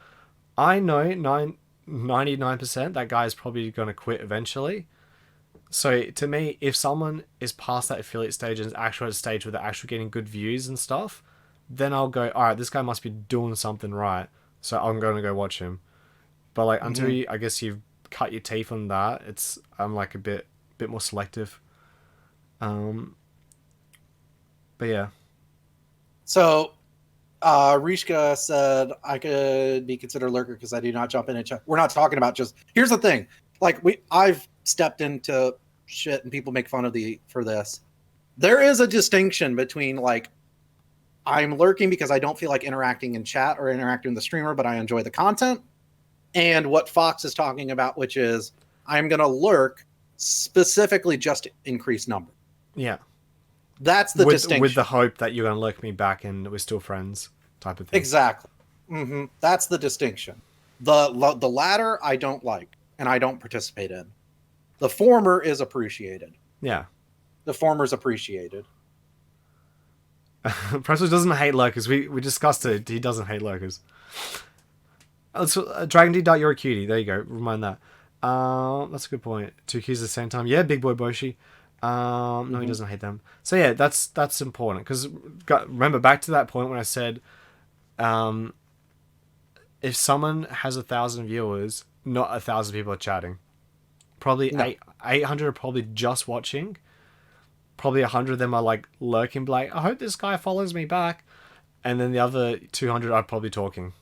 Speaker 1: I know 99% that guy is probably going to quit eventually. So to me, if someone is past that affiliate stage and is actually at a stage where they're actually getting good views and stuff, then I'll go, all right, this guy must be doing something right. So I'm going to go watch him. But like until
Speaker 2: Mm-hmm.
Speaker 1: you, I guess you've cut your teeth on that, I'm like a bit more selective. Um, but yeah,
Speaker 2: So, Rishka said I could be considered lurker because I do not jump in and check. We're not talking about just. Here's the thing, like I've stepped into shit and people make fun of the for this. There is a distinction between like I'm lurking because I don't feel like interacting in chat or interacting with the streamer, but I enjoy the content, and what Fox is talking about, which is I'm going to lurk specifically just to increase number.
Speaker 1: yeah.
Speaker 2: That's the
Speaker 1: With the
Speaker 2: distinction.
Speaker 1: hope that you're gonna look me back and we're still friends, type of thing.
Speaker 2: Exactly. That's the distinction. The latter I don't like and I don't participate in. The former is appreciated.
Speaker 1: Yeah.
Speaker 2: The former is appreciated.
Speaker 1: Presley doesn't hate lurkers. We discussed it. He doesn't hate lurkers. Dragon D. You're a cutie. There you go. Remind that. That's a good point. Two cuties at the same time. Yeah, big boy Boshi. No, he
Speaker 2: Mm-hmm.
Speaker 1: doesn't hate them. So yeah, that's important because remember back to that point when I said, um, if someone has 1,000 viewers, not 1,000 people are chatting. Probably
Speaker 2: No.
Speaker 1: 800 are probably just watching. Probably 100 of them are like lurking, like I hope this guy follows me back, and then the other 200 are probably talking.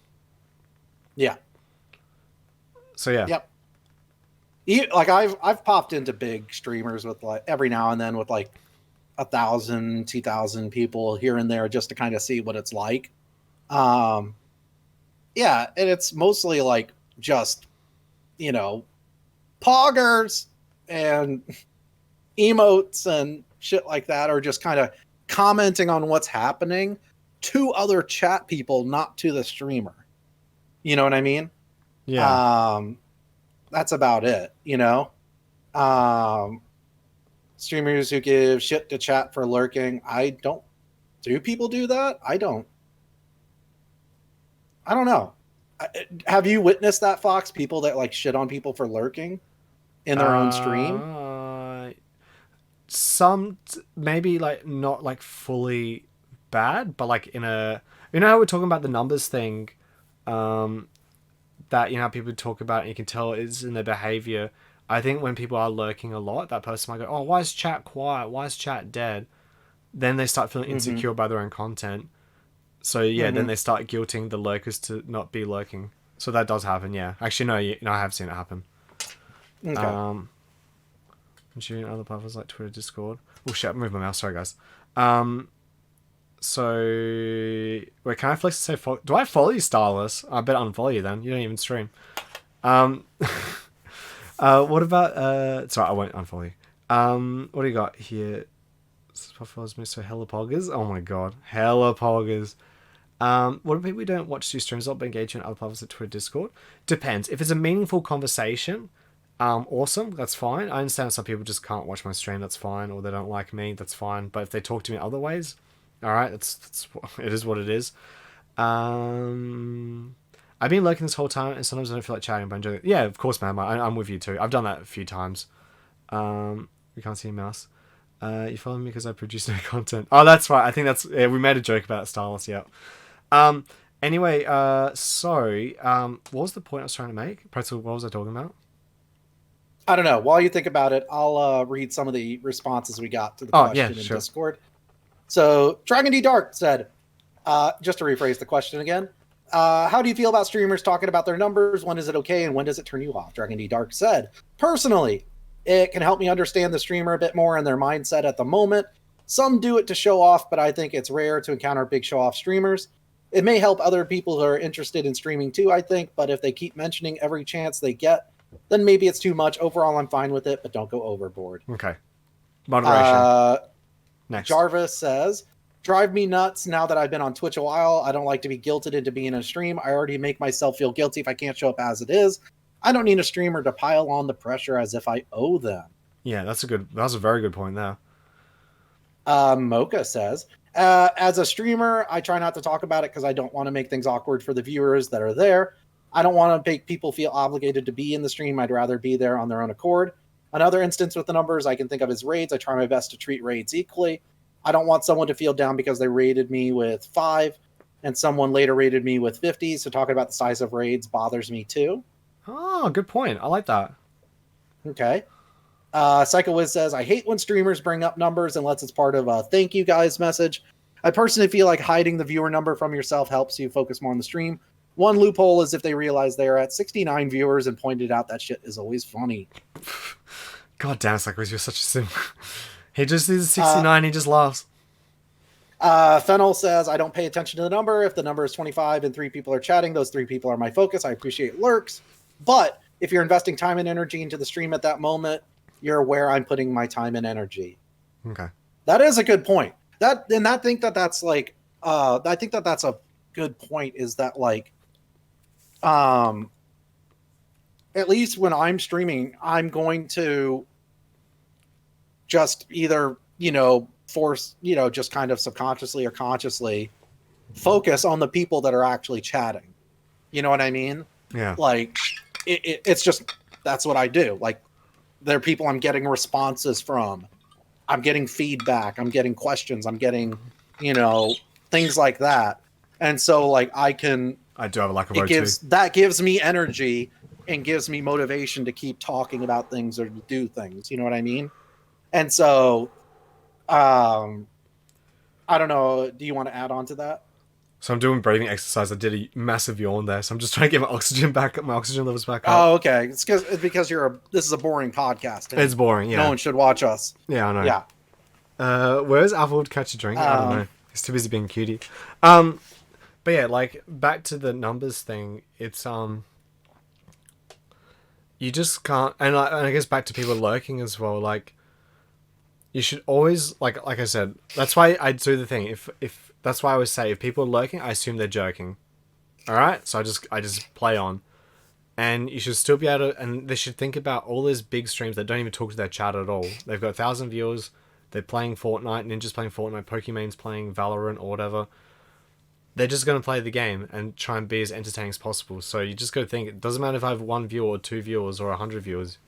Speaker 2: Yeah.
Speaker 1: So yeah,
Speaker 2: Yep. Like I've popped into big streamers with like every now and then with like 1,000, 2,000 people here and there just to kind of see what it's like. Um, yeah, and it's mostly like just you know poggers and emotes and shit like that, or just kind of commenting on what's happening to other chat people, not to the streamer. You know what I mean?
Speaker 1: yeah.
Speaker 2: Um, that's about it. Um, streamers who give shit to chat for lurking. I don't. Do people do that? I don't. I don't know. Have you witnessed that, Fox? People that like shit on people for lurking in their own stream?
Speaker 1: Some maybe like not like fully bad, but like in a, you know how we're talking about the numbers thing, that, you know, people talk about and you can tell it's in their behavior. I think when people are lurking a lot, that person might go, oh, why is chat quiet, why is chat dead? Then they start feeling insecure by their own content. So yeah, then they start guilting the lurkers to not be lurking. So that does happen, yeah. Actually, no, I have seen it happen.
Speaker 2: Okay.
Speaker 1: Sharing other platforms like Twitter, Discord. Oh shit, I moved my mouse. Sorry, guys. So wait, can I flex to say do I follow you, Starless? I better unfollow you then. You don't even stream. What about sorry, I won't unfollow you. What do you got here? Follows me, so hella poggers. Oh my god, hella poggers. What do people who don't watch two streams up engage in other platforms like Twitter, Discord? Depends. If it's a meaningful conversation, awesome, that's fine. I understand some people just can't watch my stream, that's fine, or they don't like me, that's fine. But if they talk to me other ways, all right, that's it is what it is. I've been lurking this whole time, and sometimes I don't feel like chatting, but I'm enjoying it. Yeah, of course, man. I'm with you too. I've done that a few times. We can't see a mouse. You follow me because I produce no content. Oh, that's right. I think that's, yeah, we made a joke about Stylus. Yeah. Anyway, sorry. What was the point I was trying to make? Pretzel, what was I talking about?
Speaker 2: I don't know. While you think about it, I'll read some of the responses we got to the question in Discord. So Dragon D Dark said, just to rephrase the question again, how do you feel about streamers talking about their numbers? When is it okay and when does it turn you off? Dragon D Dark said, personally, it can help me understand the streamer a bit more and their mindset at the moment. Some do it to show off, but I think it's rare to encounter big show-off streamers. It may help other people who are interested in streaming too, I think, but if they keep mentioning every chance they get, then maybe it's too much. Overall, I'm fine with it, but don't go overboard.
Speaker 1: Okay. Moderation.
Speaker 2: Next. Jarvis says, drive me nuts now that I've been on Twitch a while. I don't like to be guilted into being in a stream. I already make myself feel guilty if I can't show up as it is. I don't need a streamer to pile on the pressure as if I owe them.
Speaker 1: Yeah, that's a very good point there.
Speaker 2: Mocha says, as a streamer, I try not to talk about it because I don't want to make things awkward for the viewers that are there. I don't want to make people feel obligated to be in the stream. I'd rather be there on their own accord. Another instance with the numbers I can think of is raids. I try my best to treat raids equally. I don't want someone to feel down because they rated me with 5 and someone later rated me with 50. So talking about the size of raids bothers me too.
Speaker 1: Oh, good point. I like that.
Speaker 2: Okay. Psycho Wiz says, I hate when streamers bring up numbers unless it's part of a thank you guys message. I personally feel like hiding the viewer number from yourself helps you focus more on the stream. One loophole is if they realize they're at 69 viewers and pointed out that shit is always funny.
Speaker 1: God damn, Psycho Wiz, you're such a sim. He just sees 69, he just laughs.
Speaker 2: Fennel says, I don't pay attention to the number. If the number is 25 and 3 people are chatting, those 3 people are my focus. I appreciate lurks. But if you're investing time and energy into the stream at that moment, you're aware I'm putting my time and energy.
Speaker 1: Okay.
Speaker 2: That is a good point. I think that's a good point, is that like, at least when I'm streaming, I'm going to just either, force, just kind of subconsciously or consciously focus on the people that are actually chatting. You know what I mean?
Speaker 1: Yeah.
Speaker 2: Like, it's just, that's what I do. Like, there are people I'm getting responses from. I'm getting feedback. I'm getting questions. I'm getting, things like that. And so, like, I do
Speaker 1: have a lack of O2.
Speaker 2: That gives me energy and gives me motivation to keep talking about things or to do things. You know what I mean? And so, I don't know. Do you want to add on to that?
Speaker 1: So I'm doing breathing exercise. I did a massive yawn there, so I'm just trying to get my oxygen levels back up.
Speaker 2: Oh, okay. It's because this is a boring podcast.
Speaker 1: It's boring, yeah.
Speaker 2: No one should watch us.
Speaker 1: Yeah, I know.
Speaker 2: Yeah.
Speaker 1: Where's Apple to catch a drink? I don't know. He's too busy being cutie. But yeah, like, back to the numbers thing, it's, you just can't, and I guess back to people lurking as well, like, you should always, like I said, that's why I do the thing. If that's why I always say, if people are lurking, I assume they're joking. Alright? So I just play on. And you should still be able to, and they should think about all those big streams that don't even talk to their chat at all. They've got 1,000 viewers, they're playing Fortnite, Ninja's playing Fortnite, Pokemon's playing Valorant or whatever. they're just going to play the game and try and be as entertaining as possible. So you just got to think, it doesn't matter if I have one viewer or 2 viewers or 100 viewers.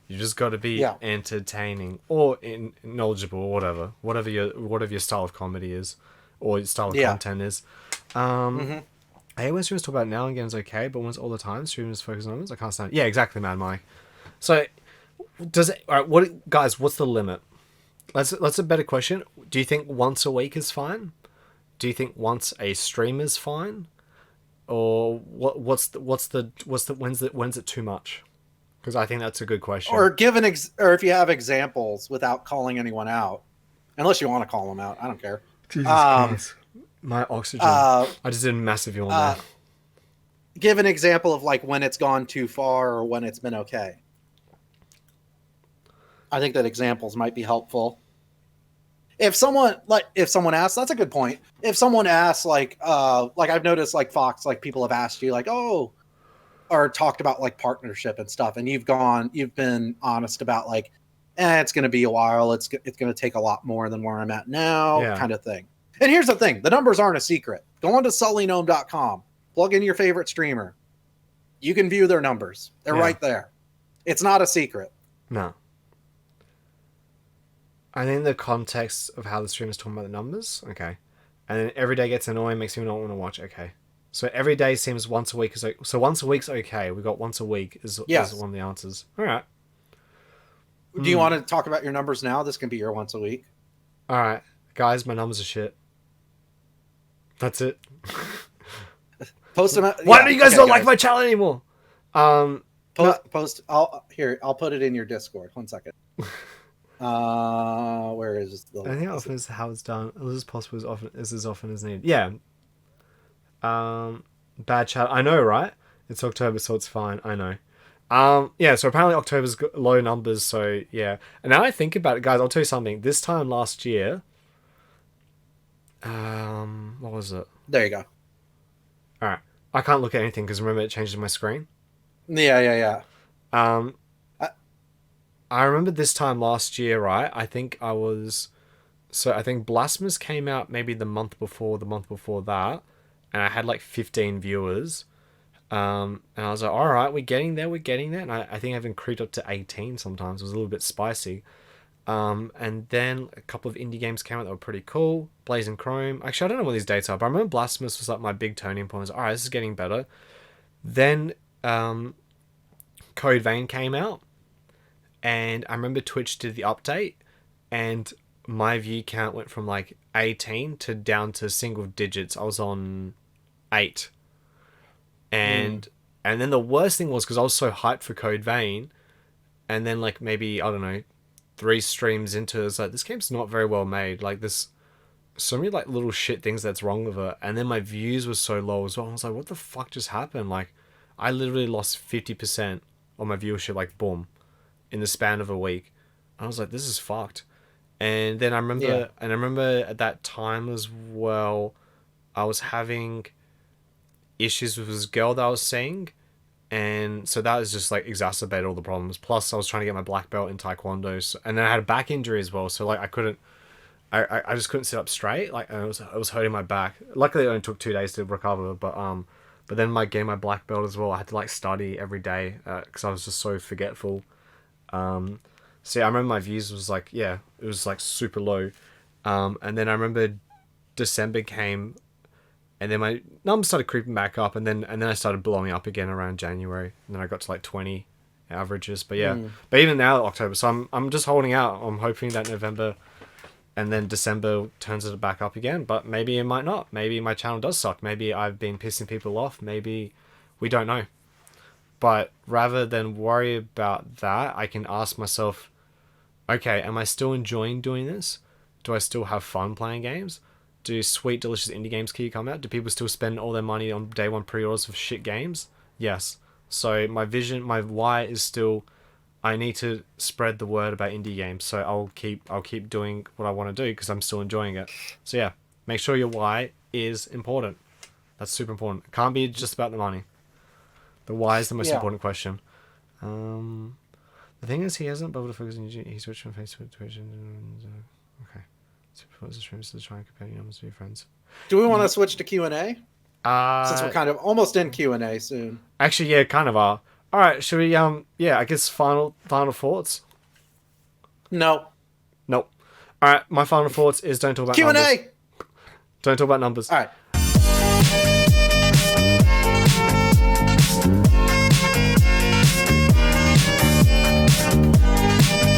Speaker 1: You just got to be entertaining or knowledgeable or whatever your style of comedy is or your style of content is. I hate when streamers talk about now and again is okay, but when it's all the time, streamers focus on numbers. I can't stand it. Yeah, exactly, man, Mike. So does it? All right, guys? What's the limit? That's a better question. Do you think once a week is fine? Do you think once a stream is fine? Or when's it too much? Because I think that's a good question.
Speaker 2: Or or if you have examples without calling anyone out, unless you want to call them out, I don't care.
Speaker 1: Jesus Christ. My oxygen. I just did a massive yawn there.
Speaker 2: Give an example of like when it's gone too far or when it's been okay. I think that examples might be helpful. If someone asks, that's a good point. If someone asks, like I've noticed, like Fox, like people have asked you, like, oh, or talked about like partnership and stuff, and you've been honest about like, it's going to be a while. It's going to take a lot more than where I'm at now, kind of thing. And here's the thing: the numbers aren't a secret. Go on to sullygnome.com, plug in your favorite streamer. You can view their numbers. They're right there. It's not a secret.
Speaker 1: No. I think the context of how the stream is talking about the numbers, okay. And then every day gets annoying, makes me not want to watch, okay. So every day seems once a week is so once a week's okay. We got once a week is one of the answers. All right.
Speaker 2: Do you want to talk about your numbers now? This can be your once a week.
Speaker 1: All right, guys, my numbers are shit. That's it.
Speaker 2: Post them.
Speaker 1: Why do you guys not like my channel anymore?
Speaker 2: Post. I'll put it in your Discord. 1 second. Where is the?
Speaker 1: I think often is how it's done. It is possible as often as needed. Yeah. Bad chat. I know, right? It's October, so it's fine. I know. Yeah. So apparently October's low numbers. So yeah. And now I think about it, guys. I'll tell you something. This time last year. What was it?
Speaker 2: There you go.
Speaker 1: All right. I can't look at anything because remember it changes my screen.
Speaker 2: Yeah.
Speaker 1: I remember this time last year, right? I think Blasphemous came out maybe the month before that, and I had like 15 viewers. And I was like, all right, we're getting there. And I think I even creeped up to 18 sometimes. It was a little bit spicy. And then a couple of indie games came out that were pretty cool. Blazing Chrome. Actually, I don't know what these dates are, but I remember Blasphemous was like my big turning point. I was like, all right, this is getting better. Then Code Vein came out. And I remember Twitch did the update, and my view count went from like 18 to down to single digits. I was on 8. And then the worst thing was because I was so hyped for Code Vein, and then like maybe, I don't know, 3 streams into it, it's like, this game's not very well made. Like, there's so many like little shit things that's wrong with it. And then my views were so low as well. I was like, what the fuck just happened? Like, I literally lost 50% on my viewership, like, boom, in the span of a week. I was like, this is fucked. And then I remember at that time as well, I was having issues with this girl that I was seeing, and so that was just like exacerbated all the problems. Plus I was trying to get my black belt in taekwondo, and then I had a back injury as well, so like I just couldn't sit up straight, like, and it was hurting my back. Luckily it only took 2 days to recover, but then getting my black belt as well, I had to like study every day because I was just so forgetful. So yeah, I remember my views was like, it was like super low. And then I remember December came, and then my numbers started creeping back up, and then I started blowing up again around January, and then I got to like 20 averages. But yeah, but even now October, so I'm just holding out. I'm hoping that November and then December turns it back up again, but maybe it might not. Maybe my channel does suck. Maybe I've been pissing people off. Maybe we don't know. But rather than worry about that, I can ask myself, okay, am I still enjoying doing this? Do I still have fun playing games? Do sweet, delicious indie games keep coming out? Do people still spend all their money on day one pre-orders for shit games? Yes. So my why is still, I need to spread the word about indie games. So I'll keep doing what I want to do because I'm still enjoying it. So yeah, make sure your why is important. That's super important. It can't be just about the money. The why is the most important question. The thing is, he hasn't bothered to focus on YouTube. He switched from Facebook to Twitch. Okay. Streams to try and compare numbers with your friends.
Speaker 2: Do we want to switch to Q&A? Since we're kind of almost in Q&A soon.
Speaker 1: Actually, yeah, kind of are. All right, should we? Yeah, I guess final thoughts.
Speaker 2: No.
Speaker 1: Nope. All right, my final thoughts is don't talk about
Speaker 2: Q&A.
Speaker 1: numbers. Don't talk about numbers.
Speaker 2: All right.